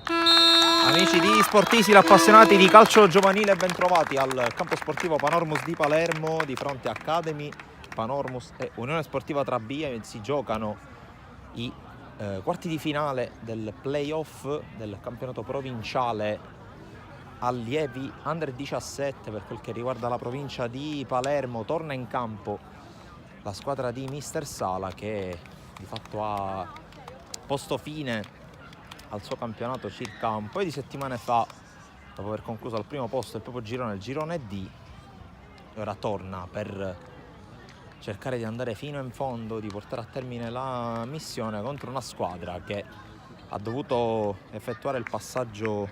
Amici di Sportisili, appassionati di calcio giovanile, ben trovati al campo sportivo Panormus di Palermo di fronte a Academy, Panormus e Unione Sportiva Trabia. Si giocano i quarti di finale del playoff del campionato provinciale allievi Under 17 per quel che riguarda la provincia di Palermo. Torna in campo la squadra di Mister Sala, che di fatto ha posto fine al suo campionato circa un paio di settimane fa, dopo aver concluso al primo posto il proprio girone, il girone D, e ora torna per cercare di andare fino in fondo, di portare a termine la missione contro una squadra che ha dovuto effettuare il passaggio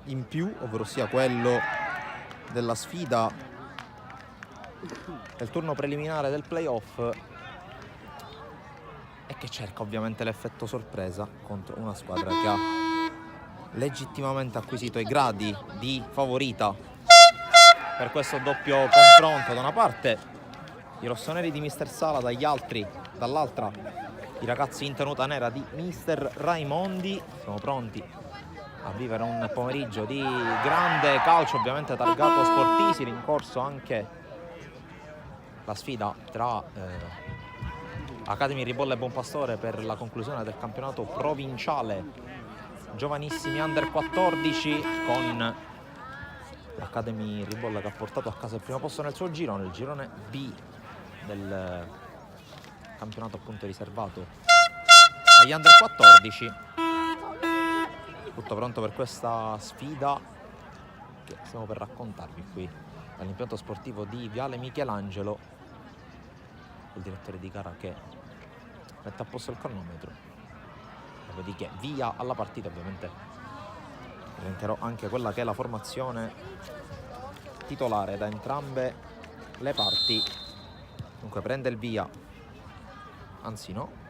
in più, ovvero sia quello della sfida del turno preliminare del playoff, e che cerca ovviamente l'effetto sorpresa contro una squadra che ha legittimamente acquisito i gradi di favorita per questo doppio confronto. Da una parte i rossoneri di Mister Sala, dall'altra i ragazzi in tenuta nera di Mister Raimondi. Siamo pronti a vivere un pomeriggio di grande calcio, ovviamente targato Sportisili. In corso anche la sfida tra Academy Ribolla e Buonpastore per la conclusione del campionato provinciale giovanissimi Under 14, con l'Academy Ribolla che ha portato a casa il primo posto nel suo girone, il girone B del campionato appunto riservato agli Under 14. Tutto pronto per questa sfida che stiamo per raccontarvi qui dall'impianto sportivo di Viale Michelangelo, il direttore di gara che mette a posto il cronometro. Dopodiché via alla partita. Ovviamente presenterò anche quella che è la formazione titolare da entrambe le parti. Dunque prende il via, anzi no,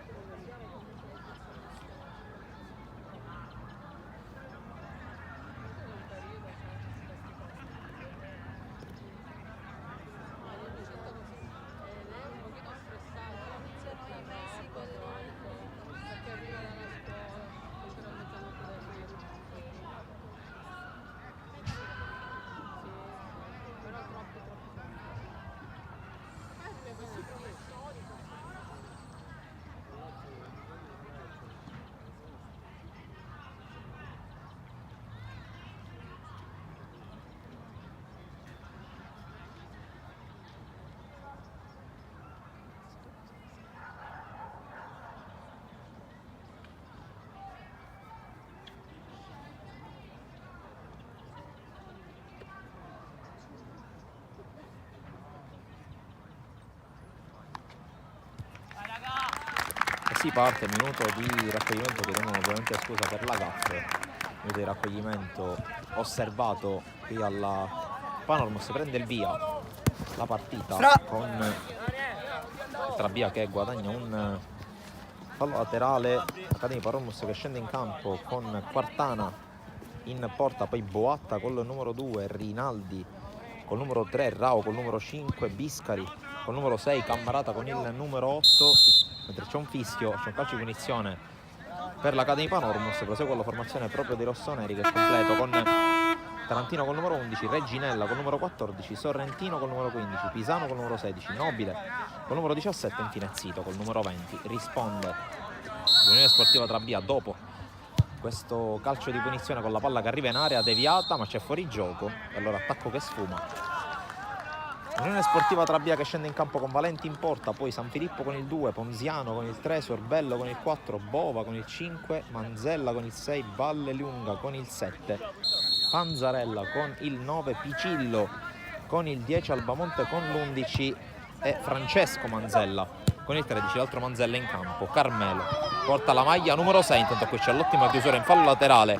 si parte. Minuto di raccoglimento, chiediamo ovviamente scusa per la gaffe, minuto di raccoglimento osservato qui alla Panormus. Prende il via la partita con Trabia che guadagna un fallo laterale, Academy Panormus che scende in campo con Quartana in porta, poi Boatta col numero 2, Rinaldi col numero 3, Rao col numero 5, Biscari col numero 6, Cammarata con il numero 8, mentre c'è un fischio, c'è un calcio di punizione per l'Academy Panormus. Prosegue la formazione proprio dei rossoneri, che è completo con Tarantino col numero 11, Reginella col numero 14, Sorrentino col numero 15, Pisano col numero 16, Nobile col numero 17 e infine Zito col numero 20. Risponde l'Unione Sportiva Trabia dopo questo calcio di punizione con la palla che arriva in area deviata, ma c'è fuori gioco e allora attacco che sfuma. Unione Sportiva Trabia che scende in campo con Valenti in porta, poi San Filippo con il 2, Ponziano con il 3, Sorbello con il 4, Bova con il 5, Manzella con il 6, Valle Lunga con il 7, Panzarella con il 9, Picillo con il 10, Albamonte con l'11 e Francesco Manzella con il 13. L'altro Manzella in campo, Carmelo porta la maglia numero 6. Intanto qui c'è l'ottima chiusura in fallo laterale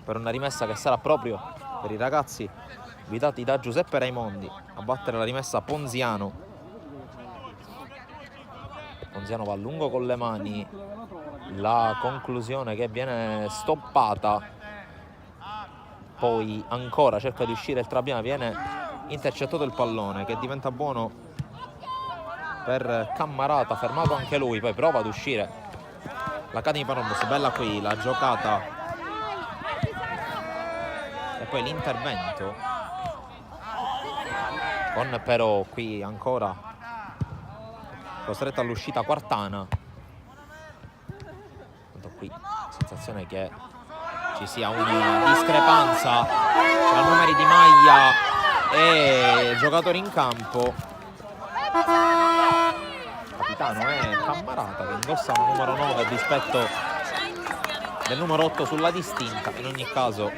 per una rimessa che sarà proprio per i ragazzi guidati da Giuseppe Raimondi a battere la rimessa Ponziano. Ponziano va a lungo con le mani, la conclusione che viene stoppata, poi ancora cerca di uscire il Trabbiano, viene intercettato il pallone che diventa buono per Cammarata, fermato anche lui, poi prova ad uscire l'Academy Panormus. Bella qui la giocata e poi l'intervento con però qui ancora costretto all'uscita Quartana. Qui sensazione che ci sia una discrepanza tra numeri di maglia e giocatori in campo. Capitano è Cammarata che indossa il numero 9 rispetto del numero 8 sulla distinta. In ogni caso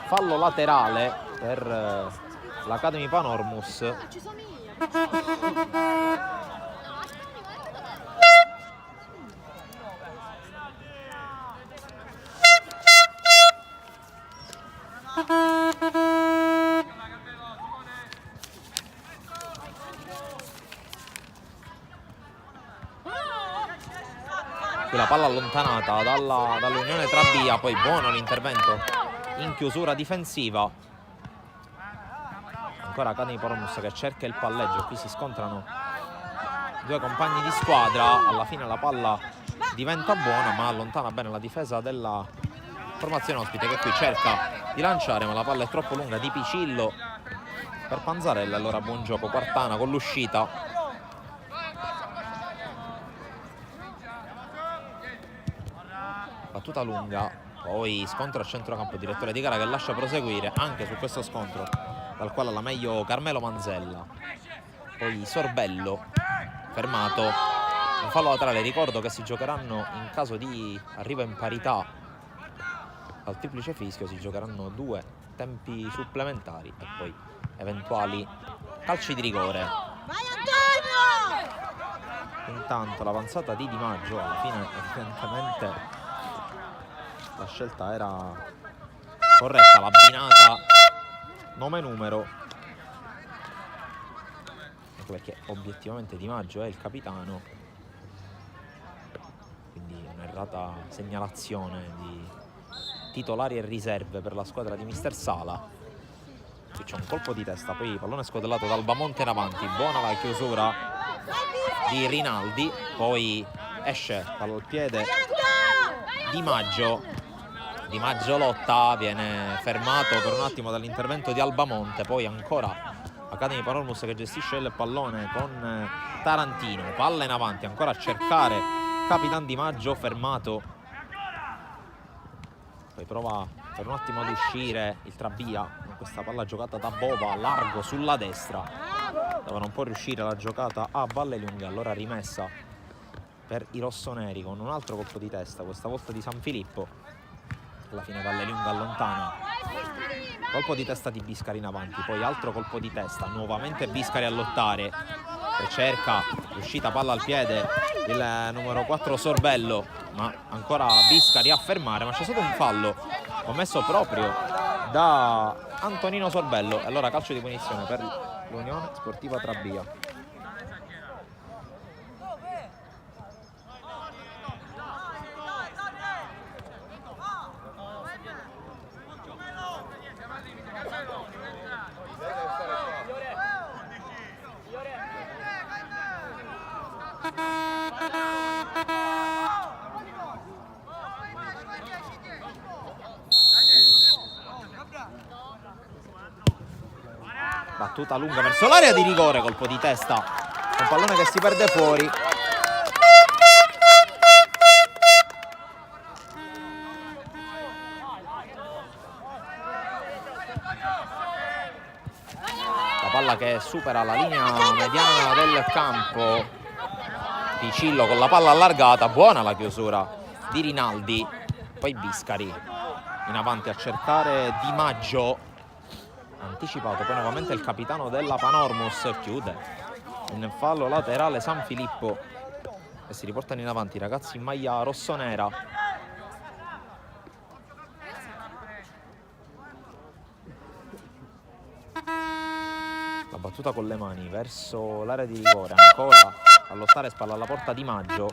fallo laterale per l'Academy Panormus. Qui la palla allontanata dall'Unione Trabia, poi buono l'intervento in chiusura difensiva. Ancora Academy Panormus che cerca il palleggio, qui si scontrano due compagni di squadra, alla fine la palla diventa buona ma allontana bene la difesa della formazione ospite che qui cerca di lanciare, ma la palla è troppo lunga di Picillo per Panzarella. Allora buon gioco Quartana con l'uscita. Battuta lunga, poi scontro a centrocampo, direttore di gara che lascia proseguire anche su questo scontro, dal quale la meglio Carmelo Manzella. Poi Sorbello fermato, un fallo laterale. Ricordo che si giocheranno in caso di arrivo in parità al triplice fischio, si giocheranno 2 tempi supplementari e poi eventuali calci di rigore. Vai Antonio! Intanto l'avanzata di Di Maggio, alla fine evidentemente la scelta era corretta, l'abbinata nome-numero, anche perché obiettivamente Di Maggio è il capitano, quindi un'errata segnalazione di titolari e riserve per la squadra di Mister Sala. Qui c'è un colpo di testa, poi pallone scodellato da Albamonte in avanti, buona la chiusura di Rinaldi, poi esce palla al piede Di Maggio lotta, viene fermato per un attimo dall'intervento di Albamonte, poi ancora Academy Panormus che gestisce il pallone con Tarantino, palla in avanti, ancora a cercare Capitan Di Maggio, fermato. Poi prova per un attimo ad uscire il Trabia con questa palla giocata da Bova, largo sulla destra, dove non può riuscire la giocata a Vallelunga, allora rimessa per i rossoneri con un altro colpo di testa, questa volta di San Filippo. Alla fine Vallelunga allontana, colpo di testa di Biscari in avanti, poi altro colpo di testa, nuovamente Biscari a lottare e cerca l'uscita, palla al piede il numero 4 Sorbello, ma ancora Biscari a fermare, ma c'è stato un fallo commesso proprio da Antonino Sorbello e allora calcio di punizione per l'Unione Sportiva Trabia. Battuta lunga verso l'area di rigore, colpo di testa, un pallone che si perde fuori. La palla che supera la linea mediana del campo, Picillo con la palla allargata, buona la chiusura di Rinaldi, poi Biscari in avanti a cercare Di Maggio, anticipato poi nuovamente il capitano della Panormus, chiude in fallo laterale San Filippo e si riportano in avanti i ragazzi in maglia rossonera. La battuta con le mani verso l'area di rigore, ancora a lottare spalla alla porta Di Maggio,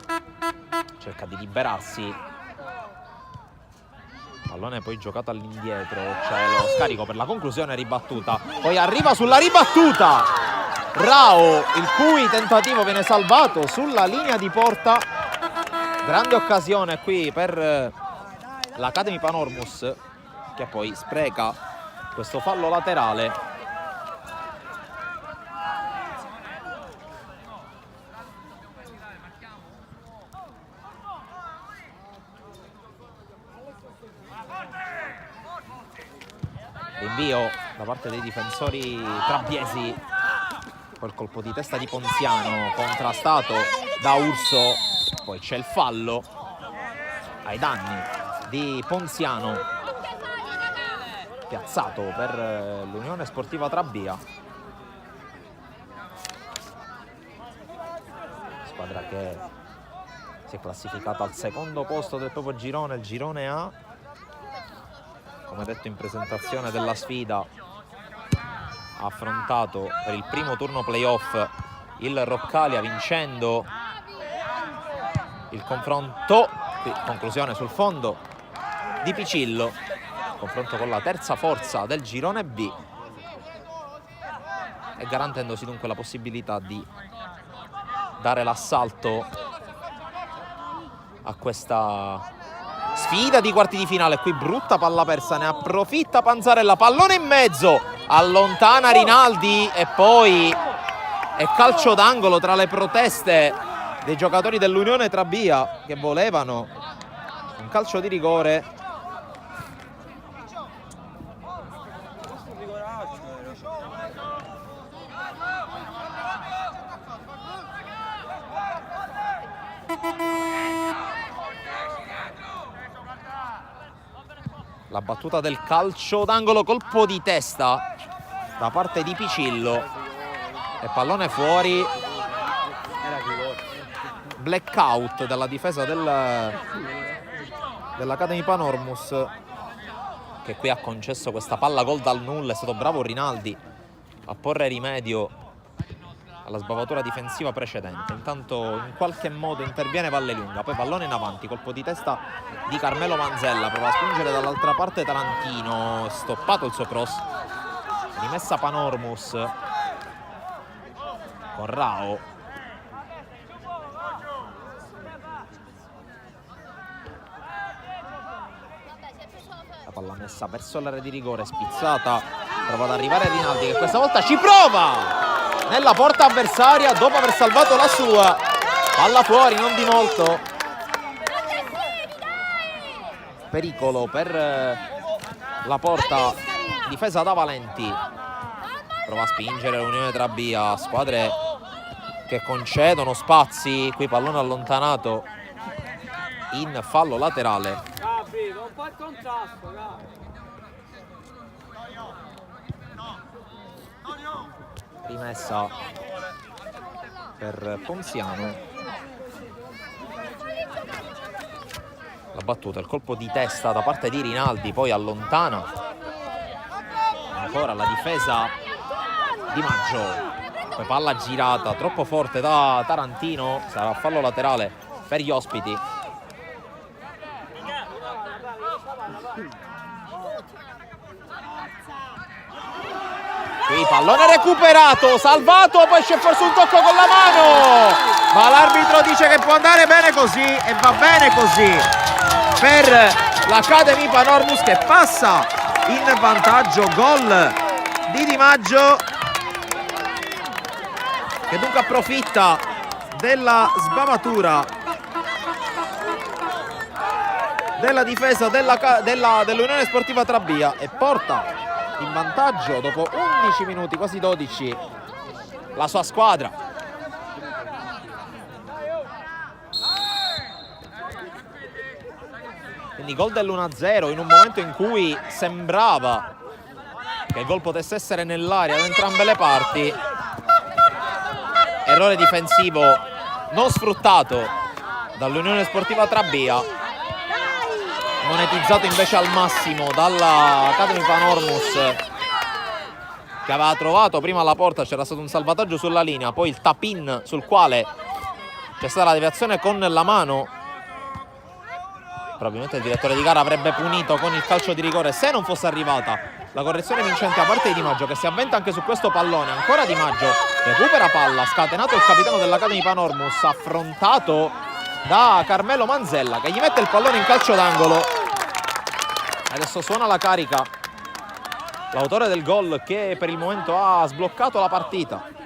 cerca di liberarsi. Pallone poi giocato all'indietro, c'è lo scarico per la conclusione, ribattuta, poi arriva sulla ribattuta Rao, il cui tentativo viene salvato sulla linea di porta Grande occasione qui per l'Academy Panormus, che poi spreca questo fallo laterale. Rinvio da parte dei difensori trabbiesi, quel colpo di testa di Ponziano contrastato da Urso, poi c'è il fallo ai danni di Ponziano, piazzato per l'Unione Sportiva Trabia, squadra che si è classificata al secondo posto del proprio girone, il girone A. Come detto in presentazione della sfida, ha affrontato per il primo turno playoff il Roccalia, vincendo il confronto, conclusione sul fondo di Picillo, confronto con la terza forza del girone B, e garantendosi dunque la possibilità di dare l'assalto a questa sfida di quarti di finale. Qui brutta palla persa, ne approfitta Panzarella, pallone in mezzo, allontana Rinaldi e poi è calcio d'angolo tra le proteste dei giocatori dell'Unione Trabia che volevano un calcio di rigore. La battuta del calcio d'angolo, colpo di testa da parte di Picillo e pallone fuori. Blackout dalla difesa dell'Academy Panormus, che qui ha concesso questa palla gol dal nulla. È stato bravo Rinaldi a porre rimedio alla sbavatura difensiva precedente. Intanto in qualche modo interviene Vallelunga, poi pallone in avanti, colpo di testa di Carmelo Manzella, prova a spingere dall'altra parte Tarantino, stoppato il suo cross, rimessa Panormus con Rao. La palla messa verso l'area di rigore, spizzata, prova ad arrivare Rinaldi, che questa volta ci prova nella porta avversaria dopo aver salvato la sua. Palla fuori, non di molto. Pericolo per la porta difesa da Valenti. Prova a spingere l'Unione Trabia, squadre che concedono spazi. Qui pallone allontanato in fallo laterale. Rimessa per Ponziano. La battuta, il colpo di testa da parte di Rinaldi, poi allontana ancora la difesa di Maggio. Poi palla girata troppo forte da Tarantino, sarà fallo laterale per gli ospiti. Qui pallone recuperato, salvato, poi c'è forse un tocco con la mano, ma l'arbitro dice che può andare bene così e va bene così per l'Academy Panormus, che passa in vantaggio. Gol di Di Maggio, che dunque approfitta della sbavatura della difesa dell'Unione Sportiva Trabia e porta in vantaggio dopo 11 minuti, quasi 12, la sua squadra. Quindi gol dell'1-0 in un momento in cui sembrava che il gol potesse essere nell'aria da entrambe le parti. Errore difensivo non sfruttato dall'Unione Sportiva Trabia, monetizzato invece al massimo dalla Academy Panormus, che aveva trovato prima alla porta, c'era stato un salvataggio sulla linea, poi il tap-in sul quale c'è stata la deviazione con la mano. Probabilmente il direttore di gara avrebbe punito con il calcio di rigore se non fosse arrivata la correzione vincente a parte di Di Maggio, che si avventa anche su questo pallone. Ancora Di Maggio recupera palla, scatenato il capitano dell'Academy Panormus, affrontato da Carmelo Manzella, che gli mette il pallone in calcio d'angolo. Adesso suona la carica l'autore del gol, che per il momento ha sbloccato la partita.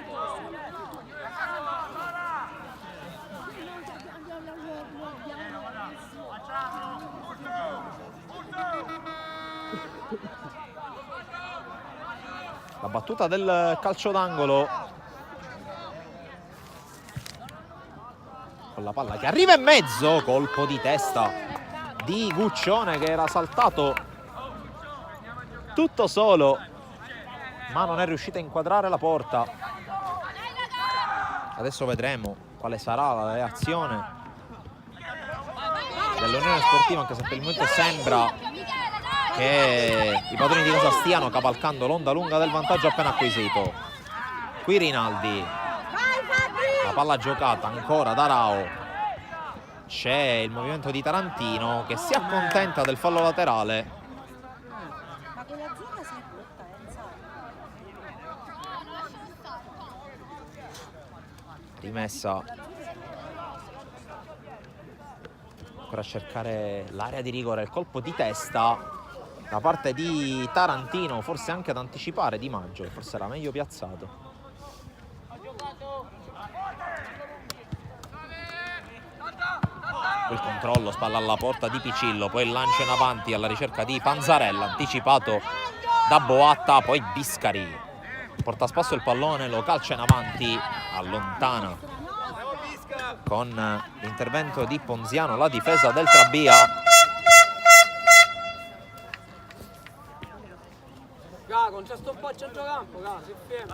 La battuta del calcio d'angolo con la palla che arriva in mezzo, colpo di testa di Guccione, che era saltato tutto solo, ma non è riuscito a inquadrare la porta. Adesso vedremo quale sarà la reazione dell'Unione Sportiva, anche se per il momento sembra che i padroni di casa stiano cavalcando l'onda lunga del vantaggio appena acquisito. Qui Rinaldi, la palla giocata ancora da Rao, c'è il movimento di Tarantino che si accontenta del fallo laterale. Rimessa ancora a cercare l'area di rigore, il colpo di testa da parte di Tarantino, forse anche ad anticipare Di Maggio, forse era meglio piazzato. Il controllo, spalla alla porta di Picillo, poi il lancio in avanti alla ricerca di Panzarella, anticipato da Boatta, poi Biscari porta a spasso il pallone, lo calcia in avanti, allontana con l'intervento di Ponziano la difesa del Trabia.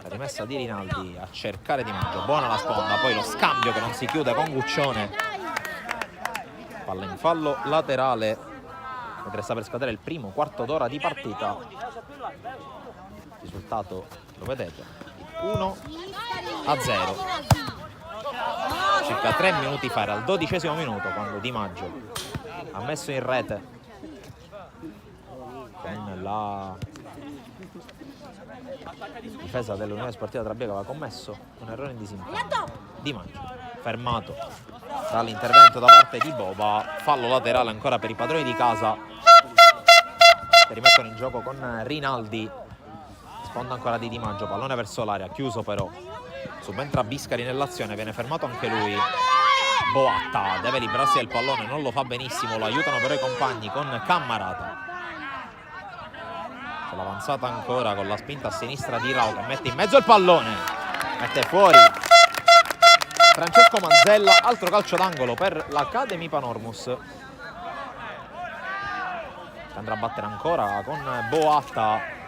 La rimessa di Rinaldi a cercare Di Maggio, buona la sponda, poi lo scambio che non si chiude con Guccione. Palla in fallo laterale, mentre sta per scadere il primo quarto d'ora di partita. Il risultato lo vedete, 1-0. Circa 3 minuti fa, era al 12° minuto, quando Di Maggio ha messo in rete con la difesa dell'Unione Sportiva Trabia, che aveva commesso un errore in disimpegno. Di Maggio fermato dall'intervento da parte di Boba, fallo laterale ancora per i padroni di casa, che rimettono in gioco con Rinaldi. Sponda ancora di Maggio, pallone verso l'area, chiuso però, subentra Biscari nell'azione, viene fermato anche lui. Boatta deve liberarsi del pallone, non lo fa benissimo, lo aiutano però i compagni con Cammarata. C'è l'avanzata ancora con la spinta a sinistra di Rao, che mette in mezzo il pallone, mette fuori Francesco Manzella. Altro calcio d'angolo per l'Academy Panormus, che andrà a battere ancora con Boatta.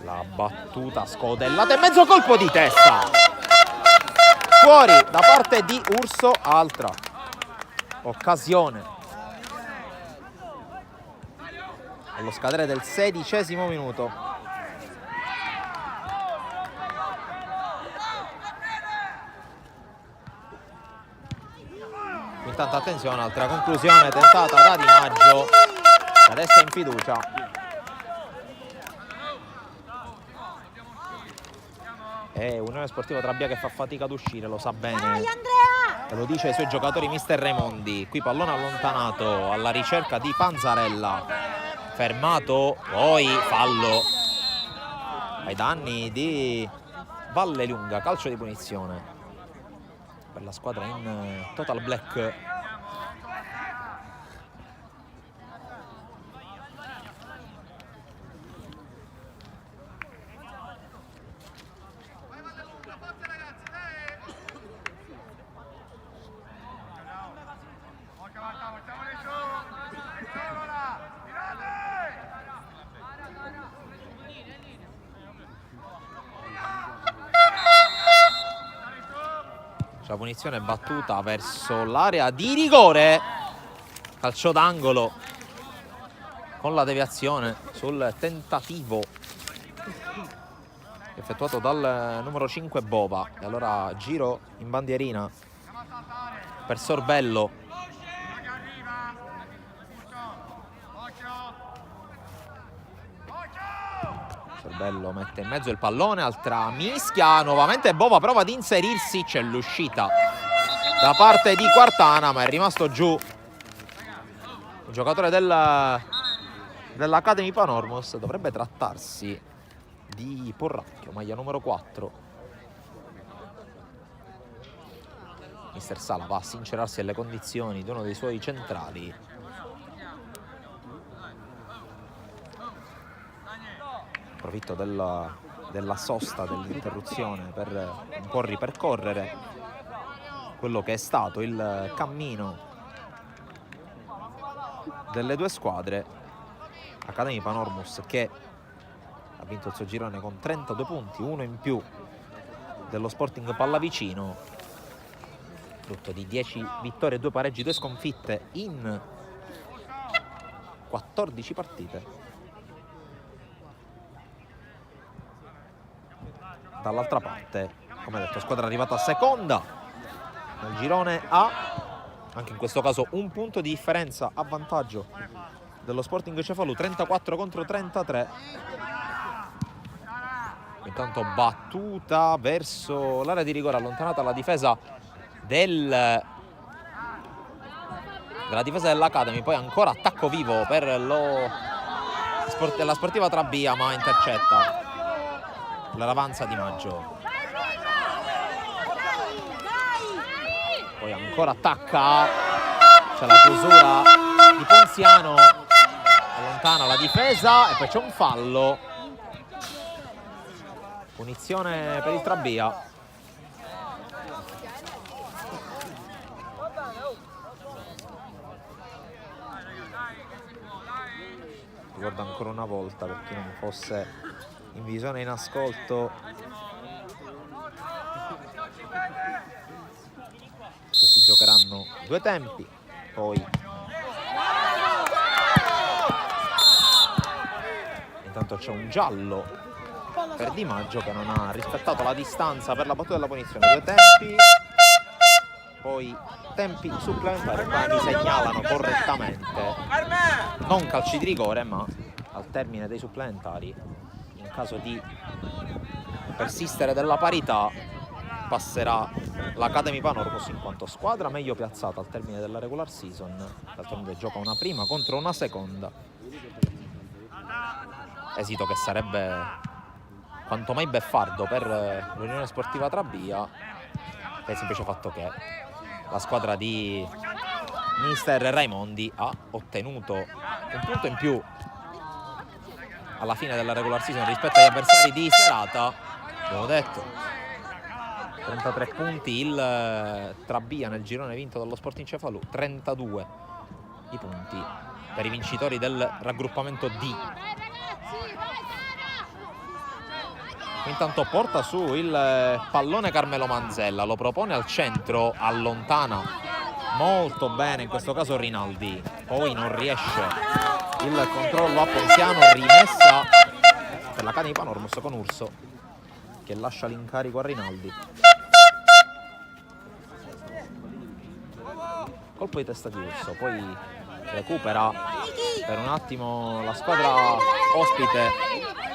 La battuta scodellata in mezzo, colpo di testa fuori da parte di Urso. Altra occasione allo scadere del 16° minuto. Intanto attenzione, altra conclusione tentata da Di Maggio, che adesso è in fiducia. È Unione Sportiva Trabia che fa fatica ad uscire, lo sa bene, e lo dice ai suoi giocatori mister Raimondi. Qui pallone allontanato alla ricerca di Panzarella, fermato, poi fallo ai danni di Vallelunga, calcio di punizione per la squadra in total black. La punizione battuta verso l'area di rigore, calcio d'angolo con la deviazione sul tentativo effettuato dal numero 5 Bova. E allora giro in bandierina per Sorbello. Sorbello mette in mezzo il pallone, altra mischia, nuovamente Bova prova ad inserirsi, c'è l'uscita da parte di Quartana, ma è rimasto giù il giocatore dell'Academy Panormos. Dovrebbe trattarsi di Porracchio, maglia numero 4. Mister Sala va a sincerarsi alle condizioni di uno dei suoi centrali. Approfitto della sosta, dell'interruzione per un po' ripercorrere quello che è stato il cammino delle due squadre. Academy Panormus che ha vinto il suo girone con 32 punti, uno in più dello Sporting Pallavicino, frutto di 10 vittorie, 2 pareggi, 2 sconfitte in 14 partite. Dall'altra parte, come detto, squadra arrivata seconda nel girone A, anche in questo caso un punto di differenza a vantaggio dello Sporting Cefalù, 34 contro 33. Intanto battuta verso l'area di rigore, allontanata la difesa della difesa dell'Academy, poi ancora attacco vivo per la Sportiva Trabia, ma intercetta l'avanza Di Maggio. Poi ancora attacca, c'è la chiusura di Ponziano, allontana la difesa e poi c'è un fallo, punizione per il Trabia. Ricordo ancora una volta, per chi non fosse in visione e in ascolto, che si giocheranno 2 tempi, poi intanto c'è un giallo per Di Maggio che non ha rispettato la distanza per la battuta della punizione. 2 tempi, poi tempi supplementari, qua mi segnalano correttamente non calci di rigore, ma al termine dei supplementari, in caso di persistere della parità, passerà l'Academy Panormos in quanto squadra meglio piazzata al termine della regular season. D'altronde gioca una prima contro una seconda, esito che sarebbe quanto mai beffardo per l'Unione Sportiva Trabia, per il semplice fatto che la squadra di Mister Raimondi ha ottenuto un punto in più alla fine della regular season rispetto agli avversari di serata. Abbiamo detto 33 punti il Trabia nel girone vinto dallo Sporting Cefalù, 32 i punti per i vincitori del raggruppamento D. Intanto porta su il pallone Carmelo Manzella, lo propone al centro, allontana molto bene in questo caso Rinaldi, poi non riesce il controllo a Ponziano, rimessa per l'Academy Panormos con Urso che lascia l'incarico a Rinaldi. Colpo di testa di Urso, poi recupera per un attimo la squadra ospite,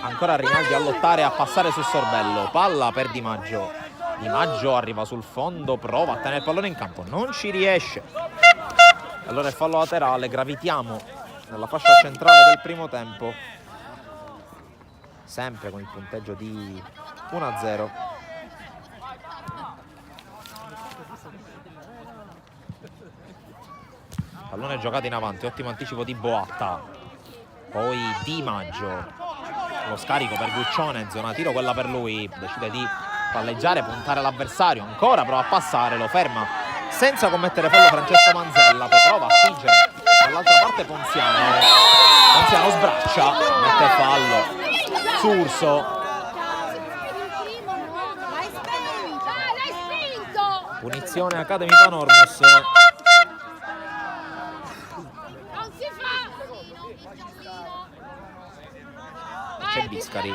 ancora Rinaldi a lottare, a passare su Sorbello, palla per Di Maggio. Di Maggio arriva sul fondo, prova a tenere il pallone in campo, non ci riesce. Allora il fallo laterale, gravitiamo nella fascia centrale del primo tempo, sempre con il punteggio di 1-0. Pallone giocato in avanti, ottimo anticipo di Boatta, poi Di Maggio, lo scarico per Guccione, zona tiro quella per lui, decide di palleggiare, puntare l'avversario, ancora prova a passare, lo ferma senza commettere fallo Francesco Manzella, poi prova a spingere dall'altra parte Ponziano sbraccia, mette fallo su Urso. Punizione Academy Panormos. C'è Biscari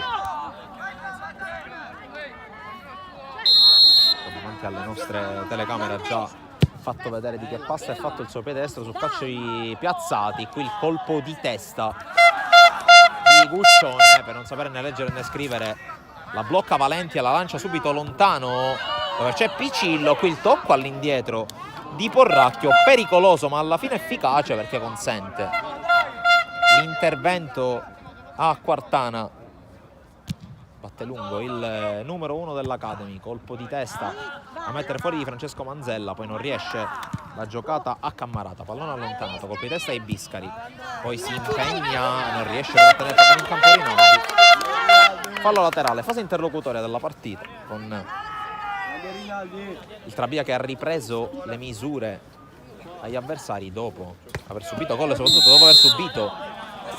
davanti alle nostre telecamere, ha già fatto vedere di che pasta è fatto il suo piede destro su calci piazzati. Qui il colpo di testa di Guccione per non sapere né leggere né scrivere, la blocca Valenti e la lancia subito lontano dove c'è Picillo. Qui il tocco all'indietro di Porracchio, pericoloso ma alla fine efficace perché consente l'intervento a Quartana. Batte lungo il numero 1 dell'Academy, colpo di testa a mettere fuori di Francesco Manzella, poi non riesce la giocata a Cammarata, pallone allontanato, colpo di testa ai Biscari, poi si impegna, non riesce a tenere pallone in campo Rinaldi. Fallo laterale, fase interlocutoria della partita con il Trabia che ha ripreso le misure agli avversari dopo aver subito gol e soprattutto dopo aver subito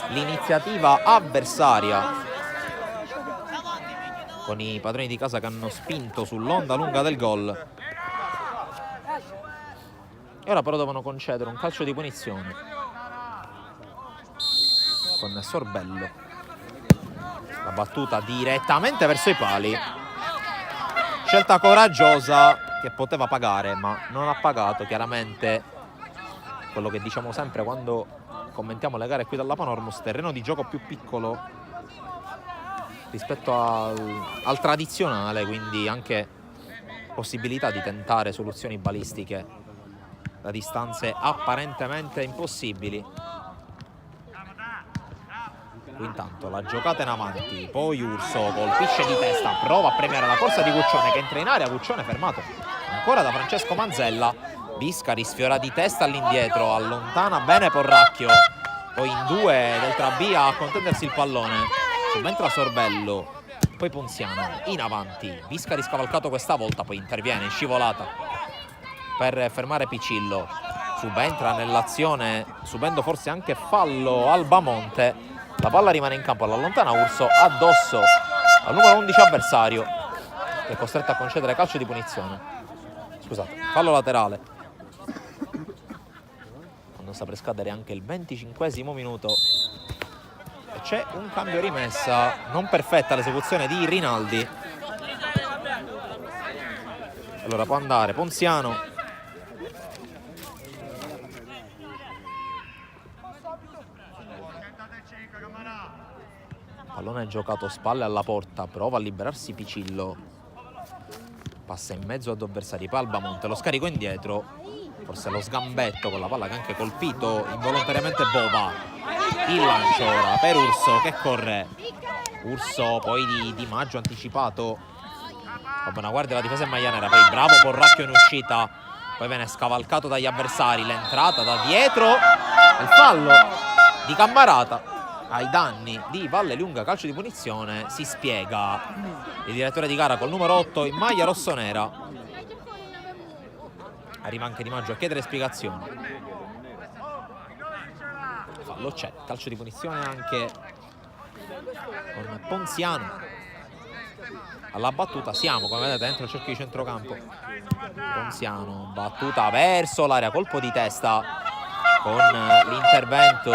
l'iniziativa avversaria, con i padroni di casa che hanno spinto sull'onda lunga del gol. E ora però devono concedere un calcio di punizione con Sorbello. La battuta direttamente verso i pali. Scelta coraggiosa che poteva pagare, ma non ha pagato. Chiaramente quello che diciamo sempre quando commentiamo le gare qui dalla Panormus: terreno di gioco più piccolo rispetto al tradizionale, quindi anche possibilità di tentare soluzioni balistiche da distanze apparentemente impossibili. Qui intanto la giocata in avanti, poi Urso colpisce di testa, prova a premiare la corsa di Guccione che entra in area, Guccione fermato ancora da Francesco Manzella. Biscari sfiora di testa all'indietro, allontana bene Porracchio, poi in due del Trabia a contendersi il pallone. Subentra Sorbello, poi Ponziano in avanti, Biscari scavalcato questa volta, poi interviene in scivolata per fermare Picillo. Subentra nell'azione, subendo forse anche fallo Albamonte. La palla rimane in campo, all'allontana Urso addosso al numero 11 avversario, che è costretto a concedere calcio di punizione. Scusate, fallo laterale. Quando sta per scadere anche il 25esimo minuto. C'è un cambio rimessa, non perfetta l'esecuzione di Rinaldi. Allora può andare Ponziano. Pallone giocato spalle alla porta, prova a liberarsi Picillo. Passa in mezzo ad avversari, poi Albamonte, lo scarico indietro. Forse lo sgambetto con la palla che ha anche colpito involontariamente Bova. Il lancio ora per Urso che corre. Urso poi di Maggio anticipato. Va buona guardia la difesa in maglia nera. Poi bravo Porracchio in uscita. Poi viene scavalcato dagli avversari. L'entrata da dietro. Il fallo di Cammarata ai danni di Valle Lunga. Calcio di punizione. Si spiega il direttore di gara col numero 8 in maglia rossonera. Arriva anche Di Maggio a chiedere spiegazioni. Fallo c'è, calcio di punizione anche con Ponziano. Alla battuta siamo, come vedete, dentro il cerchio di centrocampo. Ponziano, battuta verso l'area, colpo di testa con l'intervento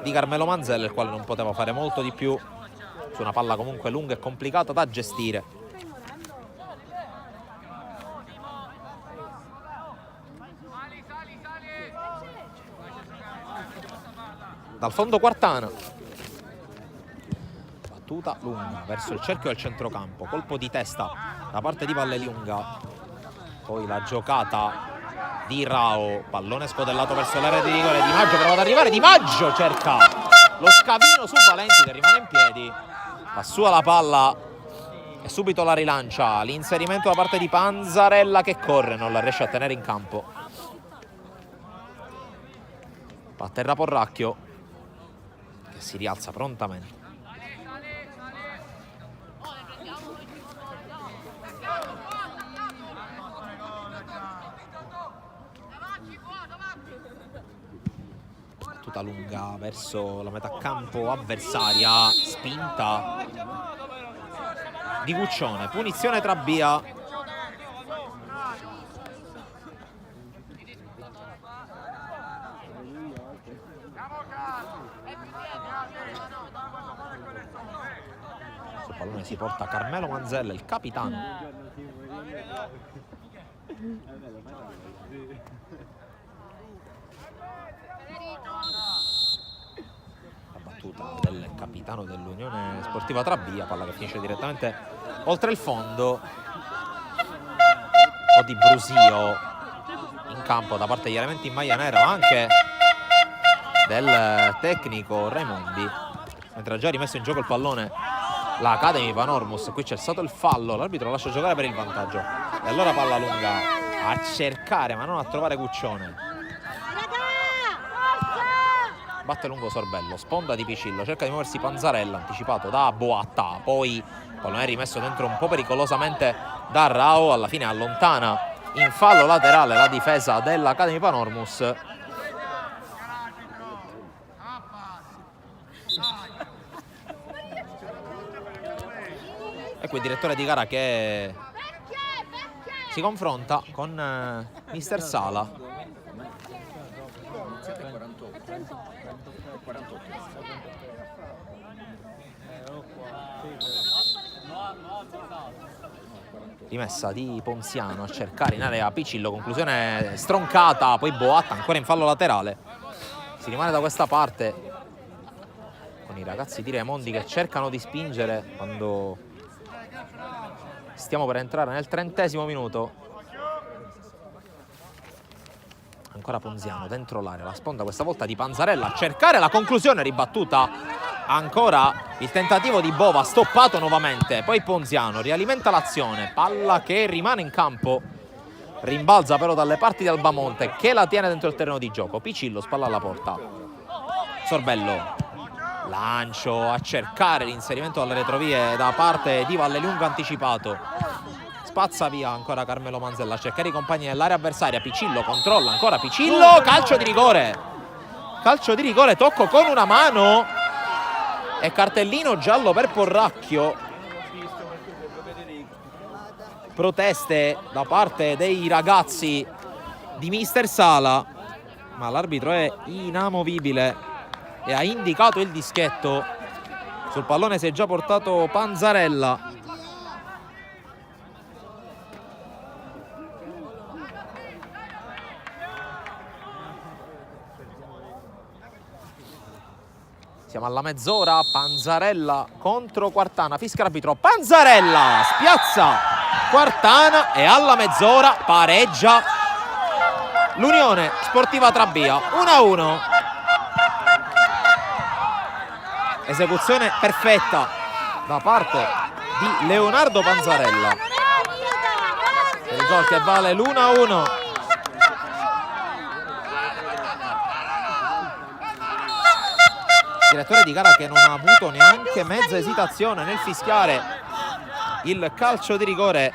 di Carmelo Manzella, il quale non poteva fare molto di più su una palla comunque lunga e complicata da gestire. Dal fondo Quartana, battuta lunga verso il cerchio del centrocampo, colpo di testa da parte di Valle Lunga, poi la giocata di Rao, pallone scodellato verso l'area di rigore. Di Maggio prova ad arrivare, Di Maggio cerca lo scavino su Valenti che rimane in piedi, fa sua la palla e subito la rilancia. L'inserimento da parte di Panzarella che corre, non la riesce a tenere in campo. Atterra Porracchio che si rialza prontamente. Battuta lunga verso la metà campo avversaria, spinta di Guccione, punizione Trabia. Il pallone si porta Carmelo Manzella, il capitano. La battuta battuta del capitano dell'Unione Sportiva Trabia, palla che finisce direttamente oltre il fondo. Un po' di brusio in campo da parte degli elementi in maglia nera, ma anche del tecnico Raimondi, mentre ha già rimesso in gioco il pallone l'Academy Panormus. Qui c'è stato il fallo, l'arbitro lascia giocare per il vantaggio e allora palla lunga a cercare ma non a trovare Guccione. Batte lungo Sorbello, sponda di Picillo, cerca di muoversi Panzarella, anticipato da Boatta, poi il pallone è rimesso dentro un po' pericolosamente da Rao, alla fine allontana in fallo laterale la difesa dell'Academy Panormus. Ecco il direttore di gara che si confronta con mister Sala. Rimessa di Ponziano a cercare in area Picillo, conclusione stroncata, poi Boatta ancora in fallo laterale. Si rimane da questa parte con i ragazzi di Raimondi che cercano di spingere quando stiamo per entrare nel 30° minuto. Ancora Ponziano dentro l'area, la sponda questa volta di Panzarella a cercare la conclusione, ribattuta. Ancora il tentativo di Bova, stoppato nuovamente, poi Ponziano rialimenta l'azione, palla che rimane in campo, rimbalza però dalle parti di Albamonte che la tiene dentro il terreno di gioco. Picillo, spalla alla porta, Sorbello, lancio a cercare l'inserimento dalle retrovie da parte di Vallelunga anticipato, spazza via ancora Carmelo Manzella a cercare i compagni nell'area avversaria. Picillo controlla ancora, Picillo, calcio di rigore, tocco con una mano e cartellino giallo per Porracchio. Proteste da parte dei ragazzi di mister Sala, ma l'arbitro è inamovibile e ha indicato il dischetto. Sul pallone si è già portato Panzarella. Siamo alla mezz'ora, Panzarella contro Quartana, fischia l'arbitro, Panzarella spiazza Quartana e alla mezz'ora pareggia l'Unione Sportiva Trabia 1-1. Esecuzione perfetta da parte di Leonardo Panzarella per il gol che vale l'1-1. Direttore di gara che non ha avuto neanche mezza esitazione nel fischiare il calcio di rigore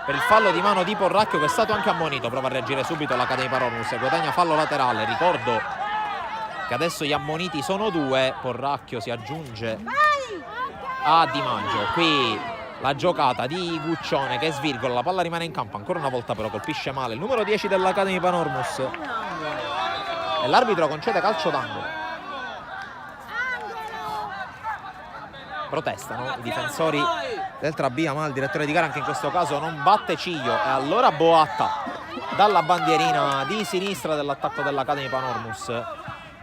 per il fallo di mano di Porracchio, che è stato anche ammonito. Prova a reagire subito l'Academy Panormus, guadagna fallo laterale. Ricordo che adesso gli ammoniti sono 2, Porracchio si aggiunge a Di Maggio. Qui la giocata di Guccione che svirgola, la palla rimane in campo ancora una volta, però colpisce male il numero 10 dell'Academy Panormus e l'arbitro concede calcio d'angolo. Protestano i difensori del Trabia, ma il direttore di gara anche in questo caso non batte ciglio. E allora Boatta dalla bandierina di sinistra dell'attacco dell'Academy Panormus,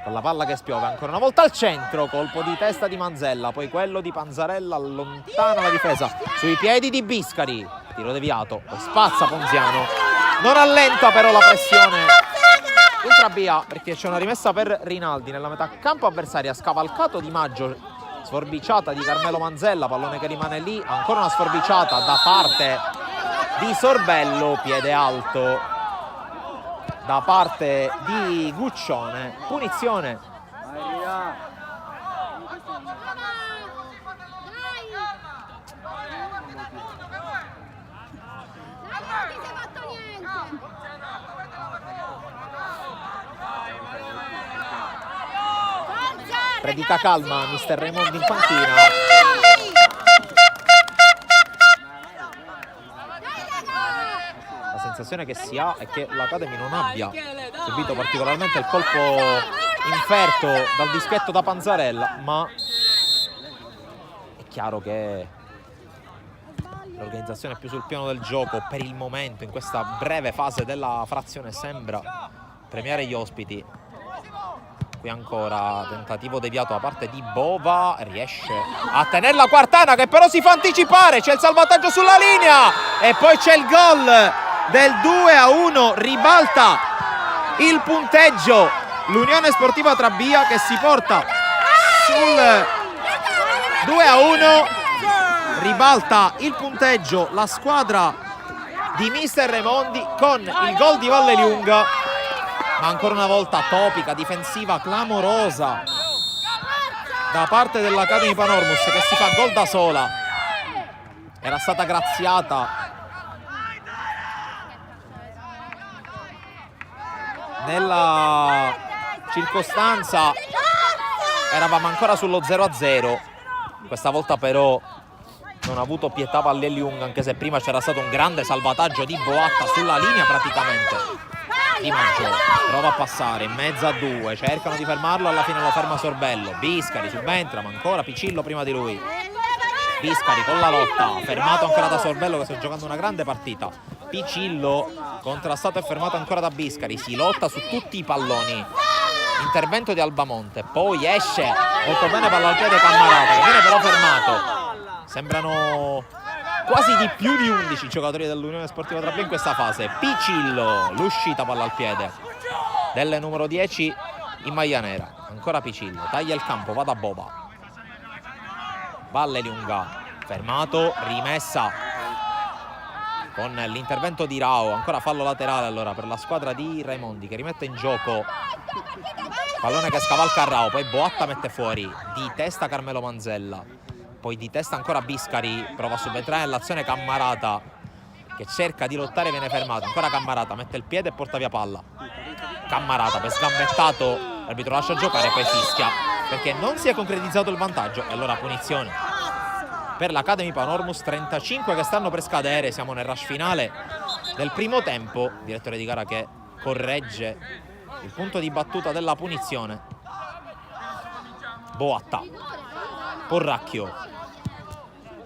con la palla che spiove ancora una volta al centro, colpo di testa di Manzella, poi quello di Panzarella allontana la difesa sui piedi di Biscari, tiro deviato, poi spazza Ponziano, non allenta però la pressione il Trabia perché c'è una rimessa per Rinaldi nella metà campo avversaria, scavalcato Di Maggio, sforbiciata di Carmelo Manzella, pallone che rimane lì, ancora una sforbiciata da parte di Sorbello, piede alto da parte di Guccione, punizione. Predica calma mister Raimondi in panchina. La sensazione che si ha è che l'Academy non abbia subito particolarmente il colpo inferto dal dischetto da Panzarella, ma è chiaro che l'organizzazione è più sul piano del gioco per il momento. In questa breve fase della frazione sembra premiare gli ospiti. Qui ancora tentativo deviato da parte di Bova, riesce a tenerla Quartana che però si fa anticipare, c'è il salvataggio sulla linea e poi c'è il gol del 2-1, ribalta il punteggio l'Unione Sportiva Trabia che si porta sul 2-1, ribalta il punteggio la squadra di mister Raimondi con il gol di Valleliunga, ma ancora una volta topica difensiva clamorosa da parte dell'Academy Panormus che si fa gol da sola. Era stata graziata nella circostanza, eravamo ancora sullo 0-0, questa volta però non ha avuto pietà Valleliunga, anche se prima c'era stato un grande salvataggio di Boatta sulla linea praticamente. Di Maggio prova a passare in mezzo a due, cercano di fermarlo, alla fine lo ferma Sorbello. Biscari subentra, ma ancora Picillo prima di lui. Biscari con la lotta, fermato ancora da Sorbello che sta giocando una grande partita. Picillo contrastato e fermato ancora da Biscari, si lotta su tutti i palloni. Intervento di Albamonte, poi esce molto bene palla al piede Cammarata che viene però fermato. Sembrano quasi di più di 11 giocatori dell'Unione Sportiva Trabia in questa fase. Picillo, l'uscita palla al piede del numero 10 in maglia nera. Ancora Picillo, taglia il campo, va da Bova. Valleliunga, fermato, rimessa con l'intervento di Rao. Ancora fallo laterale allora per la squadra di Raimondi che rimette in gioco. Pallone che scavalca a Rao, poi Boatta mette fuori di testa Carmelo Manzella. Poi di testa ancora Biscari, prova a subentrare nell'azione Cammarata che cerca di lottare e viene fermato. Ancora Cammarata, mette il piede e porta via palla. Cammarata per sgambettato, l'arbitro lascia giocare e poi fischia perché non si è concretizzato il vantaggio e allora punizione per l'Academy Panormus. 35 che stanno per scadere, siamo nel rush finale del primo tempo. Direttore di gara che corregge il punto di battuta della punizione. Boatta, Porracchio,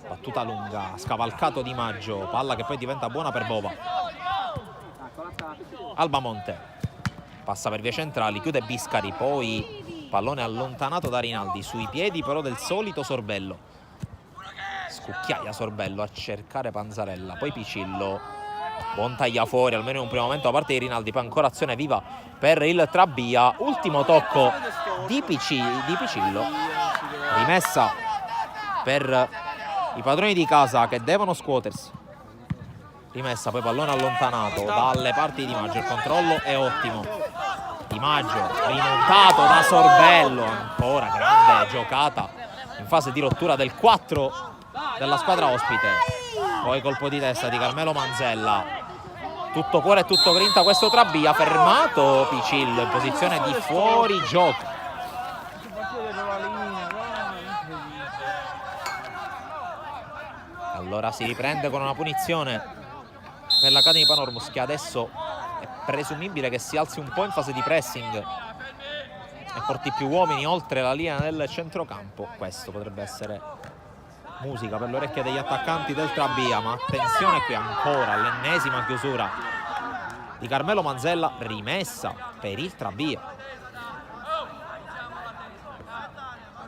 battuta lunga, scavalcato Di Maggio, palla che poi diventa buona per Bova. Albamonte passa per vie centrali, chiude Biscari, poi pallone allontanato da Rinaldi sui piedi però del solito Sorbello. Scucchiaia Sorbello a cercare Panzarella, poi Picillo, buon tagliafuori almeno in un primo momento da parte di Rinaldi, poi ancora azione viva per il Trabia. Ultimo tocco di Picillo, rimessa per i padroni di casa che devono scuotersi. Rimessa, poi pallone allontanato dalle parti di Di Maggio, il controllo è ottimo. Di Maggio rimontato da Sorbello, ancora grande giocata in fase di rottura del 4 della squadra ospite. Poi colpo di testa di Carmelo Manzella, tutto cuore e tutto grinta questo Trabia, fermato Picillo in posizione di fuori gioco. Allora si riprende con una punizione per l'Academy Panormus che adesso è presumibile che si alzi un po' in fase di pressing e porti più uomini oltre la linea del centrocampo. Questo potrebbe essere musica per le orecchie degli attaccanti del Trabia, ma attenzione qui ancora l'ennesima chiusura di Carmelo Manzella, rimessa per il Trabia.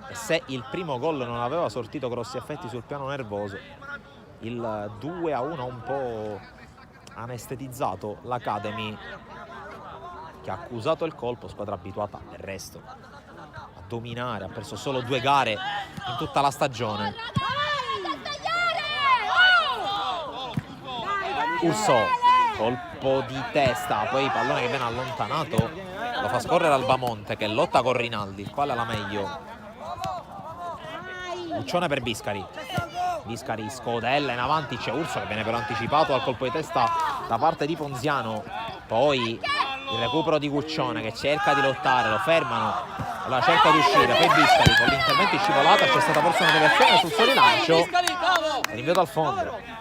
E se il primo gol non aveva sortito grossi effetti sul piano nervoso, il 2-1 ha un po' anestetizzato l'Academy che ha accusato il colpo, squadra abituata del resto a dominare, ha perso solo 2 gare in tutta la stagione. Urso, colpo di testa, poi pallone che viene allontanato, lo fa scorrere Albamonte che lotta con Rinaldi, il quale la meglio. Uccione per Biscari, Biscari scodella in avanti, c'è Urso che viene però anticipato al colpo di testa da parte di Ponziano. Poi il recupero di Guccione che cerca di lottare, lo fermano, allora cerca di uscire, poi Biscari con l'intervento in scivolata, c'è stata forse una deviazione sul suo rilancio, rinvio dal fondo.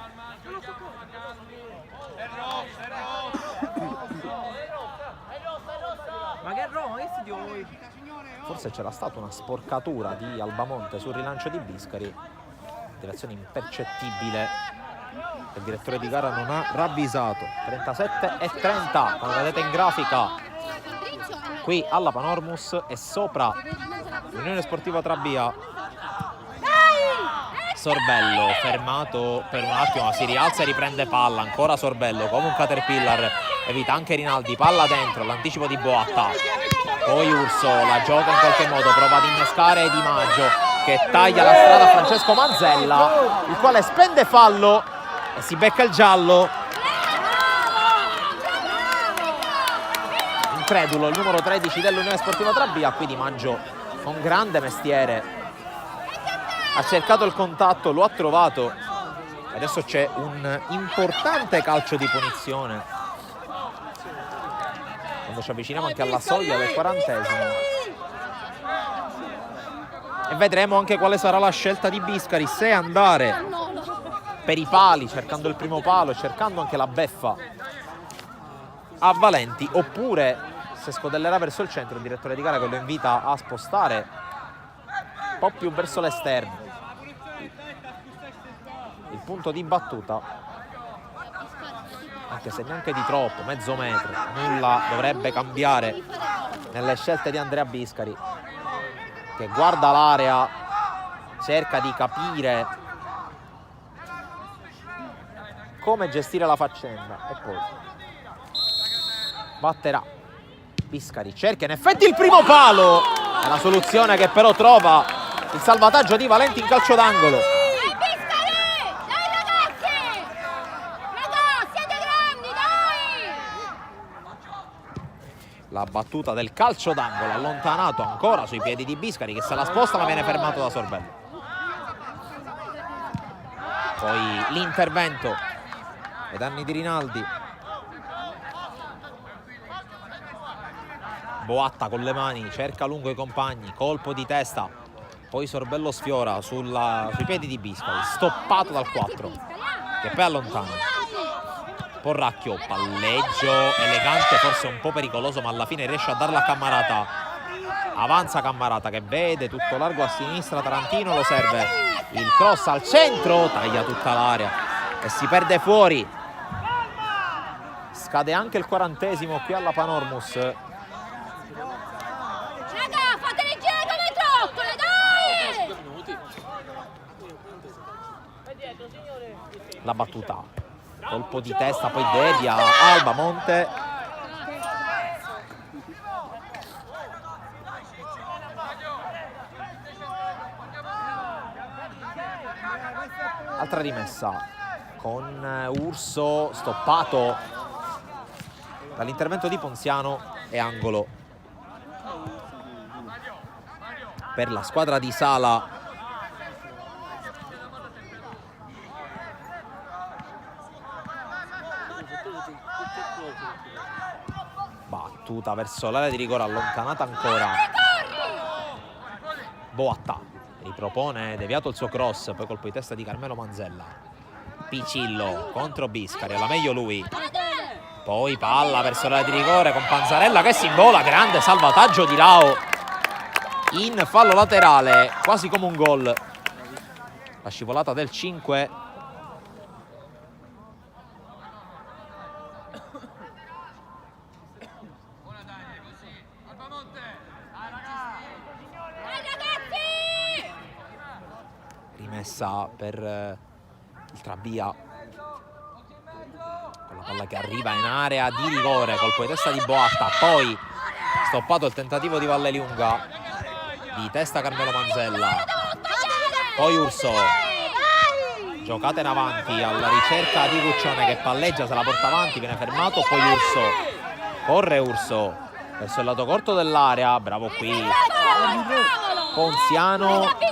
Ma che Roma, che si vuoi? Forse c'era stata una sporcatura di Albamonte sul rilancio di Biscari, direzione impercettibile che il direttore di gara non ha ravvisato. 37-30, come vedete in grafica qui alla Panormus e sopra l'Unione Sportiva Trabia. Sorbello fermato per un attimo, si rialza e riprende palla, ancora Sorbello come un caterpillar, evita anche Rinaldi, palla dentro, l'anticipo di Boatta, poi Urso la gioca in qualche modo, prova ad innescare Di Maggio che taglia la strada a Francesco Manzella, il quale spende fallo e si becca il giallo. Incredulo il numero 13 dell'Unione Sportiva Trabia, qui Di Maggio con grande mestiere ha cercato il contatto, lo ha trovato. Adesso c'è un importante calcio di punizione quando ci avviciniamo anche alla soglia del 40esimo. E vedremo anche quale sarà la scelta di Biscari, se andare per i pali, cercando il primo palo e cercando anche la beffa a Valenti, oppure se scodellerà verso il centro. Il direttore di gara che lo invita a spostare un po' più verso l'esterno. Il punto di battuta, anche se neanche di troppo, mezzo metro, nulla dovrebbe cambiare nelle scelte di Andrea Biscari, che guarda l'area, cerca di capire come gestire la faccenda e poi batterà. Biscari cerca in effetti il primo palo, è la soluzione che però trova il salvataggio di Valenti in calcio d'angolo. La battuta del calcio d'angolo, allontanato ancora sui piedi di Biscari che se la sposta ma viene fermato da Sorbello. Poi l'intervento ai danni di Rinaldi. Boatta con le mani, cerca lungo i compagni, colpo di testa. Poi Sorbello sfiora sui piedi di Biscari, stoppato dal 4 che poi allontana. Porracchio, palleggio elegante, forse un po' pericoloso, ma alla fine riesce a darla a Cammarata. Avanza Cammarata che vede tutto largo a sinistra, Tarantino lo serve. Il cross al centro, taglia tutta l'area e si perde fuori. Scade anche il 40esimo qui alla Panormus. Fatele girare come trottole, dai! La battuta, colpo di testa, poi devia Alba Monte. Altra rimessa con Urso stoppato dall'intervento di Ponziano e angolo per la squadra di Sala. Battuta verso l'area di rigore, allontanata ancora. Boatta ripropone, deviato il suo cross, poi colpo di testa di Carmelo Manzella. Picillo contro Biscari, alla meglio lui. Poi palla verso l'area di rigore con Panzarella che si invola, grande salvataggio di Rao in fallo laterale, quasi come un gol. La scivolata del 5. Rimessa per il Trabia, con la palla che arriva in area di rigore, colpo di testa di Boatta, poi stoppato il tentativo di Valleliunga, di testa Carmelo Manzella, poi Urso, giocata in avanti alla ricerca di Guccione che palleggia, se la porta avanti, viene fermato, poi Urso, corre Urso verso il lato corto dell'area, bravo qui Ponziano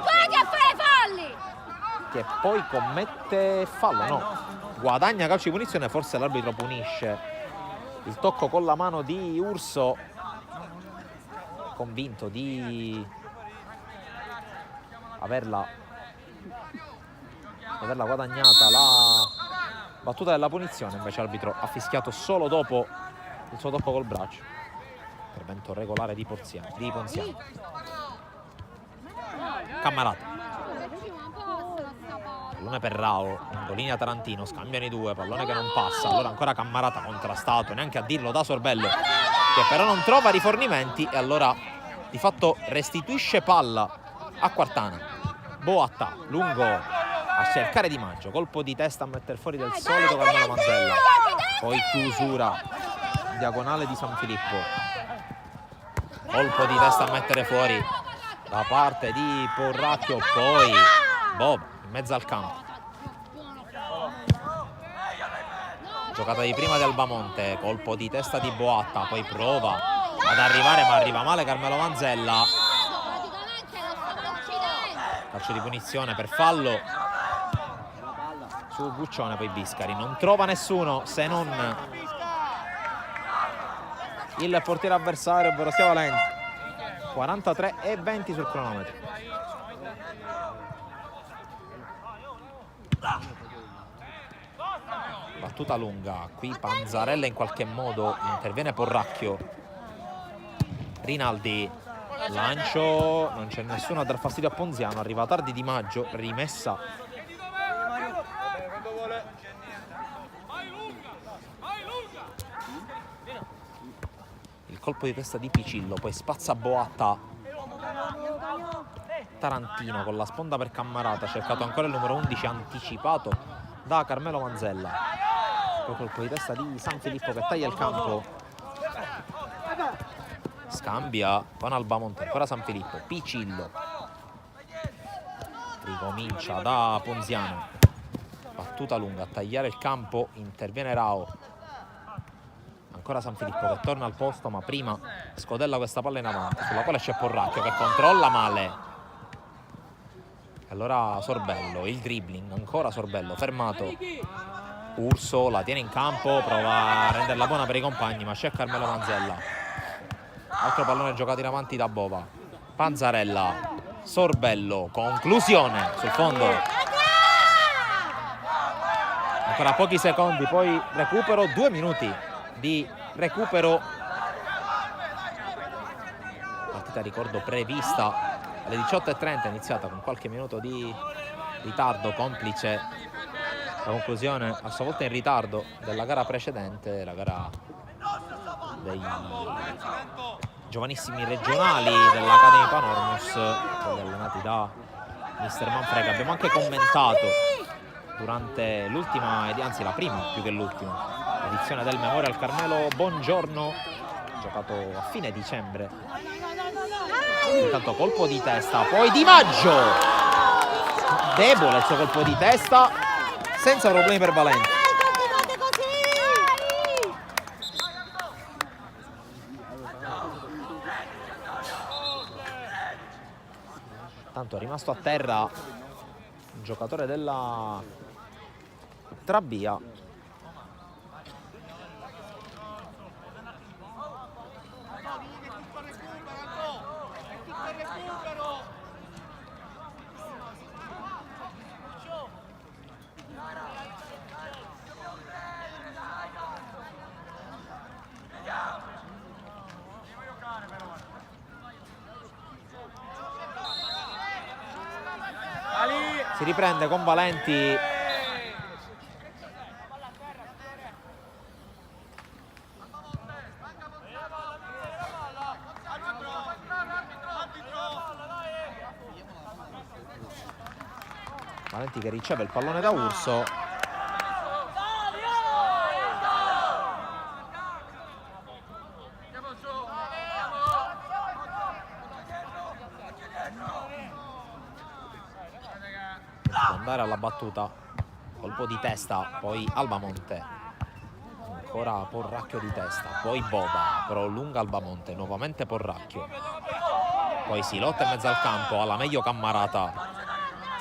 che poi commette fallo, no, guadagna calcio di punizione, forse l'arbitro punisce il tocco con la mano di Urso, convinto di averla guadagnata la battuta della punizione, invece l'arbitro ha fischiato solo dopo il suo tocco col braccio. Intervento regolare di Ponziano. Cammarata, pallone per Rao, linea Tarantino, scambiano i due, pallone che non passa, allora ancora Cammarata contrastato, neanche a dirlo da Sorbello, che però non trova rifornimenti e allora di fatto restituisce palla a Quartana. Boatta, lungo a cercare Di Maggio, colpo di testa a mettere fuori del solito Carmelo Manzella, poi chiusura diagonale di San Filippo, colpo di testa a mettere fuori da parte di Porracchio, poi Bob in mezzo al campo. Giocata di prima di Albamonte, colpo di testa di Boatta, poi prova ad arrivare ma arriva male Carmelo Manzella. Calcio di punizione per fallo su Guccione, poi Biscari non trova nessuno se non il portiere avversario, ovvero sia Valenti. 43:20 sul cronometro. Battuta lunga, qui Panzarella in qualche modo interviene, Porracchio, Rinaldi, lancio, non c'è nessuno a dar fastidio a Ponziano, arriva tardi Di Maggio, rimessa il colpo di testa di Picillo, poi spazza Boatta, Tarantino con la sponda per Cammarata, cercato ancora il numero 11 anticipato da Carmelo Manzella, poi colpo di testa di San Filippo che taglia il campo, scambia con Albamonte, ancora San Filippo, Picillo, ricomincia da Ponziano, battuta lunga a tagliare il campo, interviene Rao, ancora San Filippo che torna al posto ma prima scodella questa palla in avanti sulla quale c'è Porracchio che controlla male. Allora Sorbello, il dribbling, ancora Sorbello, fermato. Urso la tiene in campo, prova a renderla buona per i compagni, ma c'è Carmelo Manzella. Altro pallone giocato in avanti da Bova. Panzarella, Sorbello, conclusione sul fondo. Ancora pochi secondi, poi recupero, 2 minuti di recupero. Partita, ricordo, prevista alle 18:30, iniziata con qualche minuto di ritardo, complice la conclusione a sua volta in ritardo della gara precedente, la gara dei giovanissimi regionali dell'Academy Panormus, allenati da mister Manfredi, che abbiamo anche commentato durante l'ultima, anzi la prima più che l'ultima edizione del Memorial Carmelo Bongiorno, giocato a fine dicembre. Intanto colpo di testa, poi Di Maggio, debole il suo colpo di testa, senza problemi per Valenti. Tanto è rimasto a terra un giocatore della Trabia. Si riprende con Valenti. Valenti che riceve il pallone da Urso. Andare alla battuta, colpo di testa, poi Albamonte, ancora Porracchio di testa, poi Bova, però lunga Albamonte, nuovamente Porracchio, poi si lotta in mezzo al campo, alla meglio Cammarata,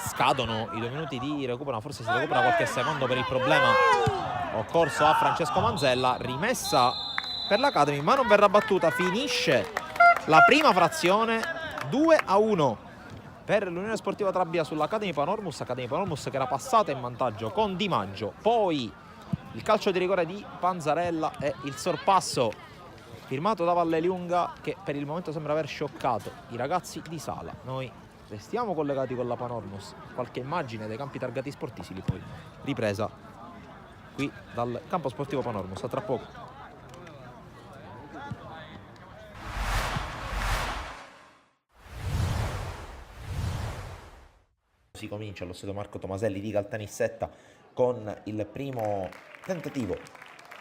scadono i 2 minuti di recupero, forse si recupera qualche secondo per il problema occorso a Francesco Manzella, rimessa per l'Academy ma non verrà battuta, finisce la prima frazione 2-1 per l'Unione Sportiva Trabia sull'Academy Panormus, che era passata in vantaggio con Di Maggio, poi il calcio di rigore di Panzarella e il sorpasso firmato da Vallelunga che per il momento sembra aver scioccato i ragazzi di Sala. Noi restiamo collegati con la Panormus, qualche immagine dei campi targati sportivi, poi ripresa qui dal campo sportivo Panormus, a tra poco. Si comincia allo stadio Marco Tomaselli di Caltanissetta con il primo tentativo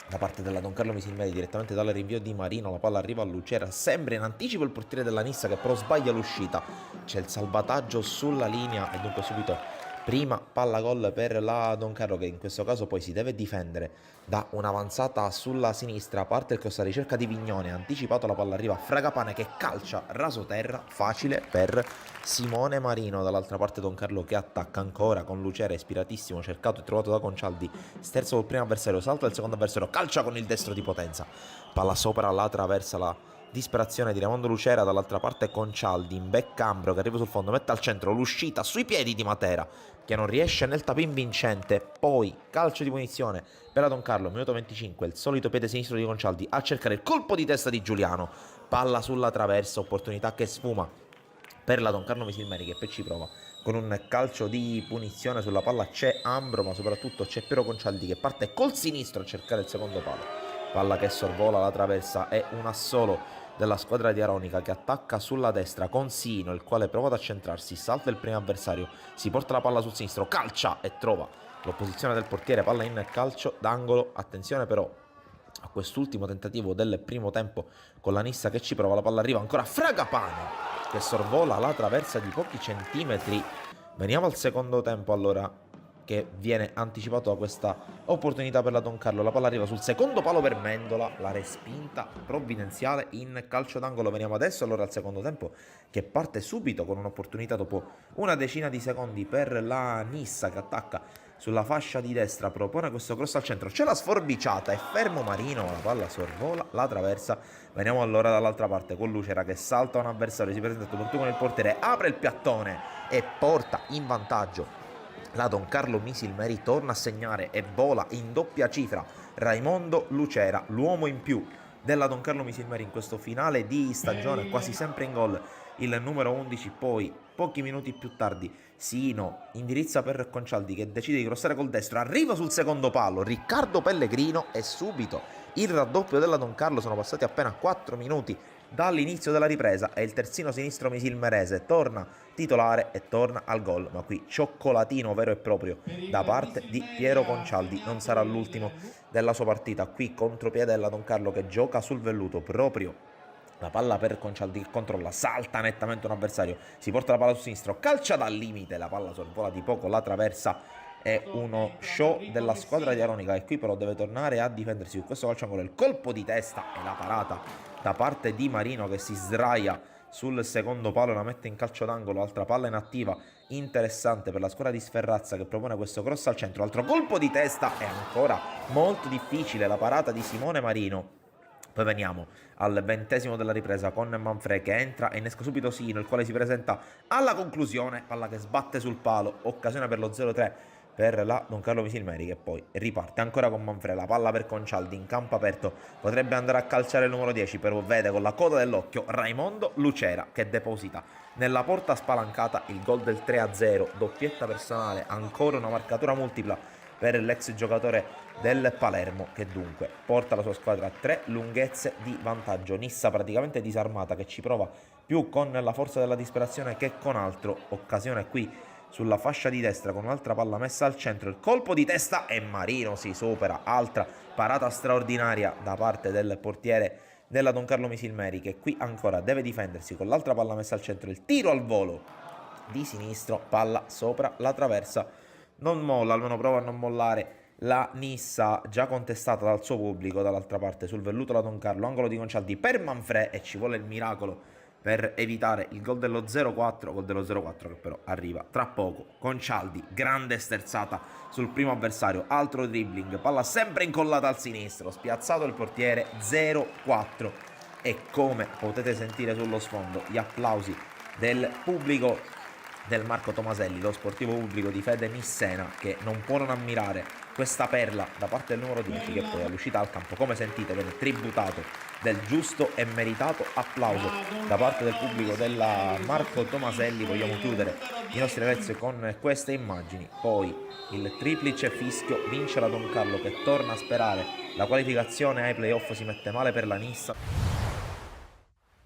da parte della Don Carlo Misilmeri direttamente dal rinvio di Marino. La palla arriva a Lucera, sembra in anticipo il portiere della Nissa che però sbaglia l'uscita. C'è il salvataggio sulla linea e dunque subito prima palla gol per la Don Carlo, che in questo caso poi si deve difendere da un'avanzata sulla sinistra. Parte il cross alla ricerca di Vignone, anticipato, la palla arriva a Fragapane che calcia rasoterra, facile per Simone Marino. Dall'altra parte Don Carlo che attacca ancora con Lucera, ispiratissimo, cercato e trovato da Concialdi, sterzo col primo avversario, salta il secondo avversario, calcia con il destro di potenza, palla sopra, la traversa la disperazione di Raimondo Lucera. Dall'altra parte Concialdi in back Ambro che arriva sul fondo, mette al centro, l'uscita sui piedi di Matera che non riesce nel tapin vincente. Poi calcio di punizione per la Don Carlo, minuto 25, il solito piede sinistro di Concialdi a cercare il colpo di testa di Giuliano, palla sulla traversa, opportunità che sfuma per la Don Carlo Misilmeri che poi ci prova con un calcio di punizione. Sulla palla c'è Ambro, ma soprattutto c'è Piero Concialdi che parte col sinistro a cercare il secondo palo, palla che sorvola la traversa e un assolo della squadra di Aronica che attacca sulla destra con Sino, il quale prova ad accentrarsi, salta il primo avversario, si porta la palla sul sinistro, calcia e trova l'opposizione del portiere, palla in calcio d'angolo. Attenzione però a quest'ultimo tentativo del primo tempo con la Nissa che ci prova, la palla arriva ancora a Fragapane che sorvola la traversa di pochi centimetri. Veniamo al secondo tempo allora, che viene anticipato da questa opportunità per la Don Carlo. La palla arriva sul secondo palo per Mendola, la respinta provvidenziale in calcio d'angolo. Veniamo adesso allora al secondo tempo che parte subito con un'opportunità dopo una decina di secondi per la Nissa che attacca sulla fascia di destra, propone questo cross al centro, c'è la sforbiciata, è fermo Marino, la palla sorvola la traversa. Veniamo allora dall'altra parte con Lucera che salta un avversario, si presenta tutto con il portiere, apre il piattone e porta in vantaggio la Don Carlo Misilmeri, torna a segnare e vola in doppia cifra Raimondo Lucera, l'uomo in più della Don Carlo Misilmeri in questo finale di stagione, quasi sempre in gol il numero 11. Poi pochi minuti più tardi Sino indirizza per Concialdi che decide di crossare col destro, arriva sul secondo palo Riccardo Pellegrino e subito il raddoppio della Don Carlo. Sono passati appena 4 minuti dall'inizio della ripresa e il terzino sinistro misilmerese torna titolare e torna al gol, ma qui cioccolatino vero e proprio da parte di Piero Concialdi. Non sarà l'ultimo della sua partita, qui contropiede della Don Carlo che gioca sul velluto, proprio la palla per Concialdi che controlla, salta nettamente un avversario, si porta la palla sul sinistro, calcia dal limite, la palla sorvola di poco la traversa. È uno show della squadra di Aronica che qui però deve tornare a difendersi. Su questo calcio angolo il colpo di testa e la parata da parte di Marino che si sdraia sul secondo palo e la mette in calcio d'angolo. Altra palla inattiva interessante per la squadra di Sferrazza che propone questo cross al centro, altro colpo di testa e ancora molto difficile la parata di Simone Marino. Poi veniamo al 20° della ripresa con Manfred che entra e innesca subito Sino, il quale si presenta alla conclusione, palla che sbatte sul palo, occasione per lo 0-3 per la Don Carlo Misilmeri che poi riparte ancora con Manfred, la palla per Concialdi in campo aperto, potrebbe andare a calciare il numero 10 però vede con la coda dell'occhio Raimondo Lucera che deposita nella porta spalancata il gol del 3-0, doppietta personale, ancora una marcatura multipla per l'ex giocatore del Palermo che dunque porta la sua squadra a 3 lunghezze di vantaggio. Nissa praticamente disarmata che ci prova più con la forza della disperazione che con altro. Occasione qui sulla fascia di destra con un'altra palla messa al centro, il colpo di testa e Marino si supera, altra parata straordinaria da parte del portiere della Don Carlo Misilmeri che qui ancora deve difendersi con l'altra palla messa al centro, il tiro al volo di sinistro, palla sopra la traversa. Non molla, almeno prova a non mollare la Nissa già contestata dal suo pubblico. Dall'altra parte sul velluto la Don Carlo, angolo di Concialdi per Manfred e ci vuole il miracolo per evitare il gol dello 0-4, gol dello 0-4 che però arriva tra poco. Concialdi, grande sterzata sul primo avversario, altro dribbling, palla sempre incollata al sinistro, spiazzato il portiere, 0-4 e come potete sentire sullo sfondo gli applausi del pubblico del Marco Tomaselli, lo sportivo pubblico di Fede Missena che non può non ammirare questa perla da parte del numero 10 che poi all'uscita al campo, come sentite, viene tributato del giusto e meritato applauso da parte del pubblico della Marco Tomaselli. Vogliamo chiudere i nostri ragazzi con queste immagini, poi il triplice fischio, vince la Don Carlo che torna a sperare la qualificazione ai playoff, si mette male per la Nissa.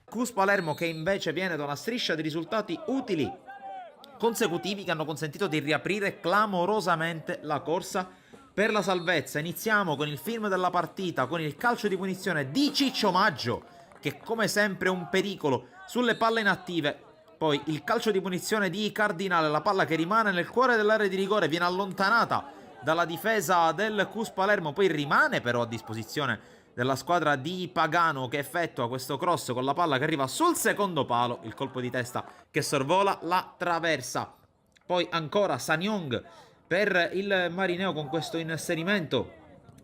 Cus Palermo che invece viene da una striscia di risultati utili consecutivi che hanno consentito di riaprire clamorosamente la corsa per la salvezza. Iniziamo con il film della partita, con il calcio di punizione di Ciccio Maggio, che come sempre è un pericolo sulle palle inattive. Poi il calcio di punizione di Cardinale, la palla che rimane nel cuore dell'area di rigore, viene allontanata dalla difesa del CUS Palermo, poi rimane però a disposizione della squadra di Pagano, che effettua questo cross con la palla che arriva sul secondo palo, il colpo di testa che sorvola la traversa. Poi ancora Sanyong per il Marineo con questo inserimento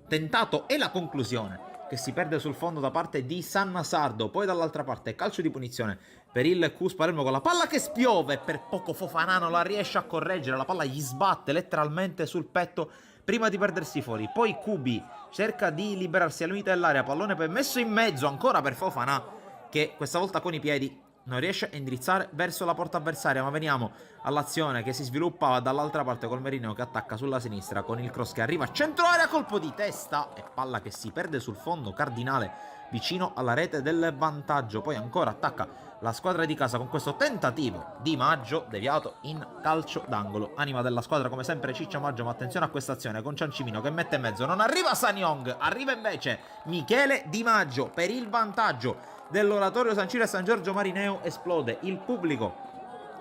tentato e la conclusione che si perde sul fondo da parte di Sannasardo. Poi dall'altra parte calcio di punizione per il CUS Palermo con la palla che spiove, per poco Fofana non la riesce a correggere, la palla gli sbatte letteralmente sul petto prima di perdersi fuori. Poi Kubi cerca di liberarsi al limite dell'area, pallone poi messo in mezzo ancora per Fofana, che questa volta con i piedi non riesce a indirizzare verso la porta avversaria. Ma veniamo all'azione che si sviluppa dall'altra parte col Marineo che attacca sulla sinistra con il cross che arriva a centro area, colpo di testa e palla che si perde sul fondo. Cardinale vicino alla rete del vantaggio. Poi ancora attacca la squadra di casa con questo tentativo di Maggio deviato in calcio d'angolo. Anima della squadra come sempre Ciccio Maggio, ma attenzione a questa azione con Ciancimino che mette in mezzo. Non arriva Sanyong, arriva invece Michele Di Maggio per il vantaggio dell'Oratorio San Ciro e San Giorgio Marineo. Esplode il pubblico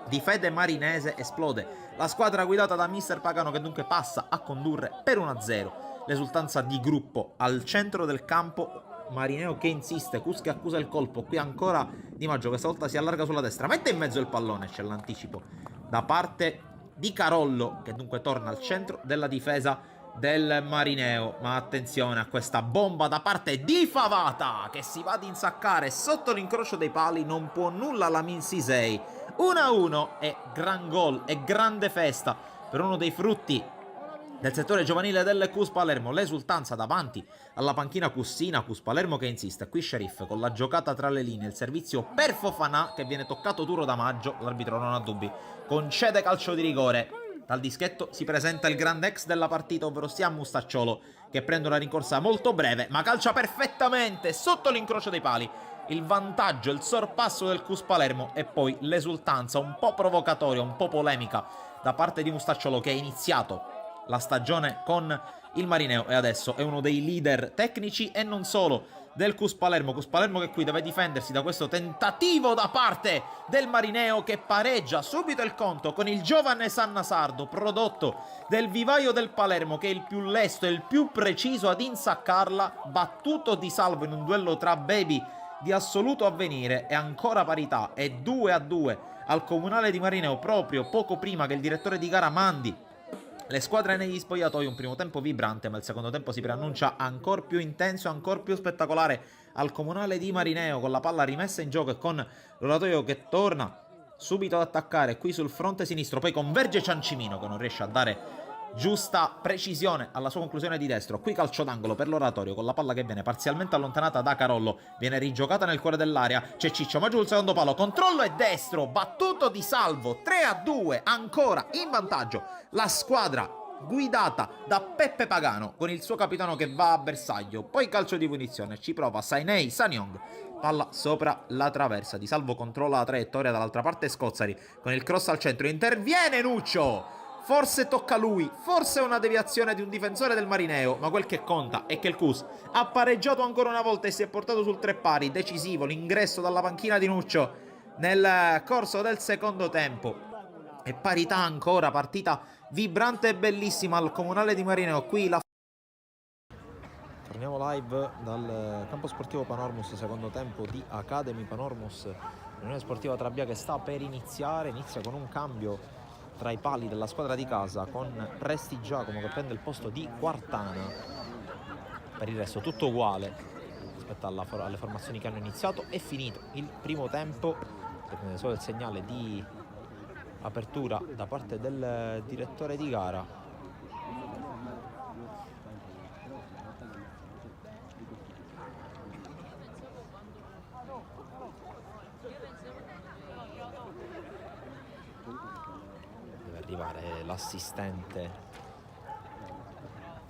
di fede marinese, esplode la squadra guidata da mister Pagano, che dunque passa a condurre per 1-0. L'esultanza di gruppo al centro del campo. Marineo che insiste, Cus che accusa il colpo, qui ancora Di Maggio che stavolta si allarga sulla destra, mette in mezzo il pallone, c'è l'anticipo da parte di Carollo che dunque torna al centro della difesa del Marineo. Ma attenzione a questa bomba da parte di Favata che si va ad insaccare sotto l'incrocio dei pali, non può nulla la Minsisei. 1-1 e gran gol e grande festa per uno dei frutti del settore giovanile del CUS Palermo. L'esultanza davanti alla panchina cussina, CUS Palermo che insiste. Qui Sheriff con la giocata tra le linee, il servizio per Fofana che viene toccato duro da Maggio, l'arbitro non ha dubbi, concede calcio di rigore. Dal dischetto si presenta il grande ex della partita, ovvero sia Mustacciolo, che prende una rincorsa molto breve ma calcia perfettamente sotto l'incrocio dei pali. Il vantaggio, il sorpasso del CUS Palermo e poi l'esultanza un po' provocatoria, un po' polemica da parte di Mustacciolo, che ha iniziato la stagione con il Marineo e adesso è uno dei leader tecnici e non solo del CUS Palermo. CUS Palermo che qui deve difendersi da questo tentativo da parte del Marineo, che pareggia subito il conto con il giovane Sannasardo, prodotto del vivaio del Palermo, che è il più lesto e il più preciso ad insaccarla, battuto di salvo in un duello tra baby di assoluto avvenire. E ancora parità, è 2-2 al Comunale di Marineo proprio poco prima che il direttore di gara mandi le squadre negli spogliatoi. Un primo tempo vibrante, ma il secondo tempo si preannuncia ancora più intenso, ancora più spettacolare al Comunale di Marineo, con la palla rimessa in gioco e con l'Oratorio che torna subito ad attaccare qui sul fronte sinistro. Poi converge Ciancimino che non riesce a dare giusta precisione alla sua conclusione di destro. Qui calcio d'angolo per l'Oratorio con la palla che viene parzialmente allontanata da Carollo, viene rigiocata nel cuore dell'area, c'è Ciccio Maggio sul secondo palo, controllo e destro, battuto di salvo. 3-2 ancora in vantaggio la squadra guidata da Peppe Pagano con il suo capitano che va a bersaglio. Poi calcio di punizione, ci prova Sainei Sanyong, palla sopra la traversa, Di Salvo controlla la traiettoria, dall'altra parte Scozzari con il cross al centro, interviene Nuccio, forse tocca lui, forse è una deviazione di un difensore del Marineo, ma quel che conta è che il CUS ha pareggiato ancora una volta e si è portato sul 3 pari. Decisivo l'ingresso dalla panchina di Nuccio nel corso del secondo tempo. E parità ancora, partita vibrante e bellissima al Comunale di Marineo. Qui la... Torniamo live dal campo sportivo Panormus, secondo tempo di Academy Panormus, l'Unione Sportiva Trabia che sta per iniziare. Inizia con un cambio tra i pali della squadra di casa, con Presti Giacomo che prende il posto di Quartana. Per il resto tutto uguale rispetto alle formazioni che hanno iniziato. È finito il primo tempo, prendete solo il segnale di apertura da parte del direttore di gara. Deve arrivare l'assistente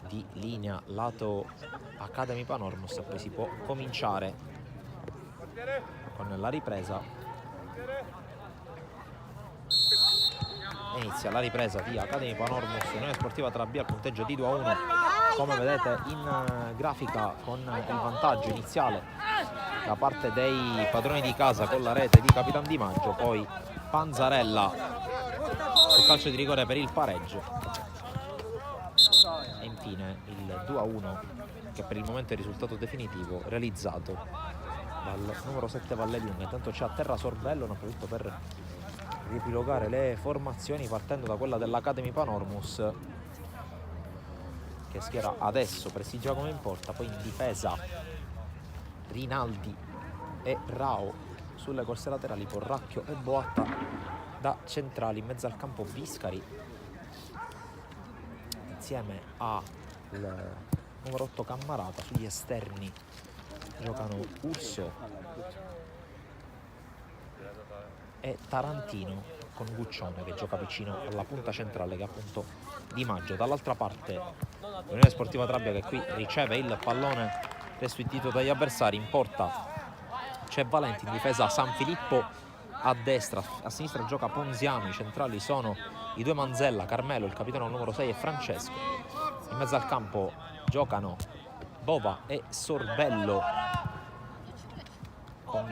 di linea lato Academy Panormus e poi si può cominciare con la ripresa. inizia la ripresa di Academy Panormus, Unione Sportiva Trabia al punteggio di 2-1, come vedete in grafica, con il vantaggio iniziale da parte dei padroni di casa con la rete di Capitan Di Maggio, poi Panzarella sul calcio di rigore per il pareggio e infine il 2-1 che per il momento è il risultato definitivo realizzato dal numero 7 Vallelunga. Intanto c'è a terra Sorbello, ne approfitto per riepilogare le formazioni partendo da quella dell'Academy Panormus, che schiera adesso Prestigiacomo in porta, poi in difesa Rinaldi e Rao, sulle corse laterali Porracchio e Boatta, da centrali in mezzo al campo Biscari insieme al numero 8 Cammarata. Sugli esterni giocano Urso e Tarantino, con Guccione che gioca vicino alla punta centrale, che è appunto Di Maggio. Dall'altra parte l'Unione Sportiva Trabia, che qui riceve il pallone restituito dagli avversari. In porta c'è Valenti, in difesa San Filippo, a destra, a sinistra gioca Ponziano, i centrali sono i due Manzella, Carmelo, il capitano numero 6 e Francesco. In mezzo al campo giocano Bova e Sorbello, con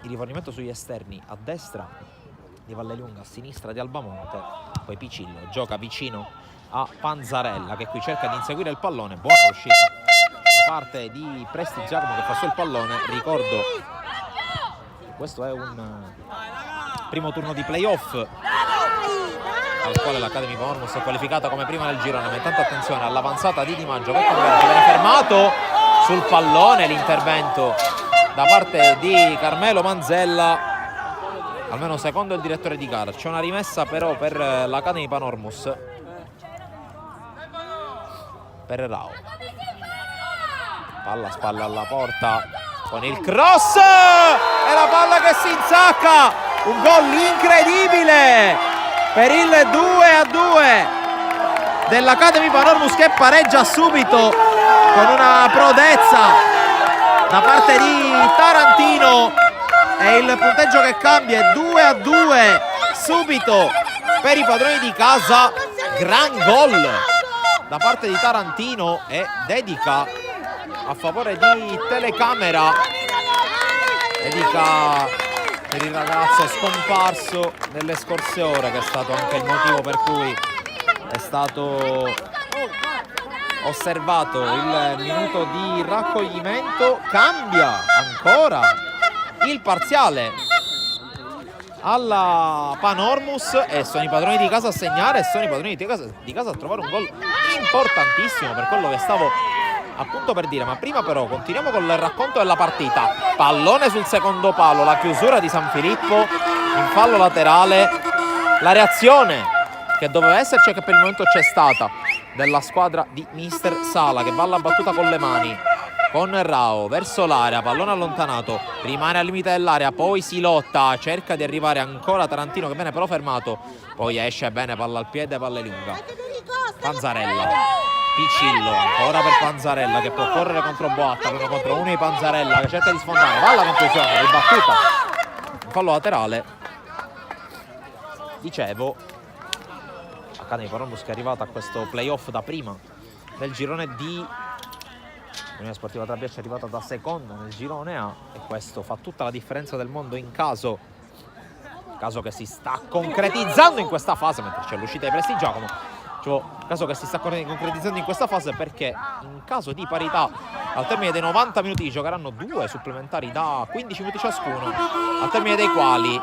il rifornimento sugli esterni a destra di Vallelunga, a sinistra di Albamonte. Poi Picillo gioca vicino a Panzarella, che qui cerca di inseguire il pallone. Buona uscita da parte di Prestigiacomo, che passò il pallone. Ricordo, questo è un primo turno di playoff al quale l'Academy Panormus è qualificata come prima del girone, ma intanto attenzione all'avanzata di Di Maggio, che viene fermato sul pallone. L'intervento da parte di Carmelo Manzella, almeno secondo il direttore di gara. C'è una rimessa però per l'Academy Panormus, per Rao. Palla a spalla alla porta con il cross e la palla che si insacca. Un gol incredibile per il 2-2 dell'Academy Panormus, che pareggia subito con una prodezza da parte di Tarantino, e il punteggio che cambia è 2-2 subito per i padroni di casa. Gran gol da parte di Tarantino e dedica a favore di telecamera, dedica per il ragazzo scomparso nelle scorse ore, che è stato anche il motivo per cui è stato osservato il minuto di raccoglimento. Cambia ancora il parziale alla Panormus e sono i padroni di casa a segnare, e sono i padroni di casa a trovare un gol importantissimo, per quello che stavo appunto per dire. Ma prima però continuiamo con il racconto della partita. Pallone sul secondo palo, la chiusura di San Filippo in fallo laterale, la reazione che doveva esserci e che per il momento c'è stata della squadra di Mister Sala, che va alla battuta con le mani con Rao verso l'area, pallone allontanato, rimane al limite dell'area, poi si lotta, cerca di arrivare ancora Tarantino, che viene però fermato, poi esce bene, palla al piede, Vallelunga. Panzarella, Picillo ancora per Panzarella, che può correre contro Boatta, uno contro uno di Panzarella, che cerca di sfondare, va alla conclusione, ribattuta, un fallo laterale. Dicevo, Academy Panormus, che è arrivata a questo playoff da prima del girone D. L'Unione Sportiva Trabia è arrivata da seconda nel girone A, e questo fa tutta la differenza del mondo in caso che si sta concretizzando in questa fase, mentre c'è l'uscita di Prestigiacomo. Caso che si sta concretizzando in questa fase, perché in caso di parità al termine dei 90 minuti giocheranno due supplementari da 15 minuti ciascuno, al termine dei quali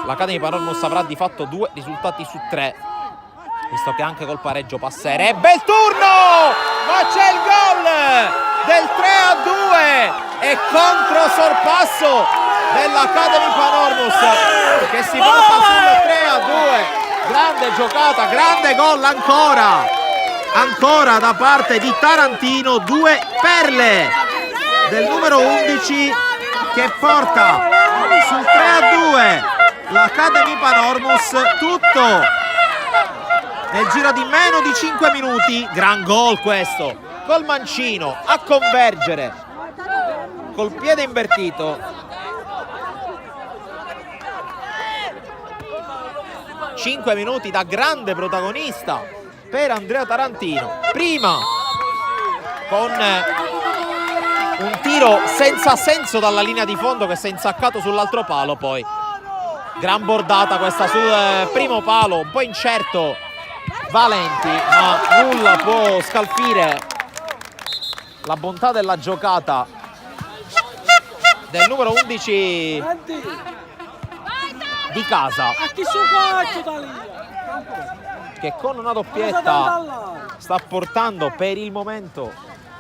l'Academy Panormus avrà di fatto 2 risultati su 3, visto che anche col pareggio passerebbe il turno. Ma c'è il gol del 3-2 e contro sorpasso dell'Academy Panormus, che si porta sul 3-2. Grande giocata, grande gol ancora da parte di Tarantino. 2 perle del numero 11 che porta sul 3-2 l'Academy Panormus, tutto nel giro di meno di 5 minuti. Gran gol questo, col mancino a convergere col piede invertito. 5 minuti da grande protagonista per Andrea Tarantino. Prima con un tiro senza senso dalla linea di fondo che si è insaccato sull'altro palo, poi gran bordata questa sul primo palo, un po' incerto Valenti, ma nulla può scalfire la bontà della giocata del numero 11 di casa, che con una doppietta sta portando per il momento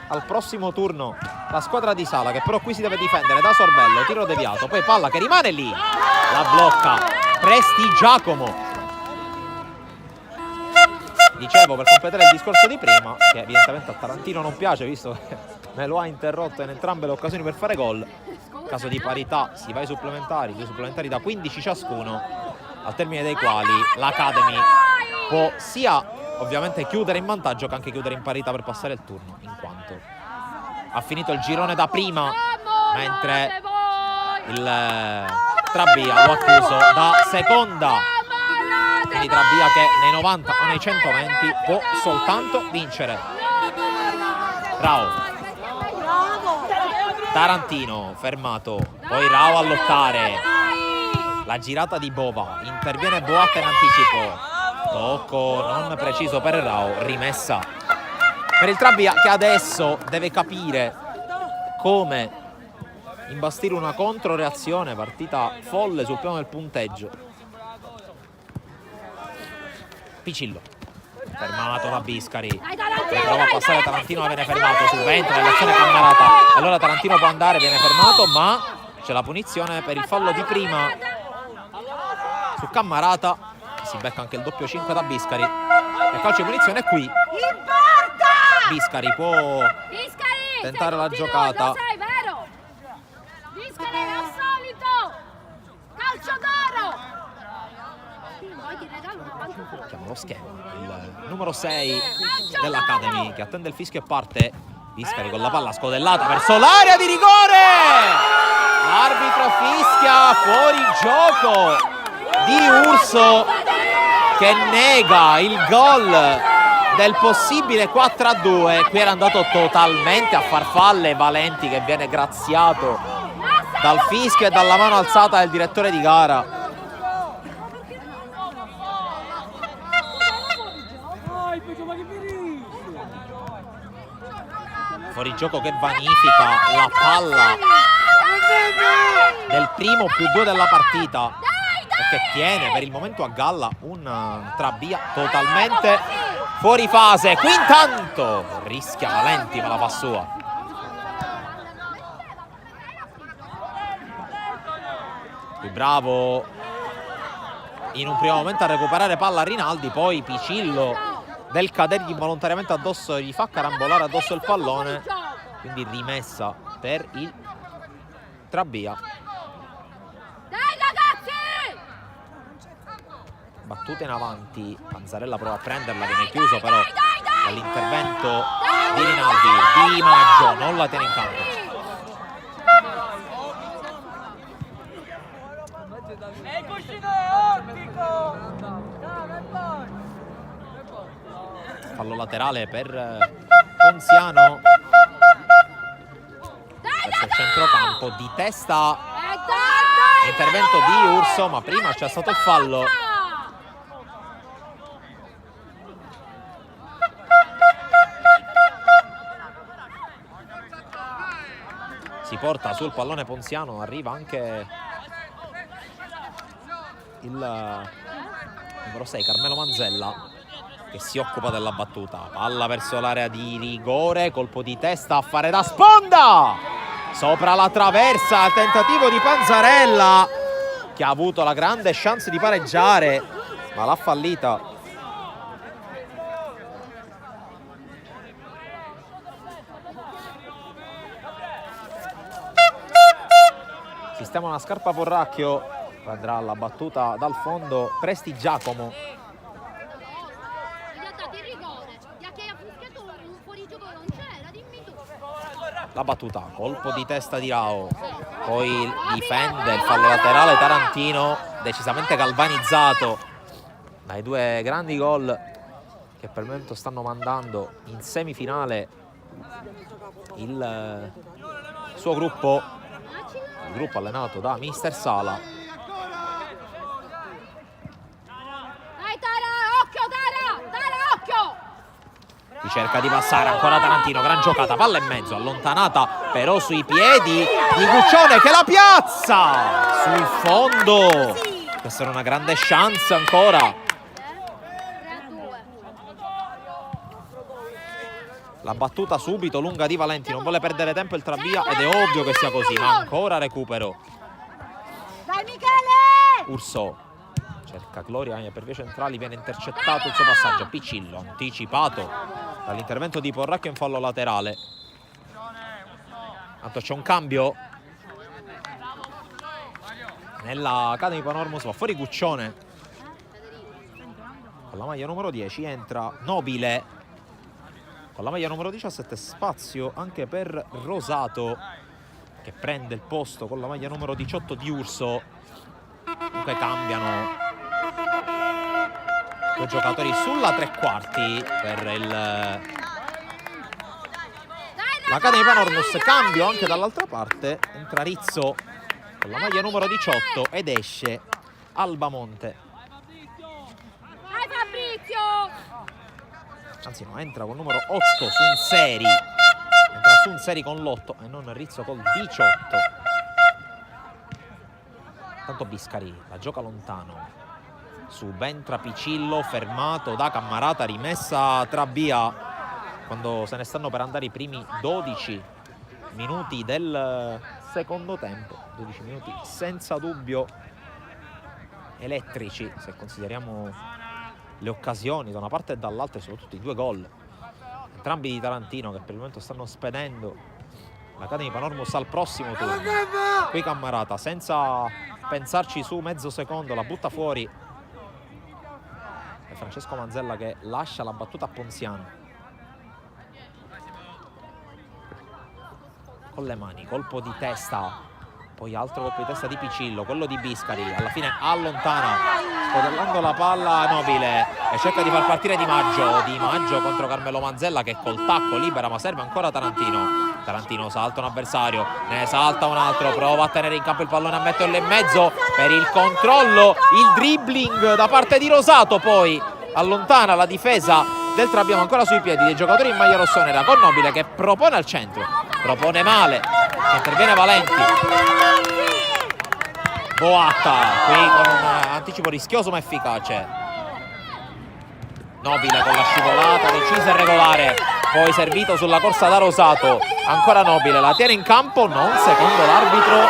al prossimo turno la squadra di Sala, che però qui si deve difendere da Sorbello. Tiro deviato, poi palla che rimane lì, la blocca Presti Giacomo. Dicevo, per completare il discorso di prima, che evidentemente a Tarantino non piace, visto che me lo ha interrotto in entrambe le occasioni per fare gol. In caso di parità si va ai supplementari, 2 supplementari da 15 ciascuno, al termine dei quali l'Academy può sia ovviamente chiudere in vantaggio che anche chiudere in parità per passare il turno, in quanto ha finito il girone da prima, mentre il Trabia lo ha chiuso da seconda. Quindi Trabia che nei 90 o nei 120 può soltanto vincere. Rao, Tarantino fermato, poi Rao a lottare, la girata di Bova, interviene Boat in anticipo, tocco non preciso per Rao, rimessa per il Trabia, che adesso deve capire come imbastire una controreazione. Partita folle sul piano del punteggio. Picillo fermato da Biscari, che prova a passare Tarantino, ma viene fermato, subentra l'azione Cammarata, allora Tarantino può andare, viene fermato, ma c'è la punizione per il fallo di prima su Cammarata, si becca anche il doppio 5 da Biscari e calcio di punizione. Qui Biscari può tentare la giocata. Biscari è al solito, calcio d'oro. Chiama lo schema il numero 6 dell'Academy, che attende il fischio e parte. Biscari con la palla scodellata verso l'area di rigore, l'arbitro fischia fuori gioco di Urso, che nega il gol del possibile 4-2. Qui era andato totalmente a farfalle Valenti, che viene graziato dal fischio e dalla mano alzata del direttore di gara. Fuori gioco che vanifica la palla del primo +2 della partita e che tiene per il momento a galla un Trabia totalmente fuori fase. Qui intanto rischia Valenti, ma la fa sua. Qui bravo in un primo momento a recuperare palla Rinaldi, poi Picillo del cadergli involontariamente addosso, gli fa carambolare addosso il pallone, quindi rimessa per il Trabia. Dai ragazzi! Battuta in avanti, Panzarella prova a prenderla, viene chiuso però dall'intervento di Rinaldi. Di Maggio non la tiene in campo. Fallo laterale per Ponziano verso il centrocampo, di testa intervento di Urso, ma prima c'è stato il fallo. Si porta sul pallone Ponziano, arriva anche il numero 6 Carmelo Manzella, che si occupa della battuta. Palla verso l'area di rigore, colpo di testa a fare da sponda sopra la traversa, il tentativo di Panzarella, che ha avuto la grande chance di pareggiare ma l'ha fallita. Sistema una scarpa Porracchio, prendrà la battuta dal fondo Presti Giacomo. La battuta, colpo di testa di Rao, poi difende il fallo laterale Tarantino, decisamente galvanizzato dai due grandi gol che per il momento stanno mandando in semifinale il suo gruppo, il gruppo allenato da mister Sala. Dai Tara, occhio Tara! Tara, occhio! Chi cerca di passare, ancora Tarantino, gran giocata, palla in mezzo, allontanata però sui piedi di Guccione che la piazza sul fondo. Questa era una grande chance ancora. 3-2. La battuta subito lunga di Valenti, non vuole perdere tempo il travia ed è ovvio che sia così, ma ancora recupero. Dai Michele! Urso cerca Gloria per vie centrali, viene intercettato il suo passaggio. Piccillo anticipato dall'intervento di Porracchio in fallo laterale. Tanto c'è un cambio nella Academy Panormus, va fuori Guccione con la maglia numero 10, entra Nobile con la maglia numero 17, spazio anche per Rosato che prende il posto con la maglia numero 18 di Urso. Comunque cambiano due giocatori sulla tre quarti per l'Academy Panormus. Cambio anche dall'altra parte, entra Rizzo con la maglia numero 18 ed esce Albamonte. Dai Fabrizio! Anzi no, entra con il numero 8 Sunseri, entra Sunseri con l'8 e non Rizzo col 18. Tanto Biscari la gioca lontano, subentra Picillo fermato da Cammarata, rimessa tra via quando se ne stanno per andare i primi 12 minuti del secondo tempo. 12 minuti senza dubbio elettrici se consideriamo le occasioni da una parte e dall'altra e soprattutto i due gol, entrambi di Tarantino, che per il momento stanno spedendo l'Academy Panormus al prossimo turno. Qui Cammarata senza pensarci su mezzo secondo la butta fuori e Francesco Manzella che lascia la battuta a Ponziano con le mani, colpo di testa, poi altro colpo di testa di Picillo, quello di Biscari, alla fine allontana scodellando la palla Nobile e cerca di far partire Di Maggio contro Carmelo Manzella che col tacco libera, ma serve ancora Tarantino salta un avversario, ne salta un altro, prova a tenere in campo il pallone, a metterlo in mezzo per il controllo, il dribbling da parte di Rosato, poi allontana la difesa del Trabbiano ancora sui piedi dei giocatori in maglia rossonera con Nobile che propone al centro, propone male, interviene Valenti. Boatta qui con un anticipo rischioso ma efficace. Nobile con la scivolata decisa e regolare, poi servito sulla corsa da Rosato, ancora Nobile, la tiene in campo, non secondo l'arbitro.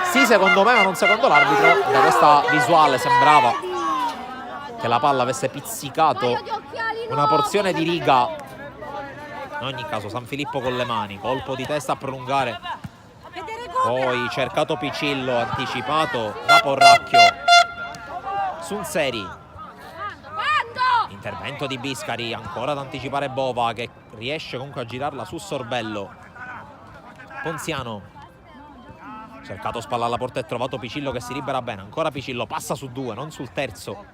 Sì, secondo me, ma non secondo l'arbitro. Da questa visuale sembrava che la palla avesse pizzicato una porzione di riga. In ogni caso San Filippo con le mani, colpo di testa a prolungare, poi cercato Picillo, anticipato da Porracchio. Sunseri, intervento di Biscari, ancora ad anticipare Bova che riesce comunque a girarla su Sorbello. Ponziano, cercato spalla alla porta e trovato Picillo che si libera bene, ancora Picillo, passa su due, non sul terzo.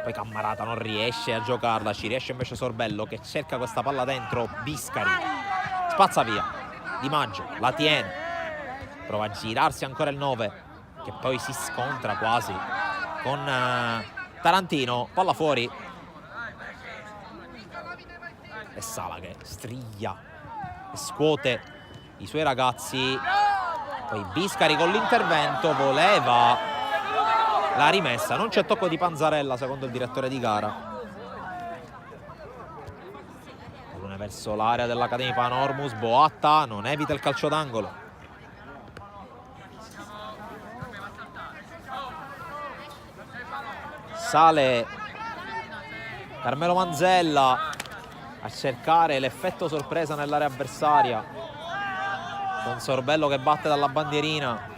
Poi Cammarata non riesce a giocarla, ci riesce invece Sorbello che cerca questa palla dentro. Biscari spazza via, Di Maggio la tiene, prova a girarsi ancora il 9 che poi si scontra quasi con Tarantino, palla fuori e Sala che striglia e scuote i suoi ragazzi. Poi Biscari con l'intervento voleva la rimessa, non c'è tocco di Panzarella secondo il direttore di gara. Pallone verso l'area dell'Academy Panormus, Boatta non evita il calcio d'angolo. Sale Carmelo Manzella a cercare l'effetto sorpresa nell'area avversaria con Sorbello che batte dalla bandierina.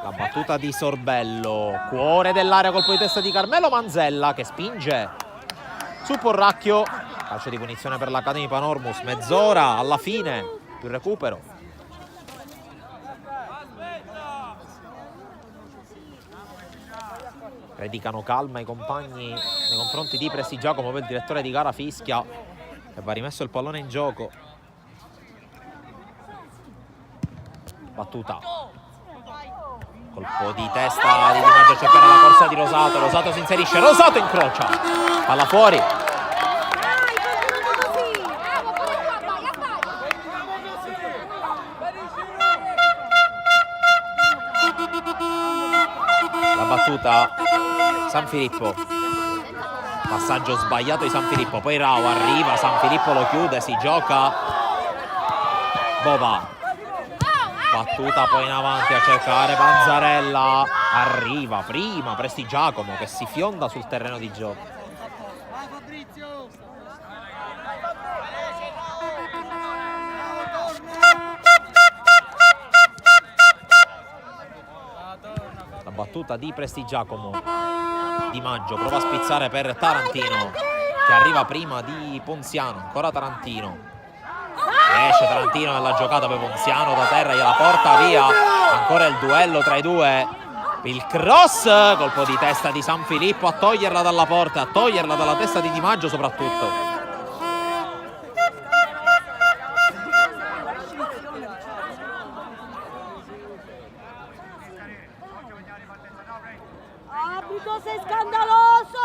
La battuta di Sorbello, cuore dell'area, colpo di testa di Carmelo Manzella che spinge su Porracchio Calcio di punizione per l'Academy Panormus, mezz'ora alla fine, più recupero. Predicano calma i compagni nei confronti di Prestigiacomo, poi il direttore di gara fischia e va rimesso il pallone in gioco. Battuta. Colpo di testa di Di Maggio a cercare la corsa di Rosato. Rosato si inserisce, Rosato incrocia. Palla fuori. La battuta San Filippo. Passaggio sbagliato di San Filippo. Poi Rao arriva, San Filippo lo chiude, si gioca. Bova. Battuta poi in avanti a cercare Panzarella. Arriva prima Prestigiacomo che si fionda sul terreno di gioco. La battuta di Prestigiacomo. Di Maggio prova a spizzare per Tarantino che arriva prima di Ponziano. Ancora Tarantino. Esce Tarantino nella giocata, poi Ponziano da terra gliela porta via. Ancora il duello tra i due. Il cross, colpo di testa di San Filippo a toglierla dalla porta, a toglierla dalla testa di Di Maggio soprattutto. Arbitro, sei scandaloso!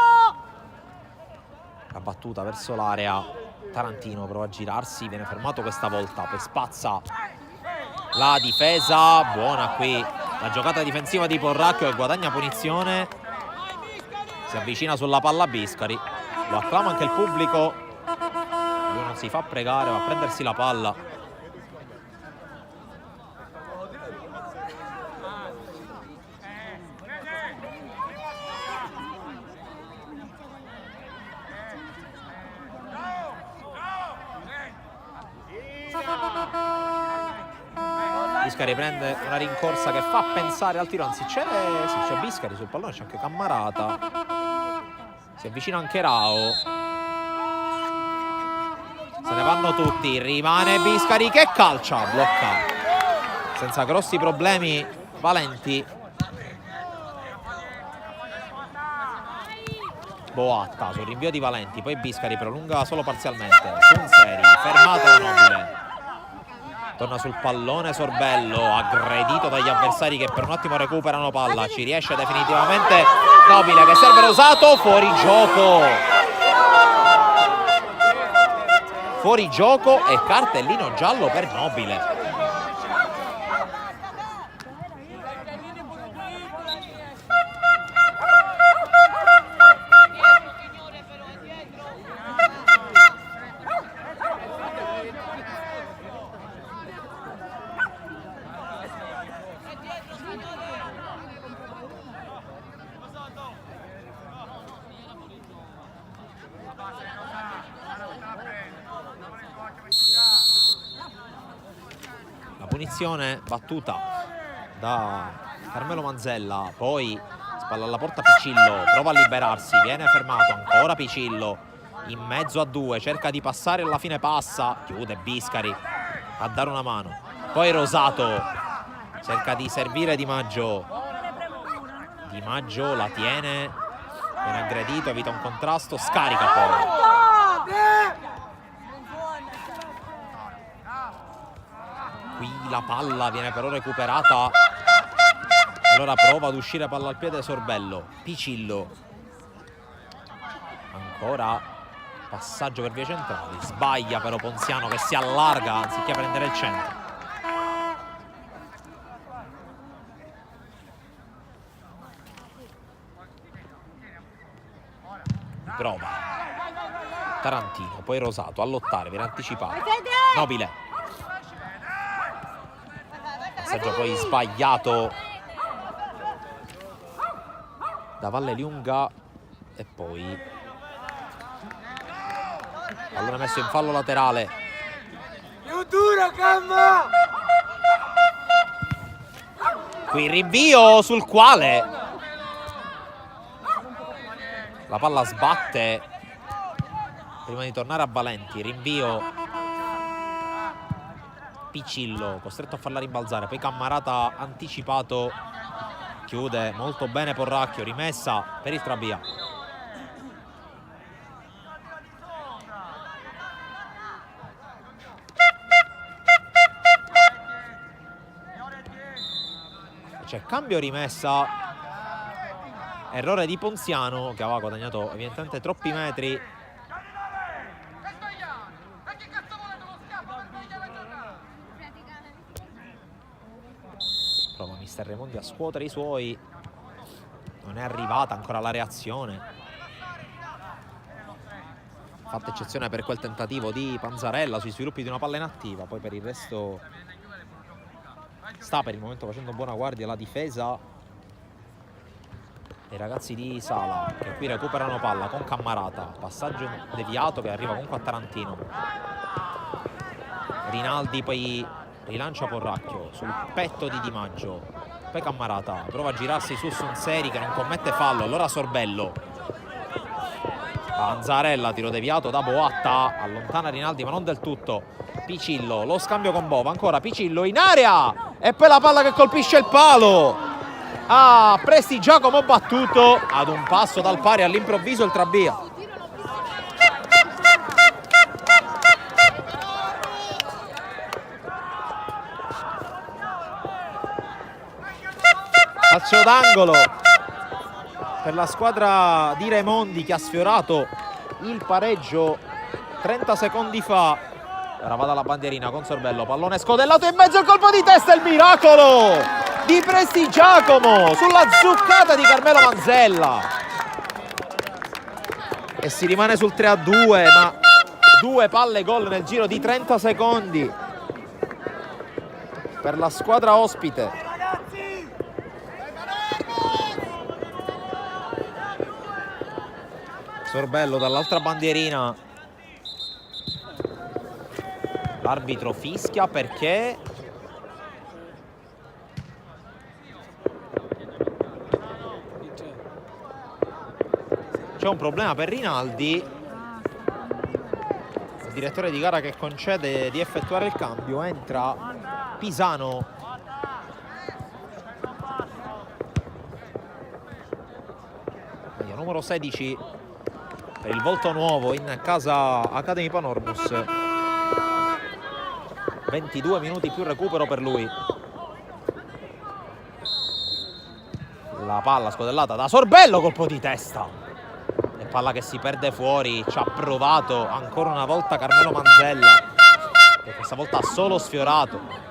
La battuta verso l'area. Tarantino prova a girarsi, viene fermato questa volta, poi spazza la difesa. Buona qui la giocata difensiva di Porracchio che guadagna punizione. Si avvicina sulla palla Biscari, lo acclama anche il pubblico. Lui non si fa pregare, va a prendersi la palla. Biscari prende una rincorsa che fa pensare al tiro, anzi c'è Biscari sul pallone, c'è anche Cammarata, si avvicina anche Rao, se ne vanno tutti, rimane Biscari che calcia, blocca senza grossi problemi Valenti. Boatta sul rinvio di Valenti, poi Biscari prolunga solo parzialmente, Sunseri fermato da Nobile. Torna sul pallone Sorbello, aggredito dagli avversari che per un attimo recuperano palla. Ci riesce definitivamente Nobile che serve Rosato, fuori gioco. Fuori gioco e cartellino giallo per Nobile. Punizione battuta da Carmelo Manzella, poi spalla alla porta Piccillo, prova a liberarsi, viene fermato, ancora Piccillo in mezzo a due, cerca di passare, alla fine passa, chiude Biscari a dare una mano, poi Rosato cerca di servire Di Maggio, Di Maggio la tiene, viene aggredito, evita un contrasto, scarica poi. Qui la palla viene però recuperata. Allora prova ad uscire palla al piede Sorbello. Piccillo. Ancora passaggio per vie centrali. Sbaglia però Ponziano che si allarga anziché prendere il centro. Prova Tarantino, poi Rosato a lottare, viene anticipato. Nobile. Passaggio poi sbagliato da Valle Lunga e poi pallone messo in fallo laterale. Qui il rinvio sul quale la palla sbatte prima di tornare a Valenti. Rinvio Piccillo, costretto a farla rimbalzare, poi Cammarata anticipato, chiude molto bene Porracchio, rimessa per il Trabia. C'è cambio, rimessa, errore di Ponziano che aveva guadagnato evidentemente troppi metri. Prova mister Raimondi a scuotere i suoi, non è arrivata ancora la reazione. Fatta eccezione per quel tentativo di Panzarella sui sviluppi di una palla inattiva, poi per il resto sta per il momento facendo buona guardia la difesa dei ragazzi di Sala, che qui recuperano palla con Cammarata, passaggio deviato che arriva comunque a Tarantino. Rinaldi poi rilancia Porracchio sul petto di Di Maggio, poi Cammarata prova a girarsi su Sunseri che non commette fallo, allora Sorbello, Panzarella, tiro deviato da Boatta, allontana Rinaldi ma non del tutto. Picillo, lo scambio con Bova, ancora Picillo in area e poi la palla che colpisce il palo. Prestigiacomo battuto ad un passo dal pari, all'improvviso il Trabia. Calcio d'angolo per la squadra di Raimondi che ha sfiorato il pareggio 30 secondi fa. Ora va dalla bandierina con Sorbello, pallone scodellato in mezzo, il colpo di testa, il miracolo di Prestigiacomo sulla zuccata di Carmelo Manzella. E si rimane sul 3-2, ma 2 palle gol nel giro di 30 secondi per la squadra ospite. Sorbello dall'altra bandierina, l'arbitro fischia perché c'è un problema per Rinaldi. Il direttore di gara che concede di effettuare il cambio, entra Pisano. Numero 16 per il volto nuovo in casa Academy Panormus. 22 minuti più recupero per lui. La palla scodellata da Sorbello, colpo di testa e palla che si perde fuori. Ci ha provato ancora una volta Carmelo Manzella, che questa volta ha solo sfiorato.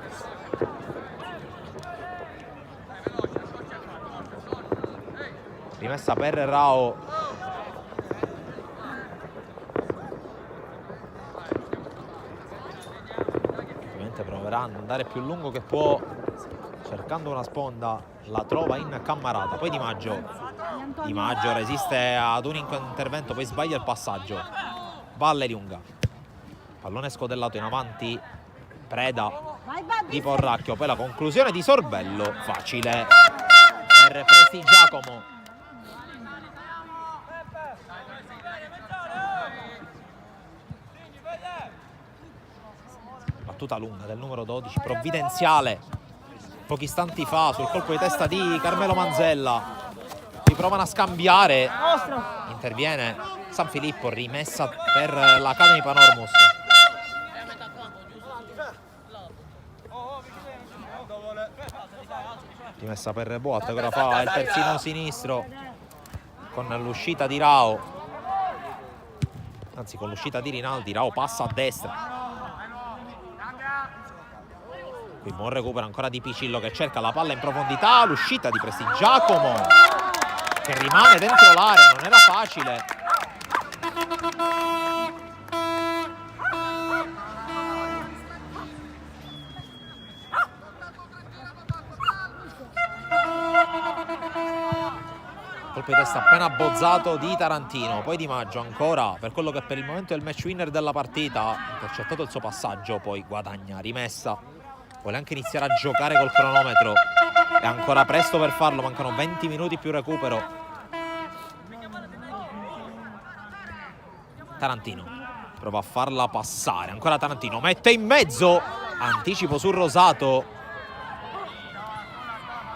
Rimessa per Rao. Ovviamente proverà ad andare più lungo che può, cercando una sponda, la trova in Cammarata. Poi Di Maggio. Di Maggio resiste ad un intervento, poi sbaglia il passaggio. Valle lunga. Pallone scodellato in avanti. Preda di Porracchio. Poi la conclusione di Sorbello. Facile per Prestigiacomo. Battuta lunga del numero 12, provvidenziale, pochi istanti fa sul colpo di testa di Carmelo Manzella. Si provano a scambiare, interviene San Filippo, rimessa per l'Academy Panormus. Rimessa per Boatta, che ora fa il terzino sinistro con l'uscita di Rao, anzi con l'uscita di Rinaldi. Rao passa a destra. Qui buon recupero ancora di Picillo che cerca la palla in profondità, l'uscita di Prestigiacomo che rimane dentro l'area, non era facile. Colpo di testa appena abbozzato di Tarantino, poi Di Maggio ancora per quello che per il momento è il match winner della partita, intercettato il suo passaggio, poi guadagna, rimessa. Vuole anche iniziare a giocare col cronometro. È ancora presto per farlo, mancano 20 minuti più recupero. Tarantino. prova a farla passare, ancora Tarantino, mette in mezzo, anticipo sul Rosato,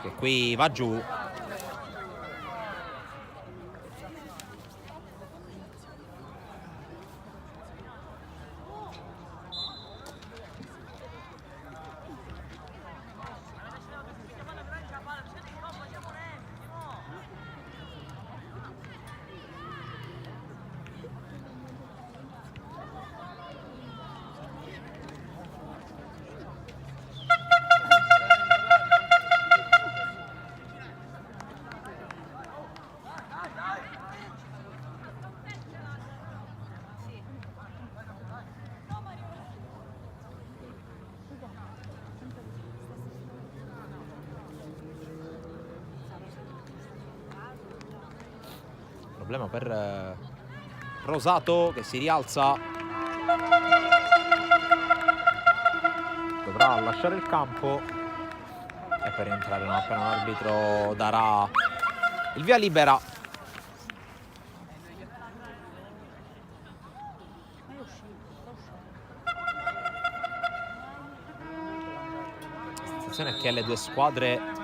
che qui va giù. Problema per Rosato che si rialza, dovrà lasciare il campo e per rientrare no, appena l'arbitro darà il via libera. La sensazione è che le due squadre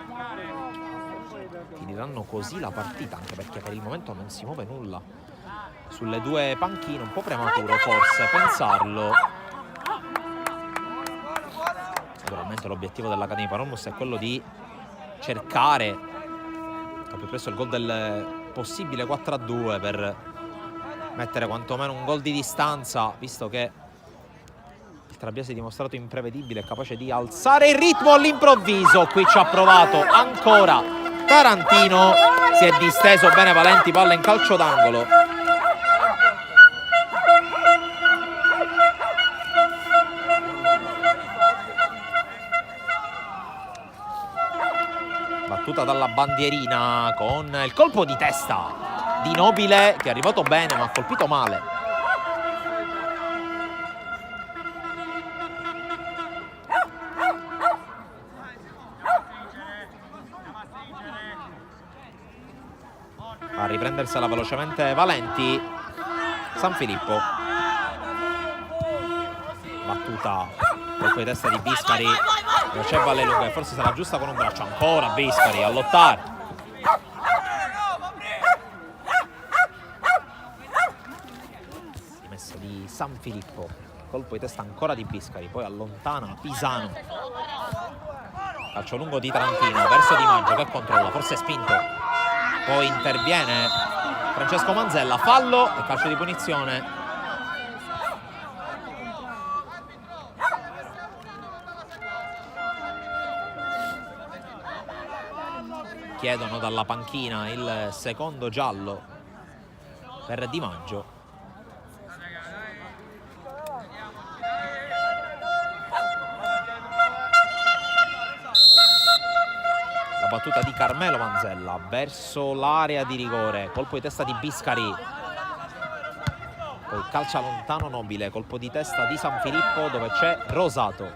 finiranno così la partita, anche perché per il momento non si muove nulla sulle due panchine. Un po' prematuro forse pensarlo. Naturalmente l'obiettivo dell'Academy Panormus è quello di cercare al più presto il gol del possibile 4-2 per mettere quantomeno un gol di distanza, visto che il Trabia si è dimostrato imprevedibile e capace di alzare il ritmo all'improvviso. Qui ci ha provato ancora Tarantino, si è disteso bene Valenti, palla in calcio d'angolo. Battuta dalla bandierina con il colpo di testa di Nobile, che è arrivato bene ma ha colpito male. A riprendersela velocemente Valenti. Sanfilippo, battuta colpo di testa di Biscari, c'è Vallelunga che forse sarà giusta con un braccio, ancora Biscari a lottare. Rimessa di Sanfilippo, colpo di testa ancora di Biscari, poi allontana Pisano. Calcio lungo di Tarantino verso Di Maggio che controlla, forse è spinto. Poi interviene Francesco Manzella, fallo e calcio di punizione. Chiedono dalla panchina il secondo giallo per Di Maggio. La battuta di Carmelo Manzella verso l'area di rigore, colpo di testa di Biscari, poi calcia lontano Nobile, colpo di testa di Sanfilippo dove c'è Rosato.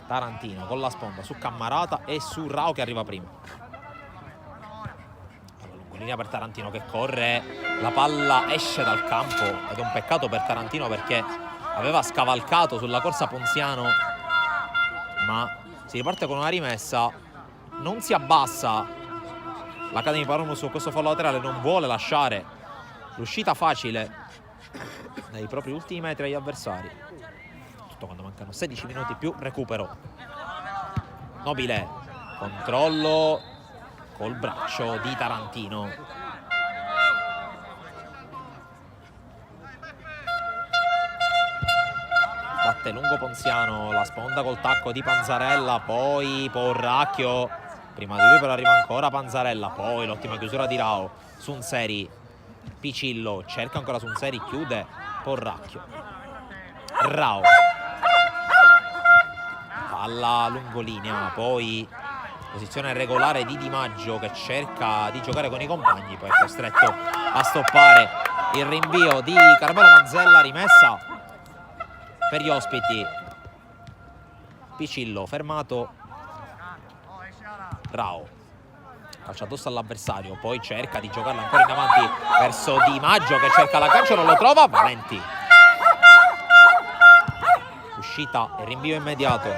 Tarantino con la sponda su Cammarata e su Rao che arriva prima. La lungolinea per Tarantino che corre, la palla esce dal campo ed è un peccato per Tarantino perché aveva scavalcato sulla corsa Ponziano, ma si riparte con una rimessa, non si abbassa l'Academy Panormus su questo fallo laterale, non vuole lasciare l'uscita facile nei propri ultimi metri agli avversari. Tutto quando mancano 16 minuti più recupero. Nobile, controllo col braccio di Tarantino. Batte lungo Ponziano, la sponda col tacco di Panzarella, poi Porracchio, prima di lui però arriva ancora Panzarella, poi l'ottima chiusura di Rao. Sunseri, Picillo, cerca ancora Sunseri, chiude Porracchio. Rao, palla lungolinea, poi posizione regolare di Di Maggio che cerca di giocare con i compagni, poi è costretto a stoppare il rinvio di Carmelo Manzella, rimessa per gli ospiti. Picillo fermato. Rao, calcia addosso all'avversario, poi cerca di giocarla ancora in avanti verso Di Maggio che cerca l'aggancio, non lo trova, Valenti. Uscita e rinvio immediato.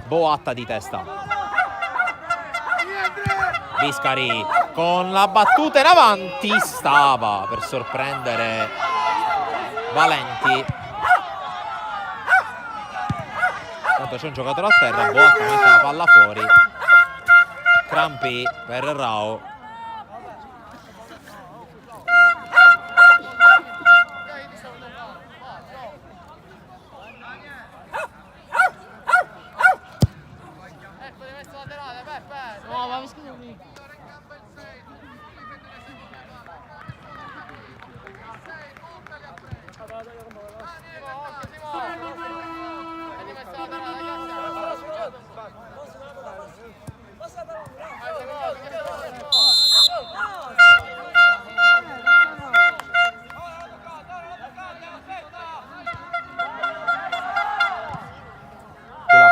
Boatta di testa. Biscari con la battuta in avanti, stava per sorprendere Valenti. Tanto c'è un giocatore a terra, Boatta mette la palla fuori. Crampi per Rao.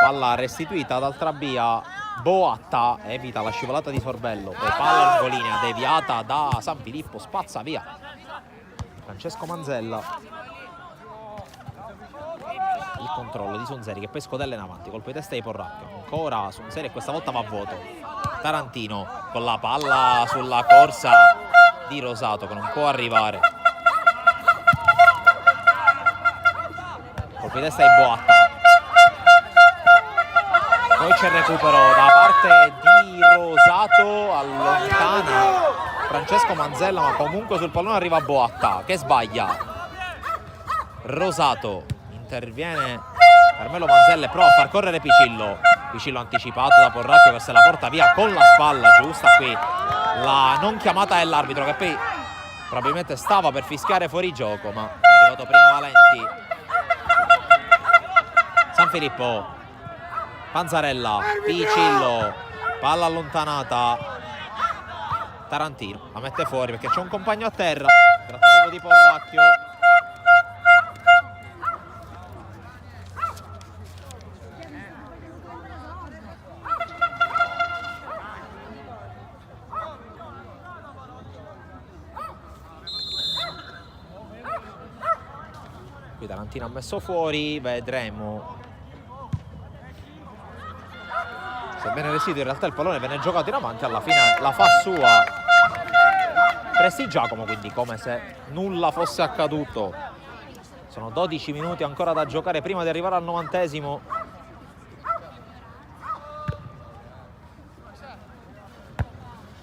Palla restituita ad Altrabia, Boatta evita la scivolata di Sorbello, poi palla lungolinea deviata da San Filippo, spazza via Francesco Manzella. Il controllo di Sonzeri che poi scodella in avanti, colpo di testa di Porracchio, ancora Sonzeri e questa volta va a vuoto. Tarantino con la palla sulla corsa di Rosato che non può arrivare, colpo di testa di Boatta. Poi c'è il recupero da parte di Rosato, allontana Francesco Manzella, ma comunque sul pallone arriva Boatta che sbaglia. Rosato interviene, Carmelo Manzella e prova a far correre Picillo. Picillo anticipato da Porracchio che se la porta via con la spalla giusta. Qui la non chiamata dell'arbitro che poi probabilmente stava per fischiare fuori gioco, ma è arrivato prima Valenti. San Filippo, Panzarella, Picillo, palla allontanata, Tarantino la mette fuori perché c'è un compagno a terra, tratta proprio di Porracchio. Qui Tarantino ha messo fuori, vedremo. Sebbene residuo in realtà il pallone venne giocato in avanti, alla fine la fa sua Presti Giacomo, quindi come se nulla fosse accaduto. Sono 12 minuti ancora da giocare prima di arrivare al 90°.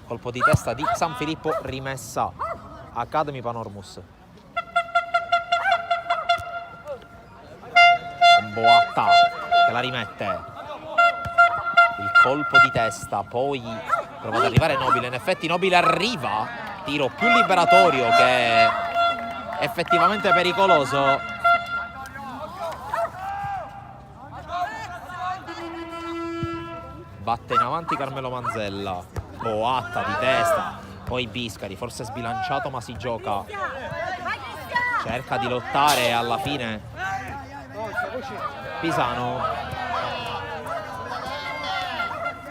Colpo di testa di San Filippo, rimessa Academy Panormus. Con Boatta che la rimette. Il colpo di testa, poi prova ad arrivare Nobile, in effetti Nobile arriva, tiro più liberatorio che effettivamente pericoloso. Batte in avanti Carmelo Manzella, Boatta di testa, poi Biscari, forse sbilanciato ma si gioca, cerca di lottare e alla fine Pisano.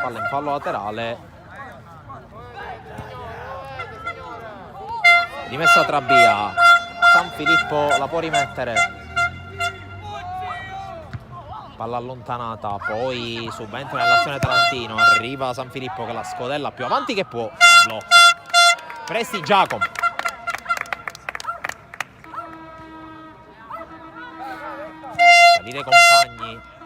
Palla in fallo laterale, rimessa Trabia, San Filippo la può rimettere, palla allontanata, poi subentra nell'azione Tarantino, arriva San Filippo che la scodella più avanti che può, la blocca. Presti Giacomo, salire compagni,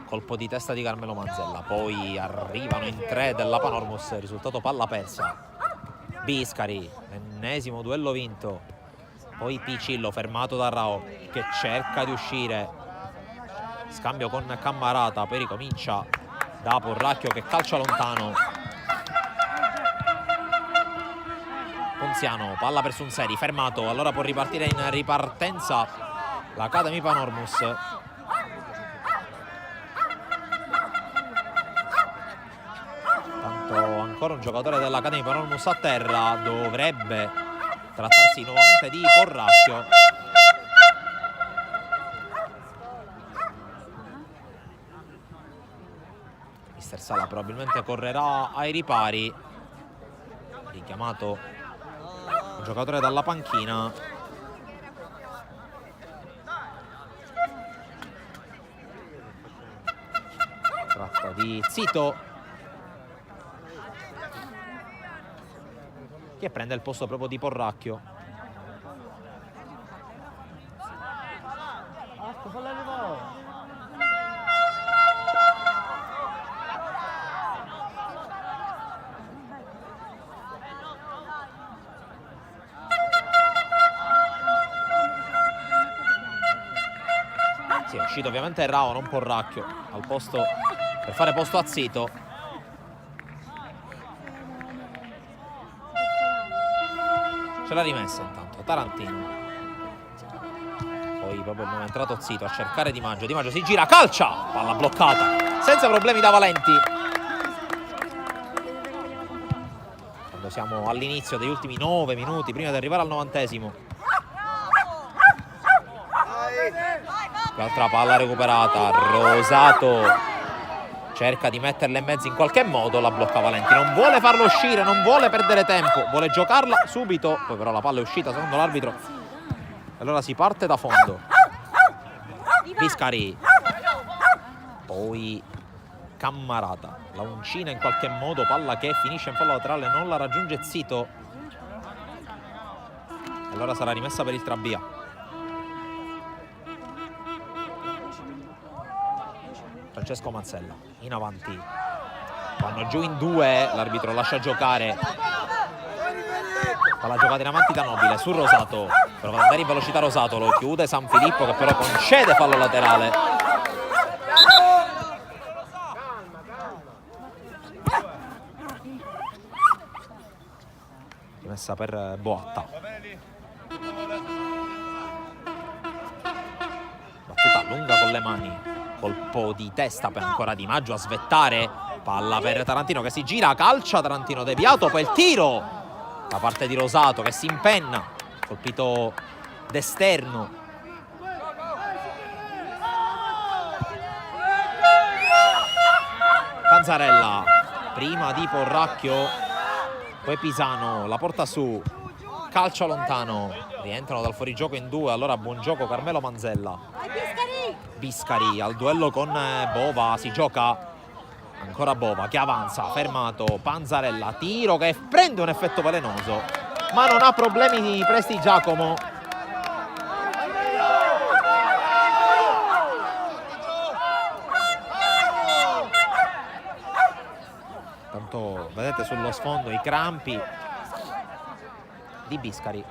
colpo di testa di Carmelo Manzella, poi arrivano in 3 della Panormus, risultato palla persa. Biscari, ennesimo duello vinto, poi Picillo fermato da Rao che cerca di uscire, scambio con Cammarata, poi ricomincia da Porracchio che calcia lontano. Ponziano, palla per Sunseri, fermato, allora può ripartire in ripartenza l'Academy Panormus. Ancora un giocatore dell'Academy Panormus a terra, dovrebbe trattarsi nuovamente di Porracchio. Sala probabilmente correrà ai ripari. Richiamato un giocatore dalla panchina. Tratta di Zito, che prende il posto proprio di Porracchio. Sì, è uscito ovviamente Rao, non Porracchio, al posto, per fare posto a Zito. Ce l'ha rimessa intanto Tarantino. Poi proprio non è entrato Zito a cercare Di Maggio. Di Maggio si gira, calcia! Palla bloccata, senza problemi da Valenti. Quando siamo all'inizio degli ultimi 9 minuti, prima di arrivare al 90°. L'altra palla recuperata, Rosato cerca di metterla in mezzo in qualche modo, la blocca Valenti, non vuole farlo uscire, non vuole perdere tempo, vuole giocarla subito, poi però la palla è uscita secondo l'arbitro. Allora si parte da fondo. Biscari, poi Cammarata, la uncina in qualche modo, palla che finisce in fallo laterale, non la raggiunge Zito. Allora sarà rimessa per il Trabia. Francesco Mazzella in avanti, vanno giù in due, l'arbitro lascia giocare, fa la giocata in avanti da Nobile su Rosato, prova ad andare in velocità Rosato, lo chiude San Filippo che però concede fallo laterale. Rimessa per Boatta, battuta lunga con le mani, colpo di testa per ancora Di Maggio a svettare, palla per Tarantino che si gira, calcia Tarantino deviato, poi il tiro da parte di Rosato che si impenna, colpito d'esterno. Panzarella prima di Porracchio, poi Pisano la porta su, calcio lontano, rientrano dal fuorigioco in due, allora buon gioco Carmelo Manzella. Biscari al duello con Bova, si gioca ancora Bova che avanza, fermato, Panzarella, tiro che prende un effetto velenoso ma non ha problemi Presti Giacomo. Tanto vedete sullo sfondo i crampi di Biscari.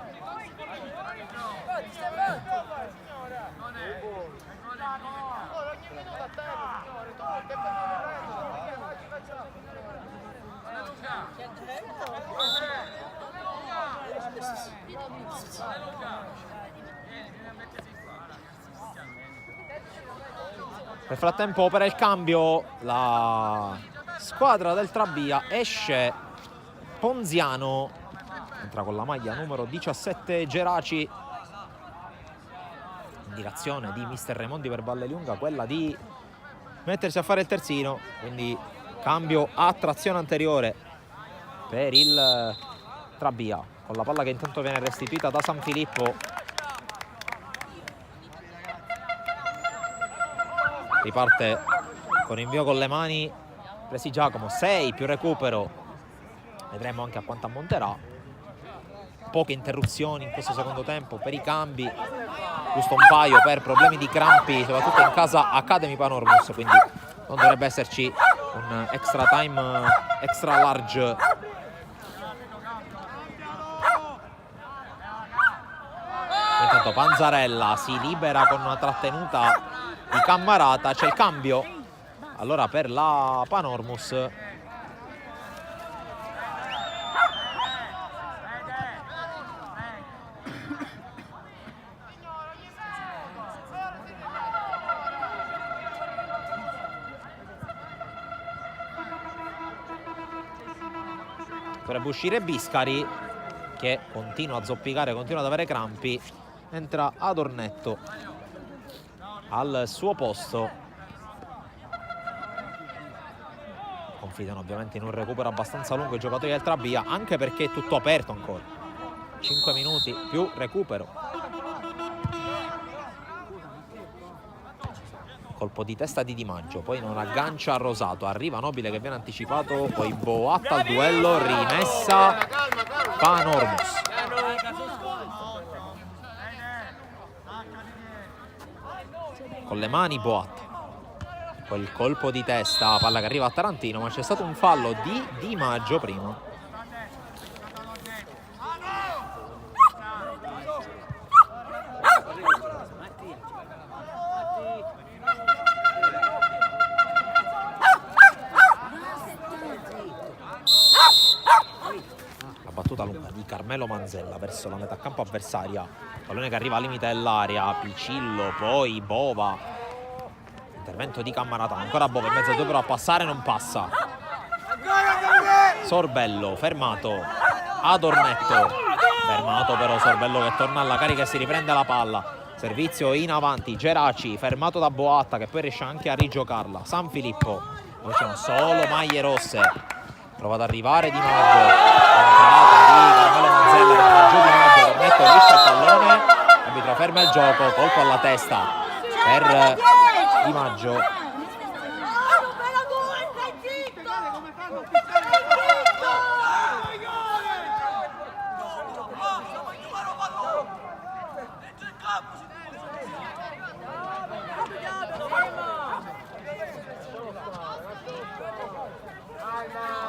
Nel frattempo opera il cambio la squadra del Trabia, esce Ponziano, entra con la maglia numero 17 Geraci, indicazione di mister Raimondi per Vallelunga quella di mettersi a fare il terzino, quindi cambio a trazione anteriore per il Trabia, con la palla che intanto viene restituita da San Filippo. Riparte con invio con le mani Presti Giacomo, 6 più recupero, vedremo anche a quanto ammonterà. Poche interruzioni in questo secondo tempo per i cambi, giusto un paio per problemi di crampi soprattutto in casa Academy Panormus, quindi non dovrebbe esserci un extra time extra large. Intanto Panzarella si libera con una trattenuta di Cammarata, c'è il cambio allora per la Panormus. Dovrebbe uscire Biscari che continua a zoppicare, continua ad avere crampi, entra Adornetto al suo posto. confidano ovviamente in un recupero abbastanza lungo i giocatori del Trabia, anche perché è tutto aperto ancora. 5 minuti più recupero. Colpo di testa di Di Maggio, poi non aggancia Rosato, arriva Nobile che viene anticipato, poi Boatta al duello, rimessa Panormus. Con le mani Boatta, poi il colpo di testa, palla che arriva a Tarantino, ma c'è stato un fallo di Di Maggio prima. La battuta lunga di Carmelo Manzella verso la metà campo avversaria, pallone che arriva al limite dell'area, Picillo, poi Bova, intervento di Cammarata, ancora Bova in mezzo a due, però a passare non passa. Sorbello fermato, Adornetto fermato, però Sorbello che torna alla carica e si riprende la palla. Servizio in avanti, Geraci fermato da Boatta che poi riesce anche a rigiocarla. San Filippo, poi c'è solo maglie rosse, prova ad arrivare Di Maggio, entrata di Carmelo Manzella che va giù Di Maggio, Adornetto liscia il pallone, l'arbitro ferma il gioco, colpo alla testa per Di Maggio.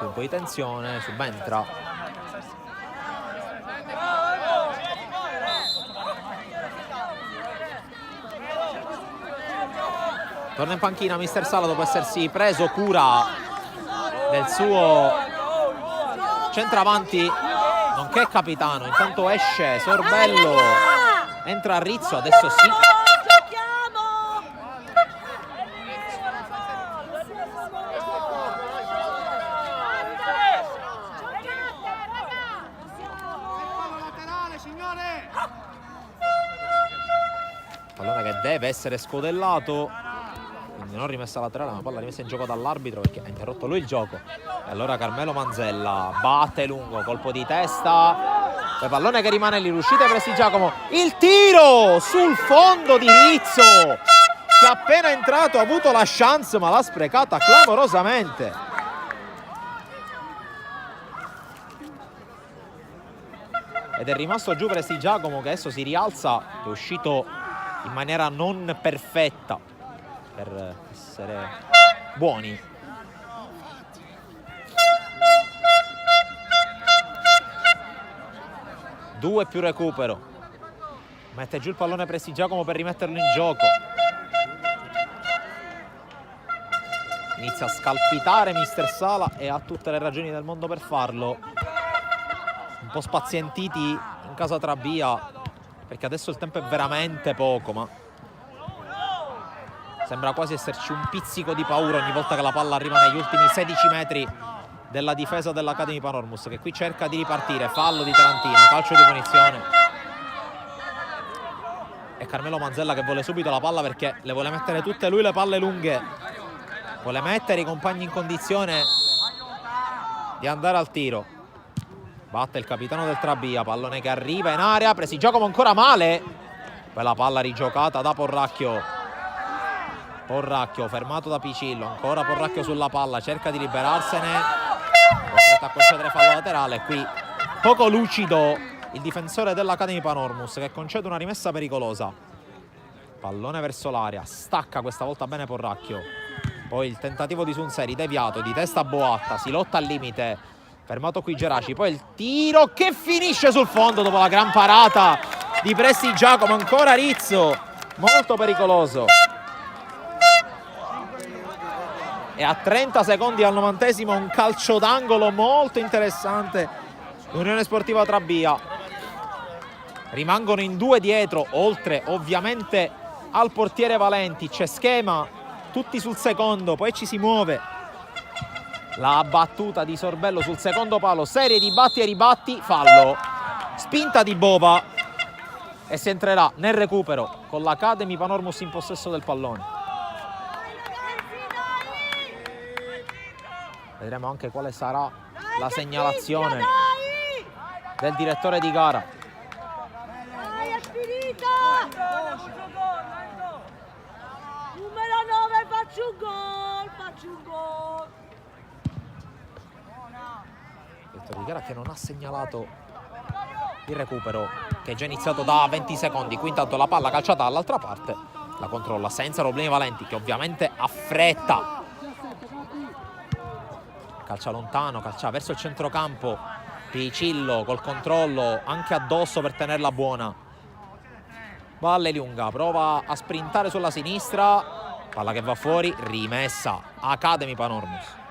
Un po' di tensione, subentra torna in panchina mister Sala dopo essersi preso cura del suo centravanti nonché capitano. Intanto esce Sorbello, entra Rizzo, adesso sì. Pallone che deve essere scodellato, quindi non rimessa laterale ma palla rimessa in gioco dall'arbitro perché ha interrotto lui il gioco. E allora Carmelo Manzella batte lungo, colpo di testa, il pallone che rimane lì, l'uscita Presti Giacomo, il tiro sul fondo di Rizzo che appena entrato ha avuto la chance ma l'ha sprecata clamorosamente. Ed è rimasto giù Presti Giacomo che adesso si rialza, è uscito in maniera non perfetta per essere buoni. Due più recupero, mette giù il pallone Presti Giacomo per rimetterlo in gioco, inizia a scalpitare mister Sala e ha tutte le ragioni del mondo per farlo. Un po' spazientiti in casa Trabia perché adesso il tempo è veramente poco, ma sembra quasi esserci un pizzico di paura ogni volta che la palla arriva negli ultimi 16 metri della difesa dell'Academy Panormus, che qui cerca di ripartire. Fallo di Tarantino, calcio di punizione, e Carmelo Manzella che vuole subito la palla perché le vuole mettere tutte lui le palle lunghe, vuole mettere i compagni in condizione di andare al tiro. Batte il capitano del Trabia, pallone che arriva in area, Presti Giacomo ancora male, poi la palla rigiocata da Porracchio, fermato da Picillo, ancora Porracchio sulla palla, cerca di liberarsene, costretto a concedere fallo laterale. Qui poco lucido il difensore dell'Academy Panormus che concede una rimessa pericolosa. Pallone verso l'area, stacca questa volta bene Porracchio, poi il tentativo di Sunseri deviato, di testa Boatta, si lotta al limite, fermato qui Geraci, poi il tiro che finisce sul fondo dopo la gran parata di Presti Giacomo, ancora Rizzo, molto pericoloso. E a 30 secondi al 90esimo un calcio d'angolo molto interessante. Unione Sportiva Trabia. Rimangono in due dietro, oltre ovviamente al portiere Valenti. C'è schema, tutti sul secondo, poi ci si muove. La battuta di Sorbello sul secondo palo, serie di batti e ribatti, fallo. Spinta di Bova e si entrerà nel recupero con l'Academy Panormus in possesso del pallone. Vedremo anche quale sarà la segnalazione del direttore di gara. Dai, è finita! Numero 9, faccio un gol! Faccio un gol! Direttore di gara che non ha segnalato il recupero, che è già iniziato da 20 secondi. Qui intanto la palla calciata dall'altra parte, la controlla senza problemi Valenti, che ovviamente ha fretta. Calcia lontano, calcia verso il centrocampo. Picillo col controllo anche addosso per tenerla buona. Valle lunga, prova a sprintare sulla sinistra, palla che va fuori, rimessa Academy Panormus.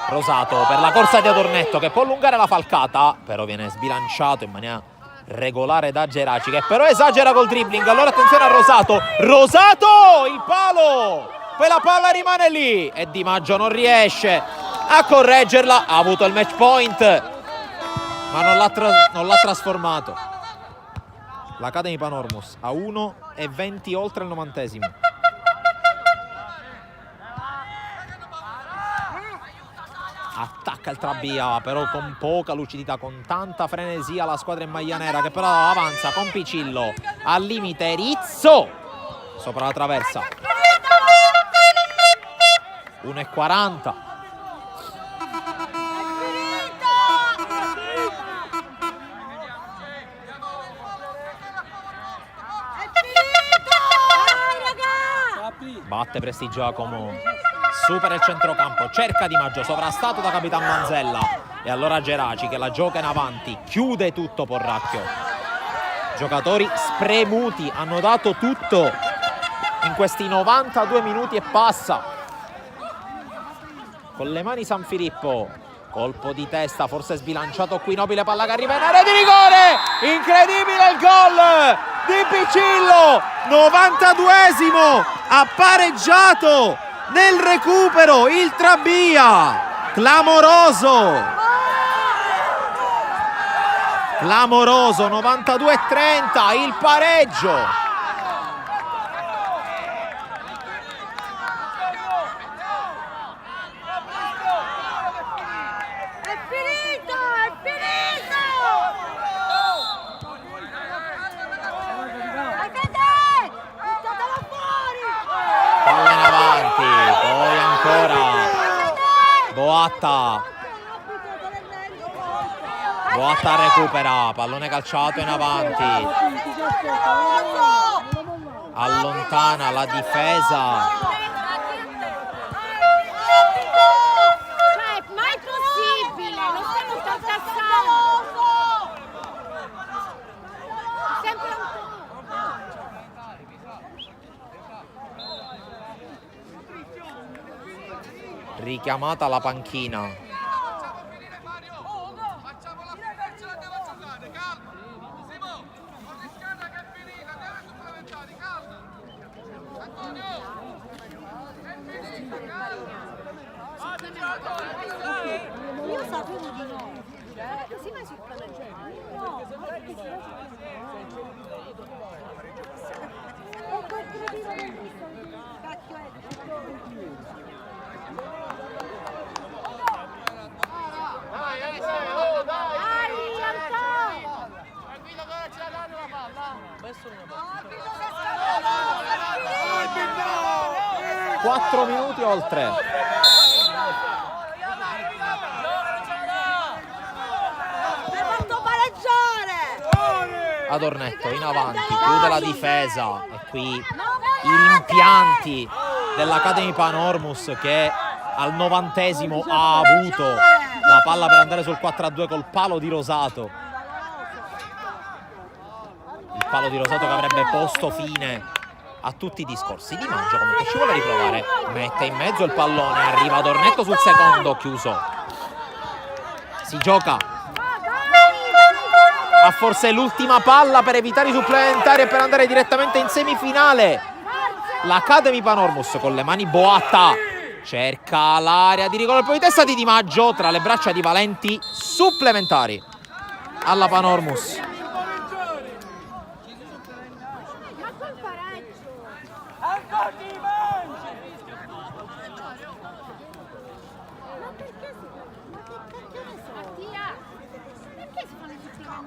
Rosato per la corsa di Adornetto, che può allungare la falcata, però viene sbilanciato in maniera regolare da Geraci, che però esagera col dribbling. Allora attenzione a Rosato. Rosato, il palo, poi la palla rimane lì e Di Maggio non riesce a correggerla. Ha avuto il match point, ma non l'ha trasformato. L'Academy Panormus a 1:20 oltre il 90°. Attacca il Trabia, però con poca lucidità, con tanta frenesia la squadra in maglia nera, che però avanza con Picillo al limite. Rizzo sopra la traversa. 1:40. Batte Prestigiacomo, supera il centrocampo, cerca Di Maggio, sovrastato da Capitan Manzella, e allora Geraci che la gioca in avanti, chiude tutto Porracchio. Giocatori spremuti, hanno dato tutto in questi 92 minuti e passa. Con le mani San Filippo, colpo di testa, forse sbilanciato qui, nobile palla che arriva in area di rigore, incredibile il gol di Picillo, 92esimo, ha pareggiato nel recupero il Trabia. Clamoroso, 92-30 il pareggio. Boatta recupera, pallone calciato in avanti, allontana la difesa. Cioè, ma è possibile? Lo stanno tartassando. Sempre un po'. Richiamata la panchina. Io sapevo di no. Sì, ma è no. Quattro minuti oltre. Adornetto in avanti, chiude la difesa e qui i rimpianti dell'Academy Panormus, che al 90° ha avuto la palla per andare sul 4-2 col palo di Rosato. Il palo di Rosato che avrebbe posto fine a tutti i discorsi. Di Maggio comunque ci vuole riprovare, mette in mezzo il pallone, arriva Adornetto sul secondo, chiuso. Si gioca. Ha forse l'ultima palla per evitare i supplementari e per andare direttamente in semifinale. L'Academy Panormus con le mani Boatta, cerca l'area di rigore, poi testa di Di Maggio tra le braccia di Valenti, supplementari alla Panormus. Perché si fanno i supplementari?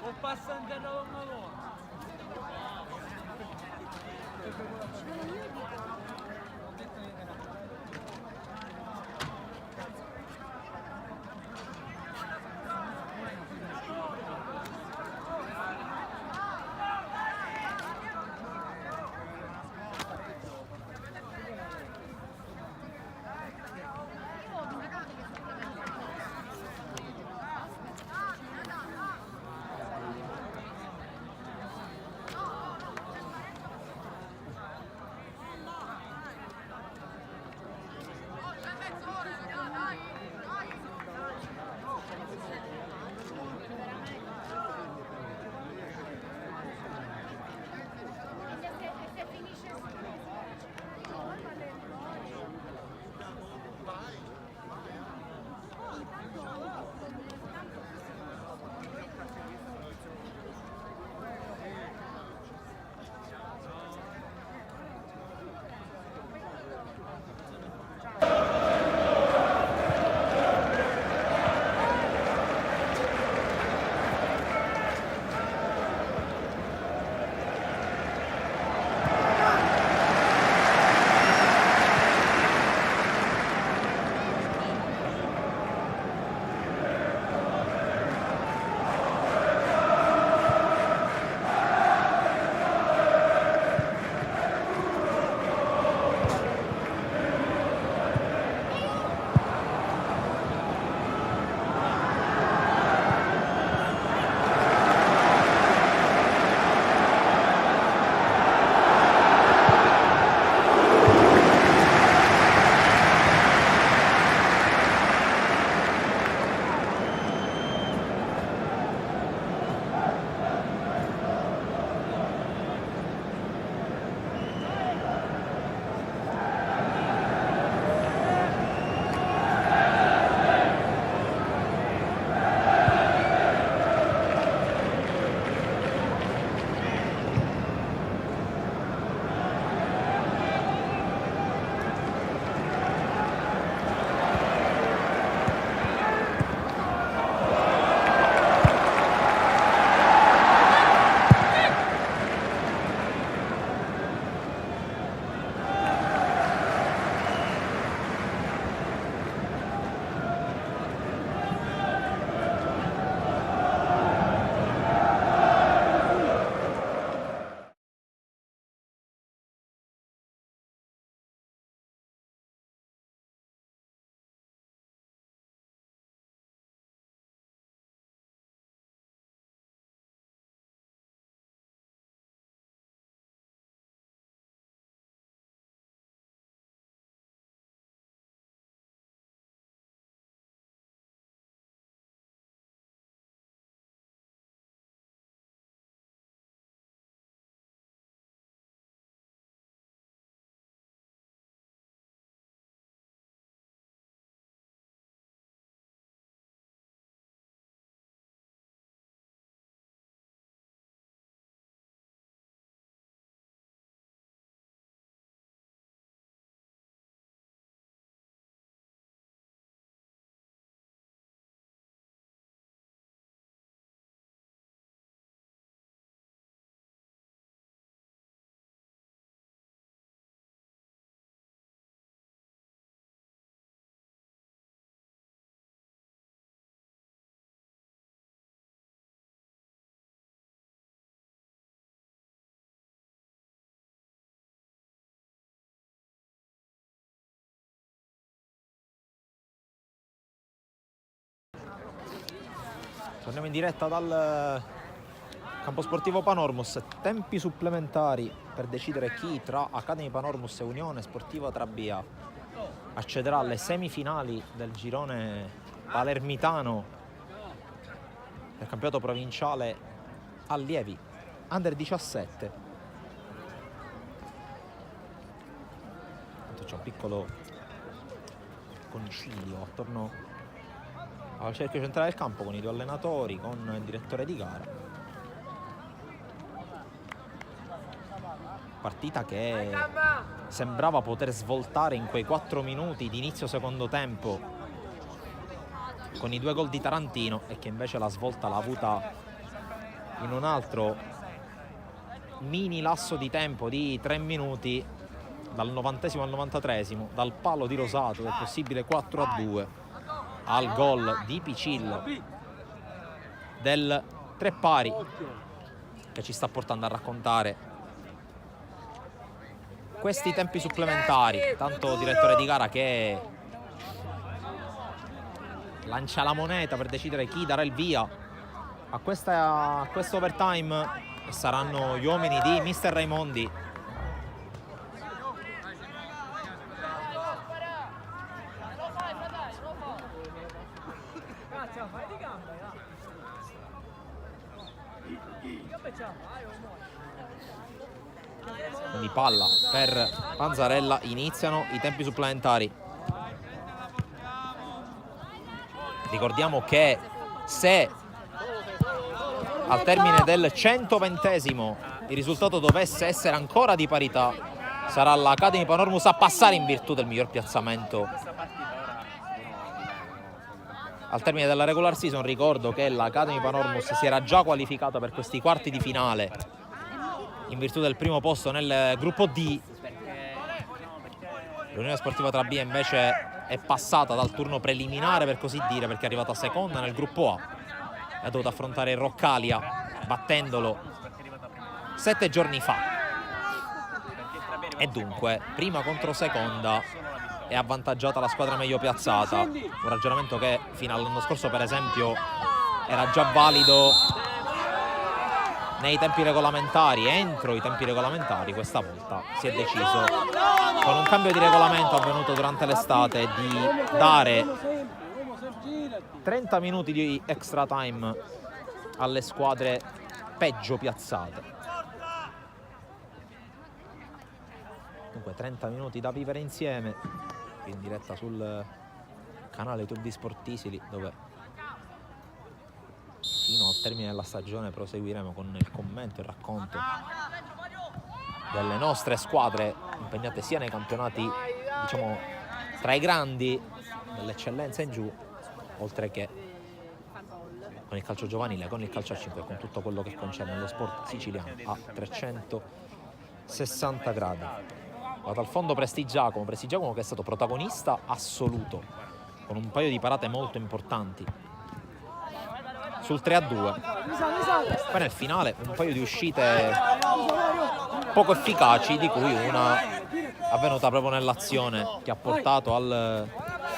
O passando una volta. Torniamo in diretta dal campo sportivo Panormus. Tempi supplementari per decidere chi tra Academy Panormus e Unione Sportiva Trabia accederà alle semifinali del girone palermitano del campionato provinciale allievi under 17. C'è un piccolo concilio attorno al cerchio centrale del campo con i due allenatori, con il direttore di gara. Partita che sembrava poter svoltare in quei 4 minuti di inizio secondo tempo con i 2 gol di Tarantino, e che invece la svolta l'ha avuta in un altro mini lasso di tempo di 3 minuti, dal 90esimo al 93esimo, dal palo di Rosato del possibile 4-2 al gol di Picillo del 3 pari, che ci sta portando a raccontare questi tempi supplementari. Tanto direttore di gara che lancia la moneta per decidere chi darà il via a questo overtime, e saranno gli uomini di Mister Raimondi. Quindi palla per Panzarella, iniziano i tempi supplementari. Ricordiamo che se al termine del 120esimo il risultato dovesse essere ancora di parità, sarà l'Academy Panormus a passare in virtù del miglior piazzamento al termine della regular season. Ricordo che l'Academy Panormus si era già qualificata per questi quarti di finale in virtù del primo posto nel gruppo D. L'Unione Sportiva Trabia invece è passata dal turno preliminare, per così dire, perché è arrivata seconda nel gruppo A e ha dovuto affrontare il Roccalia battendolo 7 giorni fa, e dunque prima contro seconda è avvantaggiata la squadra meglio piazzata. Un ragionamento che fino all'anno scorso, per esempio, era già valido nei tempi regolamentari. Entro i tempi regolamentari questa volta si è deciso, con un cambio di regolamento avvenuto durante l'estate, di dare 30 minuti di extra time alle squadre peggio piazzate. Dunque 30 minuti da vivere insieme, in diretta sul canale YouTube di Sportisili, dove fino al termine della stagione proseguiremo con il commento e il racconto delle nostre squadre impegnate sia nei campionati, diciamo, tra i grandi dell'eccellenza in giù, oltre che con il calcio giovanile, con il calcio a 5, con tutto quello che concerne lo sport siciliano a 360 gradi. Va dal fondo Prestigiacomo che è stato protagonista assoluto, con un paio di parate molto importanti sul 3-2. Poi nel finale un paio di uscite poco efficaci, di cui una avvenuta proprio nell'azione che ha portato al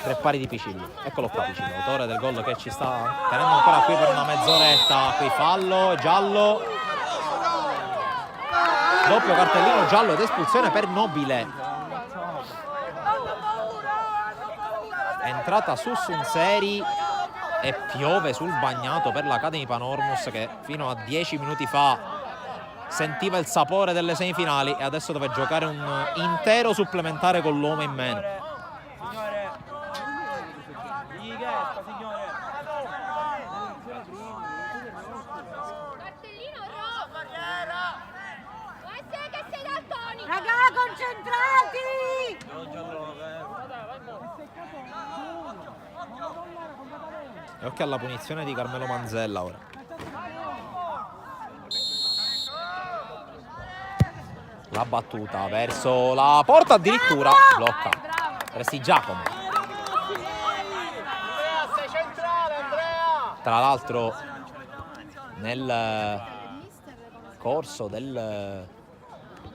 3 pari di Picillo. Eccolo qua Picillo, autore del gol, che ci sta tenendo ancora qui per una mezz'oretta. Qui fallo, giallo, doppio cartellino giallo ed espulsione per Nobile. È entrata su Sunseri e piove sul bagnato per l'Academy Panormus, che fino a 10 minuti fa sentiva il sapore delle semifinali e adesso deve giocare un intero supplementare con l'uomo in meno. Raga, concentrati! E occhio alla punizione di Carmelo Manzella ora. La battuta verso la porta, addirittura blocca Prestigiacomo. Tra l'altro nel corso del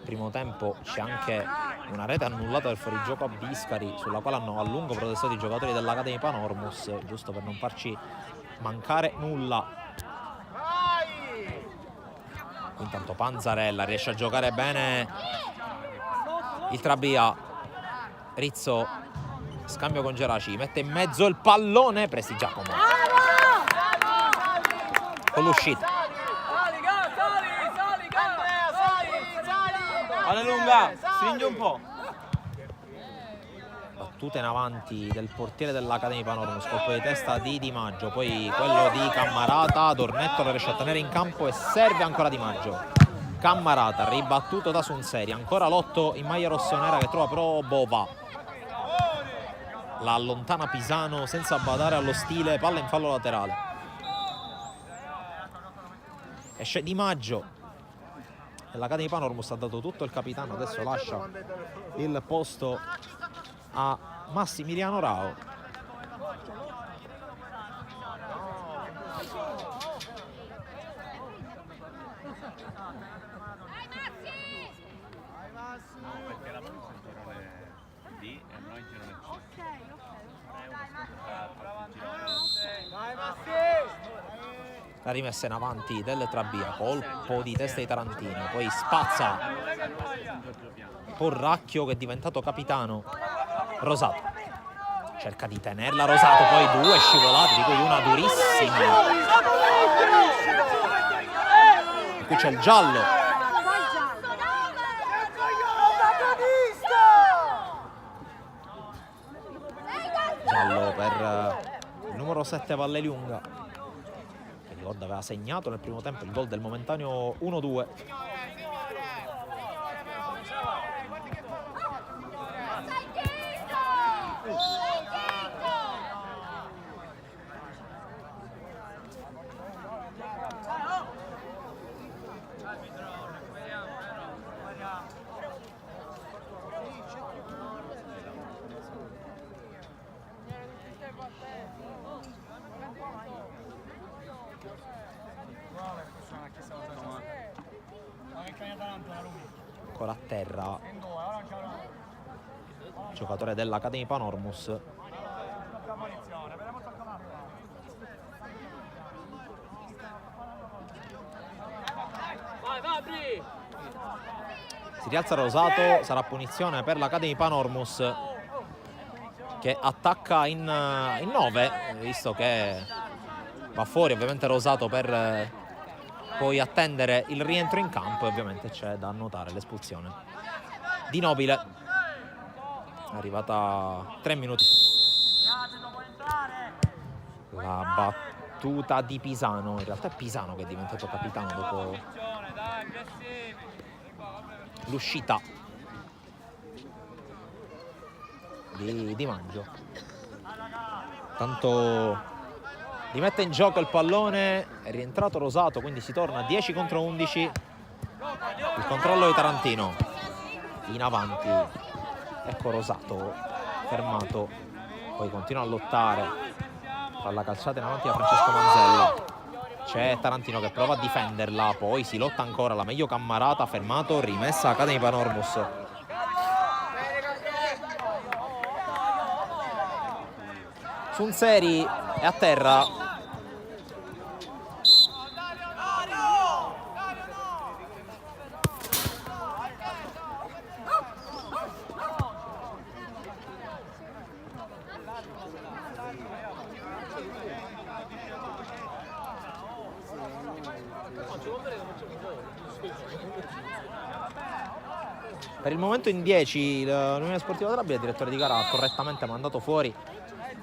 primo tempo c'è anche una rete annullata del fuorigioco a Biscari, sulla quale hanno a lungo protestato i giocatori dell'Academy Panormus, giusto per non farci mancare nulla. Intanto Panzarella riesce a giocare bene il Trabia. Rizzo, scambio con Geraci, mette in mezzo il pallone Prestigiacomo. con l'uscita. Alla lunga, stringi un po'. Battuta in avanti del portiere dell'Academy Panormus, colpo di testa di Di Maggio, poi quello di Cammarata, Dornetto lo riesce a tenere in campo e serve ancora Di Maggio. Cammarata, ribattuto da Sunseri, ancora l'otto in maglia rossonera che trova però Bova. La allontana Pisano senza badare allo stile, palla in fallo laterale. Esce Di Maggio. L'Academy Panormus ha dato tutto il capitano, adesso lascia il posto a Massimiliano Rao. Perché la Monza è in girone D e noi in girone C. La rimessa in avanti del Trabia, colpo di testa di Tarantino, poi spazza Porracchio che è diventato capitano. Rosato cerca di tenerla, Rosato, poi due scivolate di cui una durissima. E qui c'è il giallo. Giallo per il numero 7 Valleliunga, che ricordo aveva segnato nel primo tempo il gol del momentaneo 1-2. Ancora a terra giocatore dell'Academy Panormus. Si rialza Rosato, sarà punizione per l'Academy Panormus che attacca in 9, visto che va fuori ovviamente Rosato per poi attendere il rientro in campo, e ovviamente c'è da annotare l'espulsione di Nobile, arrivata 3 minuti fa. La battuta di Pisano, in realtà è Pisano che è diventato capitano dopo l'uscita di Di Maggio. Tanto rimette in gioco il pallone, è rientrato Rosato, quindi si torna 10 contro 11. Il controllo di Tarantino in avanti, ecco Rosato fermato, poi continua a lottare, palla calciata in avanti da Francesco Manzella. C'è Tarantino che prova a difenderla, poi si lotta ancora, la meglio Cammarata, fermato, rimessa Academy Panormus. Sunseri è a terra. Per il momento in 10 l'Unione Sportiva Trabia, il direttore di gara, ha correttamente mandato fuori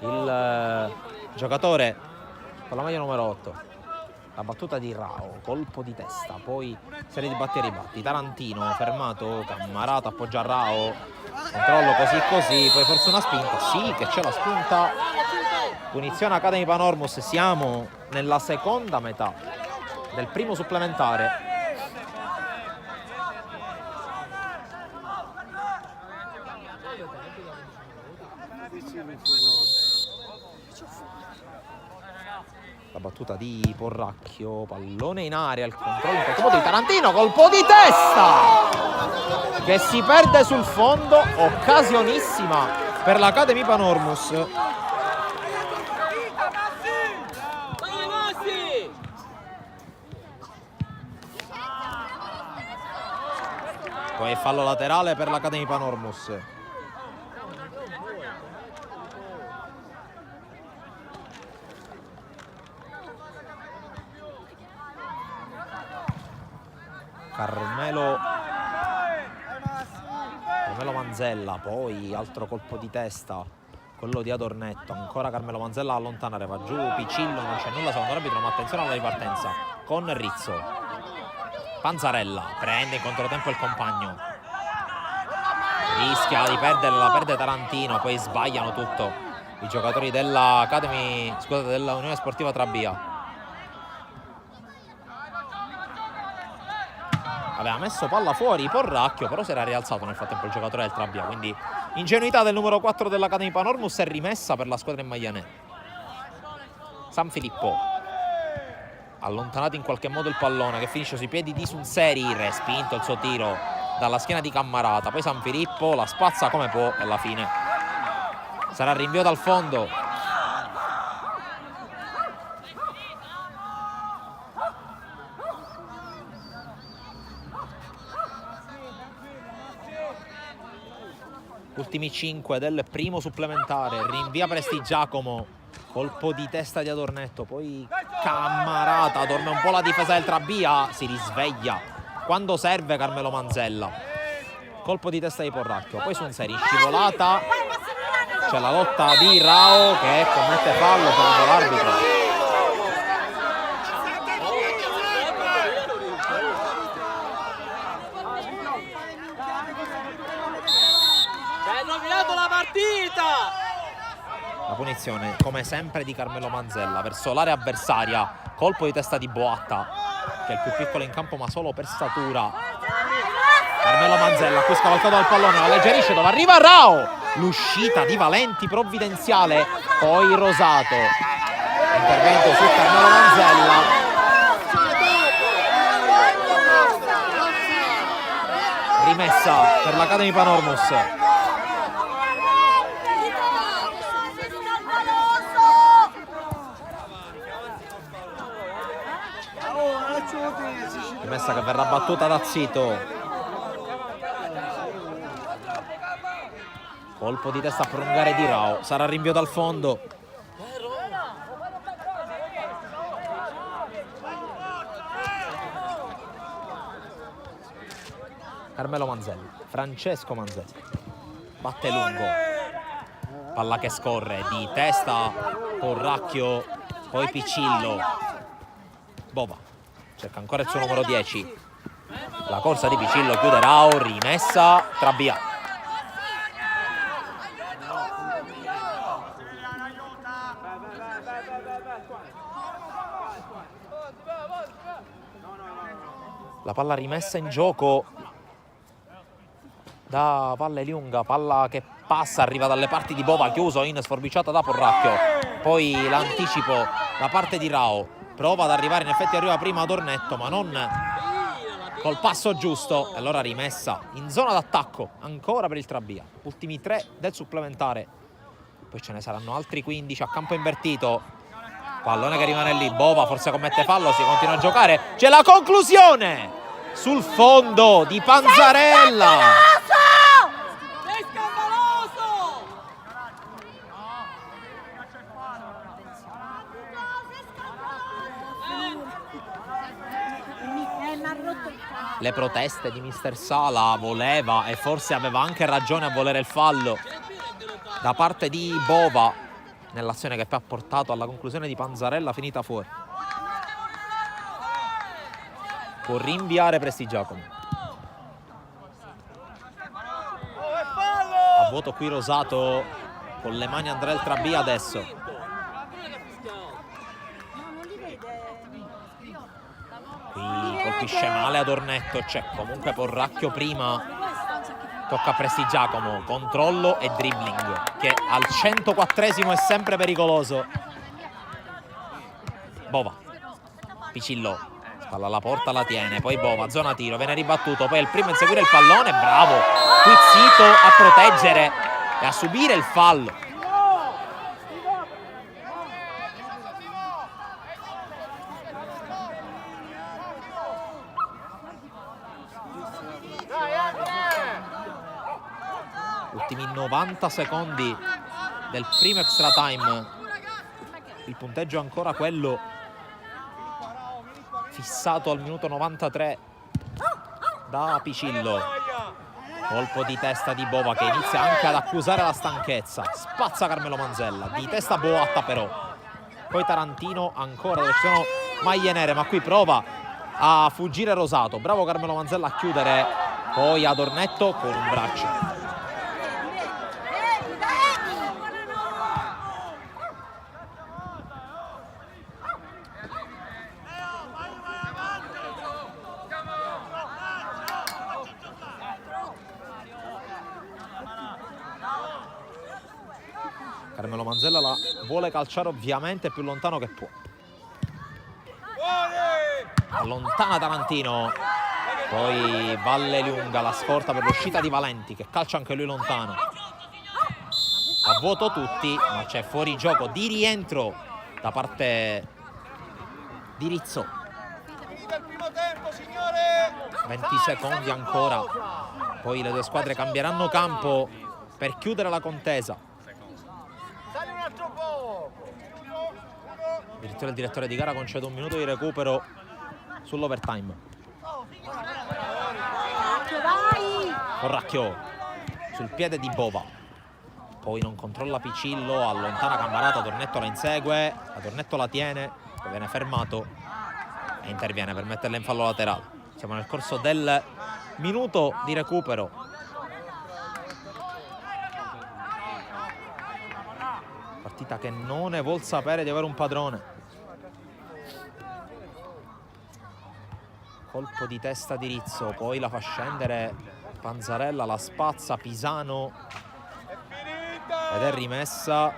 il giocatore con la maglia numero 8. La battuta di Rao, colpo di testa, poi serie di batti e ribatti. Tarantino fermato, Cammarata appoggia Rao, controllo così, poi forse una spinta, sì che c'è la spinta. Punizione Academy Panormus, siamo nella seconda metà del primo supplementare. La battuta di Porracchio, pallone in aria, il controllo di Tarantino, colpo di testa che si perde sul fondo, occasionissima per l'Academy Panormus. Poi fallo laterale per l'Academy Panormus. Carmelo Manzella, poi altro colpo di testa, quello di Adornetto, ancora Carmelo Manzella a allontanare, va giù Picillo, non c'è nulla secondo l'arbitro, ma attenzione alla ripartenza con Rizzo. Panzarella prende in controtempo il compagno, rischia di perdere, la perde Tarantino, poi sbagliano tutto i giocatori dell'Academy, scusate, dell'Unione Sportiva Trabia. Aveva messo palla fuori Porracchio, però si era rialzato nel frattempo il giocatore del Trabia, quindi ingenuità del numero 4 dell'Academy Panormus, è rimessa per la squadra in maglia nera. San Filippo, allontanato in qualche modo il pallone che finisce sui piedi di Sunseri, respinto il suo tiro dalla schiena di Cammarata, poi San Filippo la spazza come può e alla fine sarà rinvio dal fondo. Ultimi 5 del primo supplementare, rinvia Prestigiacomo, colpo di testa di Adornetto, poi Cammarata, dorme un po' la difesa del Trabia, si risveglia quando serve Carmelo Manzella, colpo di testa di Porracchio, poi Sunseri in scivolata, c'è la lotta di Rao che commette fallo secondo l'arbitro. La punizione come sempre di Carmelo Manzella verso l'area avversaria, colpo di testa di Boatta che è il più piccolo in campo ma solo per statura. Carmelo Manzella qui scavalcato dal pallone, la alleggerisce dove arriva Rao, l'uscita di Valenti provvidenziale, poi Rosato, intervento su Carmelo Manzella, rimessa per l'Academy Panormus. Rimessa che verrà battuta da Zito, colpo di testa a prolungare di Rao, sarà rinvio dal fondo. Carmelo Manzella, Francesco Manzella batte lungo, palla che scorre di testa, Porracchio, poi Picillo, Bova cerca ancora il suo numero 10, la corsa di Picillo, chiude Rao, rimessa Trabia. La palla rimessa in gioco da Valle Lunga, palla che passa, arriva dalle parti di Bova, chiuso in sforbiciata da Porracchio, poi l'anticipo da parte di Rao, prova ad arrivare, in effetti arriva prima Adornetto ma non col passo giusto, e allora rimessa in zona d'attacco ancora per il Trabia. Ultimi 3 del supplementare, poi ce ne saranno altri 15 a campo invertito, pallone che rimane lì, Bova forse commette fallo, si continua a giocare, c'è la conclusione sul fondo di Panzarella. Le proteste di mister Sala, voleva e forse aveva anche ragione a volere il fallo da parte di Bova nell'azione che poi ha portato alla conclusione di Panzarella finita fuori. Può rinviare Prestigiacomo. A vuoto qui Rosato, con le mani andrà il Trabia adesso. Qui colpisce male Adornetto, c'è comunque Porracchio prima, tocca a Prestigiacomo, controllo e dribbling che al 104esimo è sempre pericoloso. Bova, Picillo, spalla alla porta, la tiene, poi Bova, zona tiro, viene ribattuto, poi è il primo a inseguire il pallone, bravo, qui Zito a proteggere e a subire il fallo. Ultimi 90 secondi del primo extra time, il punteggio è ancora quello fissato al minuto 93 da Picillo. Colpo di testa di Bova che inizia anche ad accusare la stanchezza. Spazza Carmelo Manzella, di testa Boatta però. Poi Tarantino ancora dove ci sono maglie nere, ma qui prova a fuggire Rosato. Bravo Carmelo Manzella a chiudere. Poi Adornetto con un braccio. Carmelo Manzella la vuole calciare ovviamente più lontano che può. Allontana Tarantino. Poi Valle Lunga, la scorta per l'uscita di Valenti che calcia anche lui lontano. A vuoto tutti, ma c'è fuori gioco di rientro da parte di Rizzo. 20 secondi ancora. Poi le due squadre cambieranno campo per chiudere la contesa. Addirittura il direttore di gara concede un minuto di recupero sull'overtime. Corracchio sul piede di Bova. Poi non controlla Picillo, allontana Cammarata, Adornetto la insegue, Adornetto la tiene, poi viene fermato e interviene per metterla in fallo laterale. Siamo nel corso del minuto di recupero. Partita che non ne vuol sapere di avere un padrone. Colpo di testa di Rizzo, poi la fa scendere Panzarella, la spazza Pisano ed è rimessa.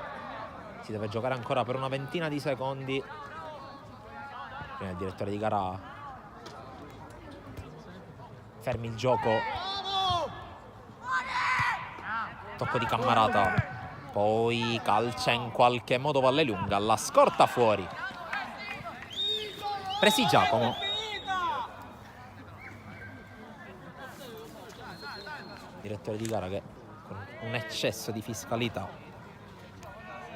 Si deve giocare ancora per una ventina di secondi. Prima il direttore di gara fermi il gioco. Tocco di Cammarata, poi calcia in qualche modo Valle Lunga, la scorta fuori. Presi Giacomo. Direttore di gara che con un eccesso di fiscalità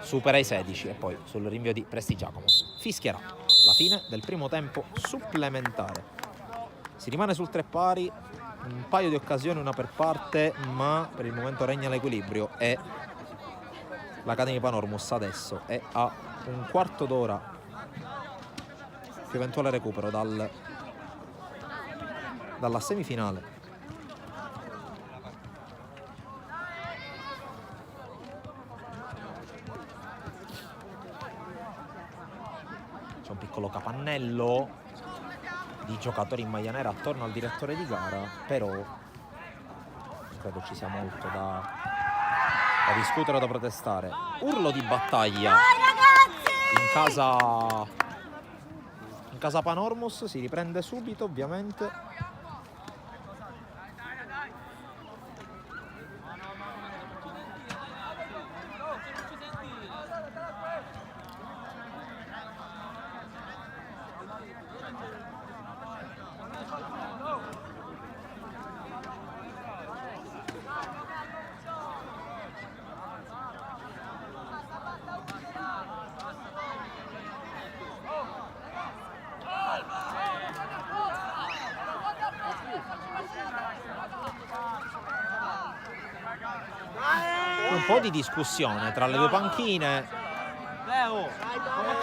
supera i 16 e poi sul rinvio di Presti Giacomo fischierà la fine del primo tempo supplementare. Si rimane sul 3 pari, un paio di occasioni, una per parte, ma per il momento regna l'equilibrio e l'Academy Panormus adesso è a un quarto d'ora più eventuale recupero dalla semifinale. C'è un piccolo capannello di giocatori in maglia nera attorno al direttore di gara, però credo ci sia molto da discutere o da protestare. Urlo di battaglia in casa Panormus, si riprende subito ovviamente. Un po' di discussione tra le due panchine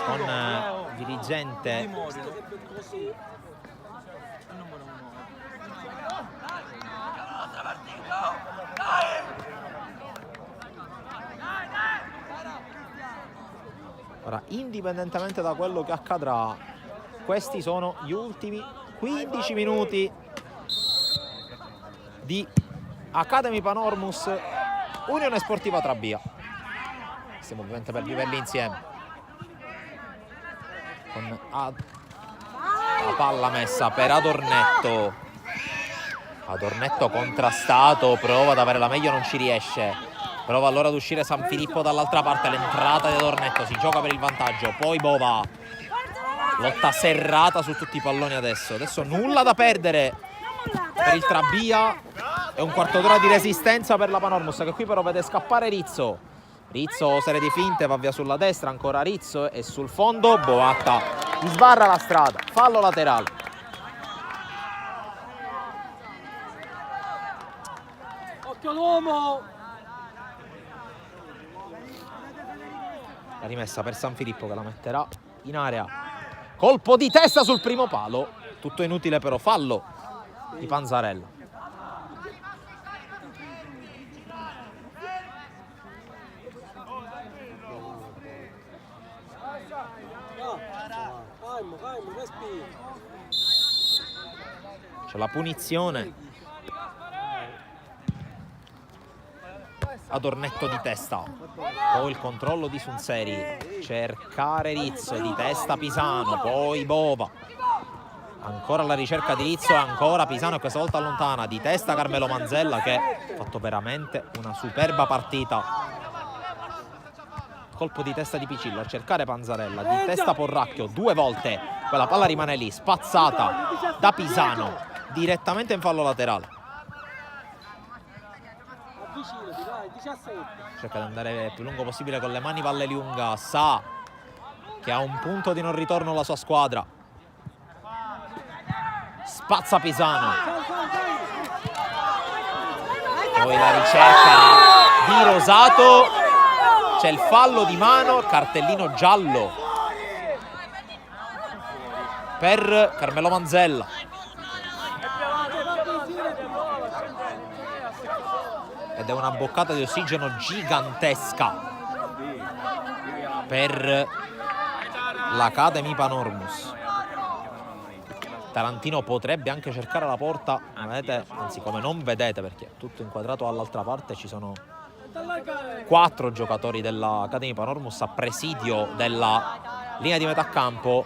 con dirigente ora, indipendentemente da quello che accadrà, questi sono gli ultimi 15 minuti di Academy Panormus Unione Sportiva Trabia. Stiamo ovviamente per viverli insieme. Con la palla messa per Adornetto. Adornetto contrastato, prova ad avere la meglio, non ci riesce. Prova allora ad uscire San Filippo dall'altra parte, l'entrata di Adornetto, si gioca per il vantaggio. Poi Bova. Lotta serrata su tutti i palloni adesso. Adesso nulla da perdere per il Trabia. È un quarto d'ora di resistenza per la Panormus, che qui però vede scappare Rizzo. Rizzo, serie di finte, va via sulla destra, ancora Rizzo e sul fondo Boatta gli sbarra la strada, fallo laterale. Occhio l'uomo! La rimessa per San Filippo che la metterà in area. Colpo di testa sul primo palo. Tutto inutile però, fallo di Panzarella. Calmo, respira. C'è la punizione ad Ornetto di testa. Poi il controllo di Sunseri. Cercare Rizzo di testa Pisano. Poi Bova. Ancora alla ricerca di Rizzo e ancora Pisano e questa volta allontana. Di testa Carmelo Manzella che ha fatto veramente una superba partita. Colpo di testa di Picillo a cercare Panzarella. Di testa Porracchio 2 volte. Quella palla rimane lì, spazzata da Pisano direttamente in fallo laterale. Avvicinati, dai, 17. Cerca di andare il più lungo possibile con le mani. Valleliunga sa che ha un punto di non ritorno la sua squadra. Spazza Pisano. Poi la ricerca di Rosato. C'è il fallo di mano, cartellino giallo per Carmelo Manzella. Ed è una boccata di ossigeno gigantesca per l'Academy Panormus. Tarantino potrebbe anche cercare la porta, vedete, anzi come non vedete perché è tutto inquadrato dall'altra parte, ci sono 4 giocatori dell'Academy Panormus a presidio della linea di metà campo.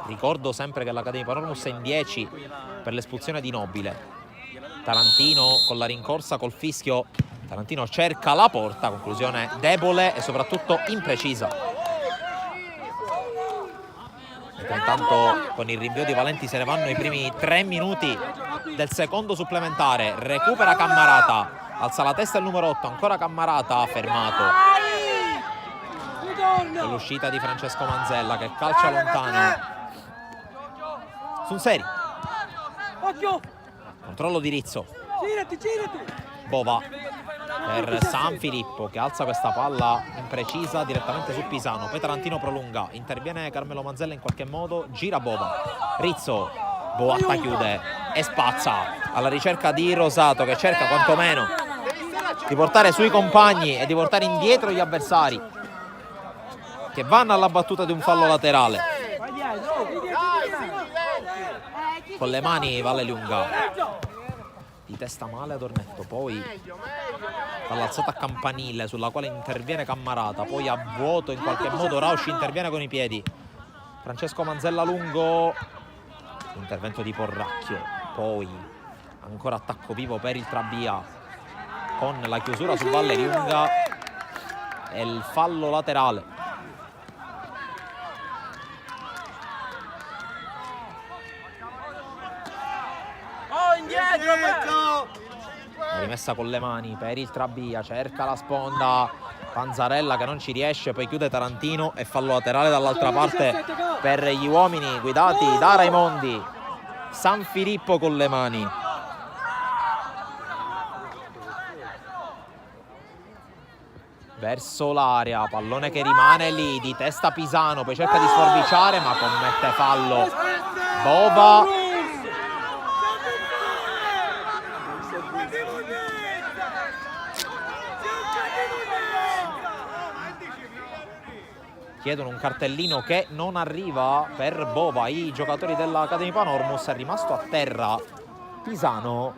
Ricordo sempre che l'Academy Panormus è in 10 per l'espulsione di Nobile. Tarantino con la rincorsa, col fischio. Tarantino cerca la porta, conclusione debole e soprattutto imprecisa. Intanto con il rinvio di Valenti se ne vanno i primi 3 minuti del secondo supplementare. Recupera Cammarata. Alza la testa il numero 8, ancora Cammarata, fermato. È l'uscita di Francesco Manzella che calcia lontano. Sunseri. Controllo di Rizzo. Girati. Bova per San Filippo che alza questa palla imprecisa direttamente su Pisano. Poi Tarantino prolunga, interviene Carmelo Manzella in qualche modo, gira Bova. Rizzo, Boatta chiude e spazza alla ricerca di Rosato che cerca quantomeno di portare sui compagni e di portare indietro gli avversari che vanno alla battuta di un fallo laterale. Con le mani Valleliunga di testa male ad Ornetto, poi dall'alzata a campanile sulla quale interviene Cammarata, poi a vuoto in qualche modo Rausci interviene con i piedi. Francesco Manzella lungo, intervento di Porracchio, poi ancora attacco vivo per il Trabia con la chiusura su Valleliunga e il fallo laterale. La rimessa con le mani per il Trabia, cerca la sponda Panzarella che non ci riesce, poi chiude Tarantino e fallo laterale dall'altra parte per gli uomini guidati da Raimondi. San Filippo con le mani. Verso l'area, pallone che rimane lì, di testa Pisano, poi cerca di sforbiciare ma commette fallo Bova. Chiedono un cartellino che non arriva per Bova. I giocatori dell'Academy Panormus, è rimasto a terra Pisano.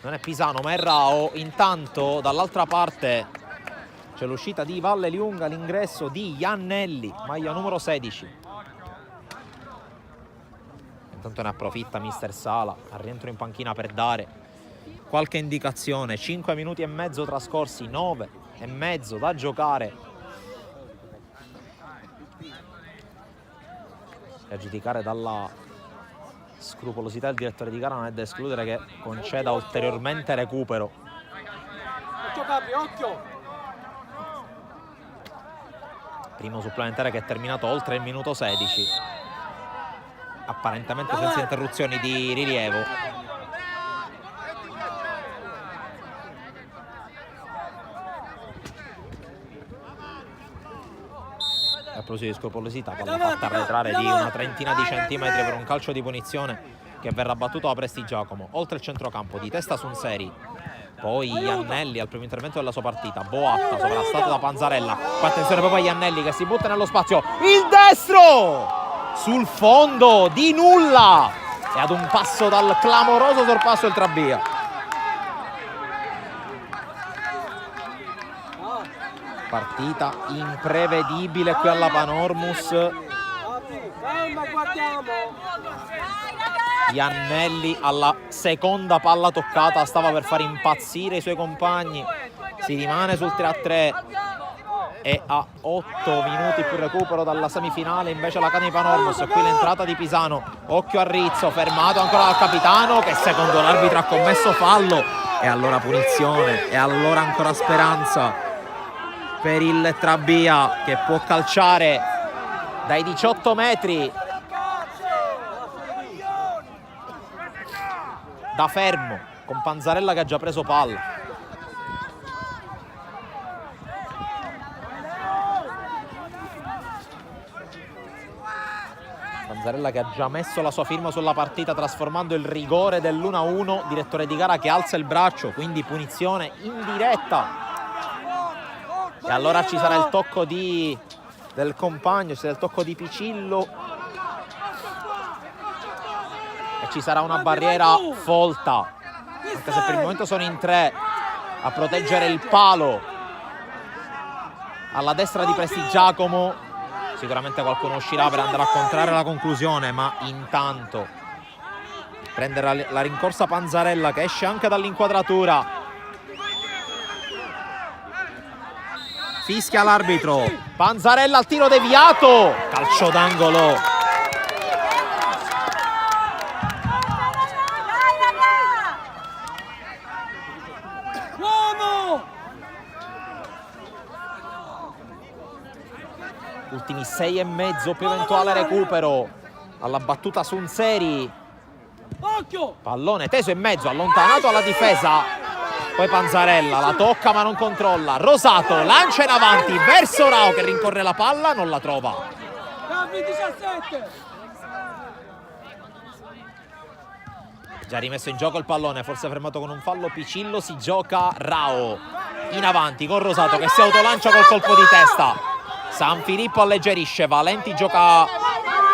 Non è Pisano ma è Rao. Intanto dall'altra parte c'è l'uscita di Valleliunga, l'ingresso di Iannelli, maglia numero 16. Intanto ne approfitta mister Sala, al rientro in panchina per dare qualche indicazione. 5 minuti e mezzo trascorsi, 9 e mezzo da giocare. E a giudicare dalla scrupolosità del direttore di gara non è da escludere che conceda ulteriormente recupero Capi, occhio. Primo supplementare che è terminato oltre il minuto 16. Apparentemente senza interruzioni di rilievo. A proposito di scrupolosità, palla fatta arretrare di una trentina di centimetri per un calcio di punizione che verrà battuto da Prestigiacomo. Oltre il centrocampo, di testa Sunseri, poi Iannelli al primo intervento della sua partita. Boatta sovrastato da Panzarella. Poi attenzione proprio a Iannelli che si butta nello spazio. Il destro! Sul fondo di nulla! E ad un passo dal clamoroso sorpasso il Trabia. Partita imprevedibile qui alla Panormus. Calma, guardiamo. Iannelli alla seconda palla toccata stava per far impazzire i suoi compagni. Si rimane sul 3-3 e a 8 minuti più recupero dalla semifinale invece la Cane di Panormus. Qui l'entrata di Pisano, occhio a Rizzo, fermato ancora dal capitano che secondo l'arbitro ha commesso fallo, e allora punizione, e allora ancora speranza per il Trabia che può calciare dai 18 metri da fermo con Panzarella che ha già preso palla. Panzarella che ha già messo la sua firma sulla partita trasformando il rigore dell'1-1. Direttore di gara che alza il braccio, quindi punizione in diretta. E allora ci sarà il tocco del compagno, ci sarà il tocco di Picillo e ci sarà una barriera folta, anche se per il momento sono in 3 a proteggere il palo alla destra di Prestigiacomo. Sicuramente qualcuno uscirà per andare a contrarre la conclusione, ma intanto prendere la rincorsa Panzarella che esce anche dall'inquadratura. Fischia l'arbitro. Panzarella al tiro deviato. Calcio d'angolo. Ultimi 6,5 più eventuale recupero. Alla battuta Sunseri. Pallone teso in mezzo, allontanato alla difesa. Poi Panzarella la tocca ma non controlla. Rosato lancia in avanti verso Rao che rincorre la palla, non la trova. Già rimesso in gioco il pallone, forse fermato con un fallo Picillo. Si gioca Rao in avanti con Rosato che si autolancia col colpo di testa. San Filippo alleggerisce, Valenti gioca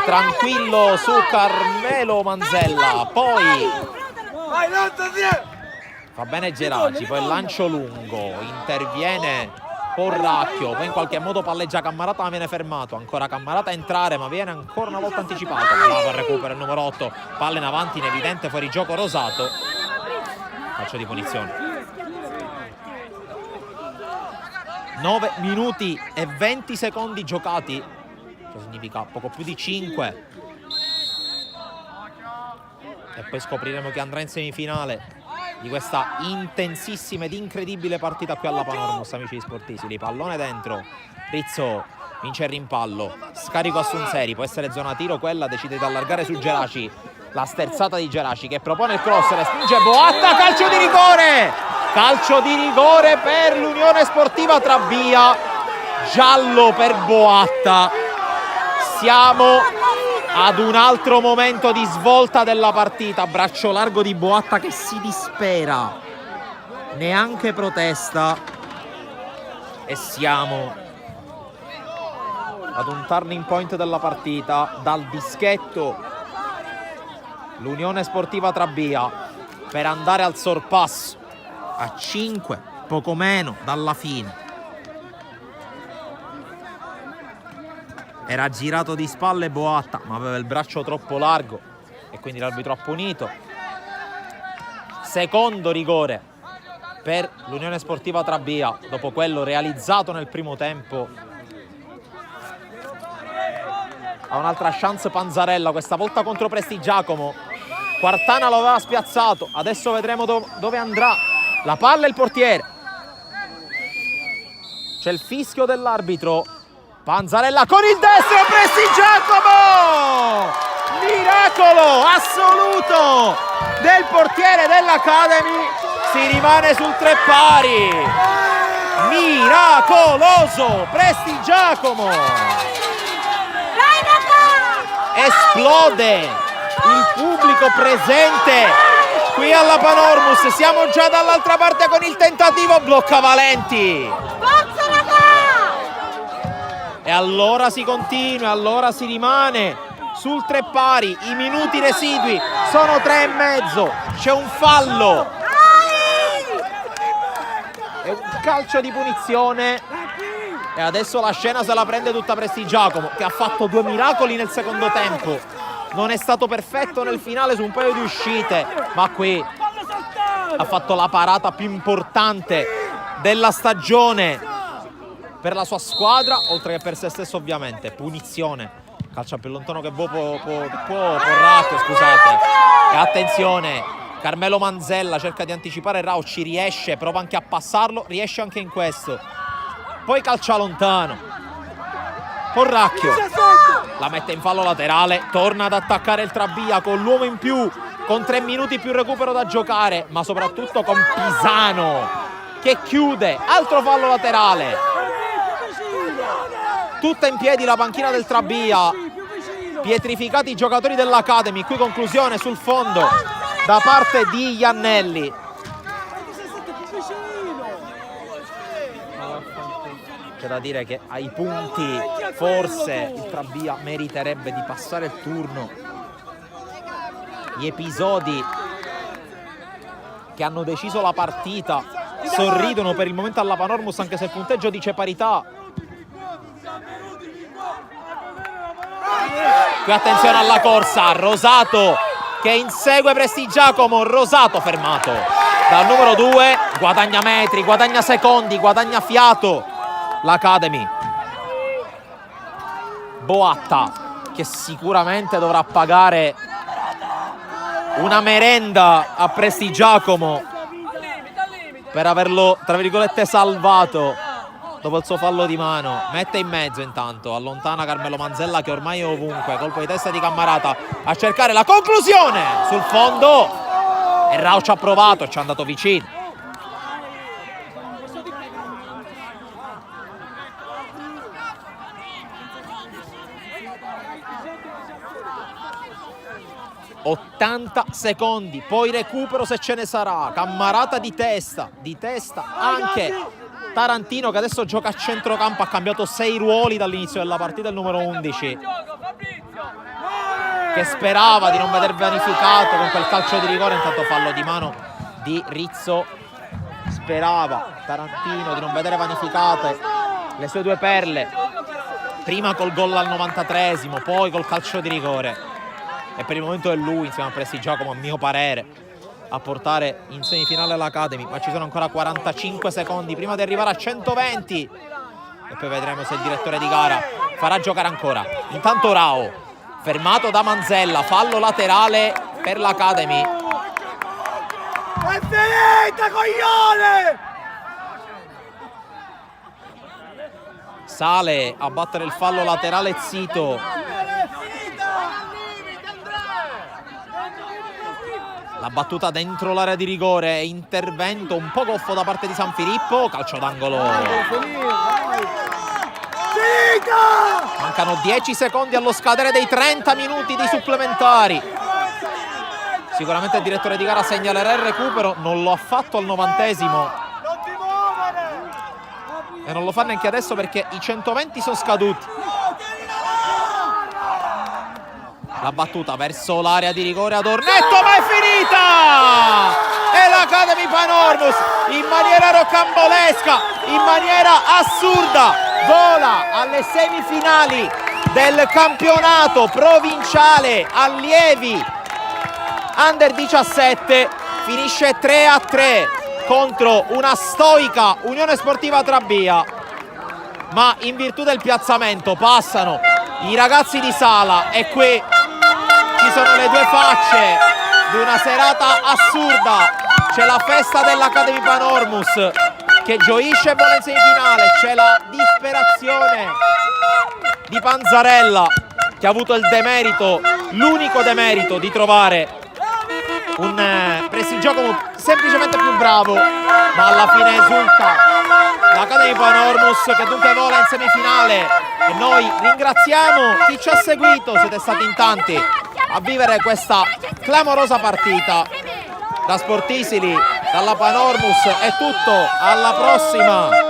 tranquillo su Carmelo Manzella. Poi fa bene Geraci, poi il lancio lungo, interviene Porracchio, poi in qualche modo palleggia Cammarata ma viene fermato. Ancora Cammarata a entrare ma viene ancora una volta anticipato. Bravo al recupero il numero 8, palla in avanti in evidente fuorigioco Rosato. Calcio di punizione. 9 minuti e 20 secondi giocati, ciò significa poco più di 5. E poi scopriremo chi andrà in semifinale di questa intensissima ed incredibile partita qui alla Panormus, amici di Sportisili. Pallone dentro, Rizzo vince il rimpallo, scarico a Sunseri, può essere zona tiro quella, decide di allargare su Geraci. La sterzata di Geraci che propone il cross, respinge Boatta, calcio di rigore! Calcio di rigore per l'Unione Sportiva Trabia, giallo per Boatta. Siamo ad un altro momento di svolta della partita. Braccio largo di Boatta che si dispera, neanche protesta, e siamo ad un turning point della partita. Dal dischetto l'Unione Sportiva Trabia per andare al sorpasso a 5, poco meno dalla fine. Era girato di spalle Boatta, ma aveva il braccio troppo largo e quindi l'arbitro ha punito. Secondo rigore per l'Unione Sportiva Trabia, dopo quello realizzato nel primo tempo. Ha un'altra chance Panzarella, questa volta contro Prestigiacomo. Quartana lo aveva spiazzato, adesso vedremo dove andrà. La palla e il portiere. C'è il fischio dell'arbitro. Panzarella con il destro, Prestigiacomo! Miracolo assoluto del portiere dell'Academy, si rimane sul 3 pari. Miracoloso Prestigiacomo! Esplode il pubblico presente qui alla Panormus. Siamo già dall'altra parte con il tentativo, blocca Valenti. E allora si continua, allora si rimane sul 3 pari. I minuti residui sono 3 e mezzo. C'è un fallo e un calcio di punizione. E adesso la scena se la prende tutta Prestigiacomo, che ha fatto 2 miracoli nel secondo tempo. Non è stato perfetto nel finale su un paio di uscite, ma qui ha fatto la parata più importante della stagione per la sua squadra, oltre che per se stesso ovviamente. Punizione, calcia più lontano che può Racco, scusate. E attenzione, Carmelo Manzella cerca di anticipare Rao, ci riesce, prova anche a passarlo, riesce anche in questo. Poi calcia lontano. Porracchio la mette in fallo laterale, torna ad attaccare il Trabia con l'uomo in più, con 3 minuti più recupero da giocare, ma soprattutto con Pisano che chiude. Altro fallo laterale. Tutta in piedi la panchina del Trabia, pietrificati i giocatori dell'Academy. Qui conclusione sul fondo da parte di Iannelli. C'è da dire che ai punti forse il Trabia meriterebbe di passare il turno. Gli episodi che hanno deciso la partita sorridono per il momento alla Panormus, anche se il punteggio dice parità. Qui attenzione alla corsa, Rosato che insegue Prestigiacomo. Rosato fermato dal numero 2, guadagna metri, guadagna secondi, guadagna fiato l'Academy. Boatta che sicuramente dovrà pagare una merenda a Prestigiacomo per averlo, tra virgolette, salvato dopo il suo fallo di mano. Mette in mezzo intanto, allontana Carmelo Manzella che ormai è ovunque. Colpo di testa di Cammarata a cercare la conclusione sul fondo, e Rao ci ha provato e ci è andato vicino. ...80 secondi, poi recupero se ce ne sarà. Cammarata di testa anche Tarantino, che adesso gioca a centrocampo, ha cambiato 6 ruoli dall'inizio della partita, il numero 11, che sperava di non veder vanificato con quel calcio di rigore. Intanto fallo di mano di Rizzo. Sperava Tarantino di non vedere vanificate le sue 2 perle, prima col gol al 93esimo, poi col calcio di rigore. E per il momento è lui, insieme a Prestigiacomo, a mio parere, a portare in semifinale l'Academy. Ma ci sono ancora 45 secondi prima di arrivare a 120 e poi vedremo se il direttore di gara farà giocare ancora. Intanto Rao fermato da Manzella, fallo laterale per l'Academy. È finita, coglione! Sale a battere il fallo laterale Zito. La battuta dentro l'area di rigore, intervento un po' goffo da parte di San Filippo, calcio d'angolo. Mancano 10 secondi allo scadere dei 30 minuti di supplementari. Sicuramente il direttore di gara segnalerà il recupero, non lo ha fatto al 90esimo. E non lo fa neanche adesso perché i 120 sono scaduti. La battuta verso l'area di rigore ad Ornetto, ma è finita! E l'Academy Panormus, in maniera rocambolesca, in maniera assurda, vola alle semifinali del campionato provinciale allievi Under 17. Finisce 3-3 contro una stoica Unione Sportiva Trabia, ma in virtù del piazzamento passano i ragazzi di Sala e qui ci sono le 2 facce di una serata assurda. C'è la festa dell'Academy Panormus che gioisce e vola in semifinale. C'è la disperazione di Panzarella, che ha avuto il demerito, l'unico demerito di trovare un prestigiacomo semplicemente più bravo, ma alla fine esulta l'Academy Panormus, che dunque vola in semifinale. E noi ringraziamo chi ci ha seguito, siete stati in tanti a vivere questa clamorosa partita. Da Sport Isili, dalla Panormus è tutto, alla prossima!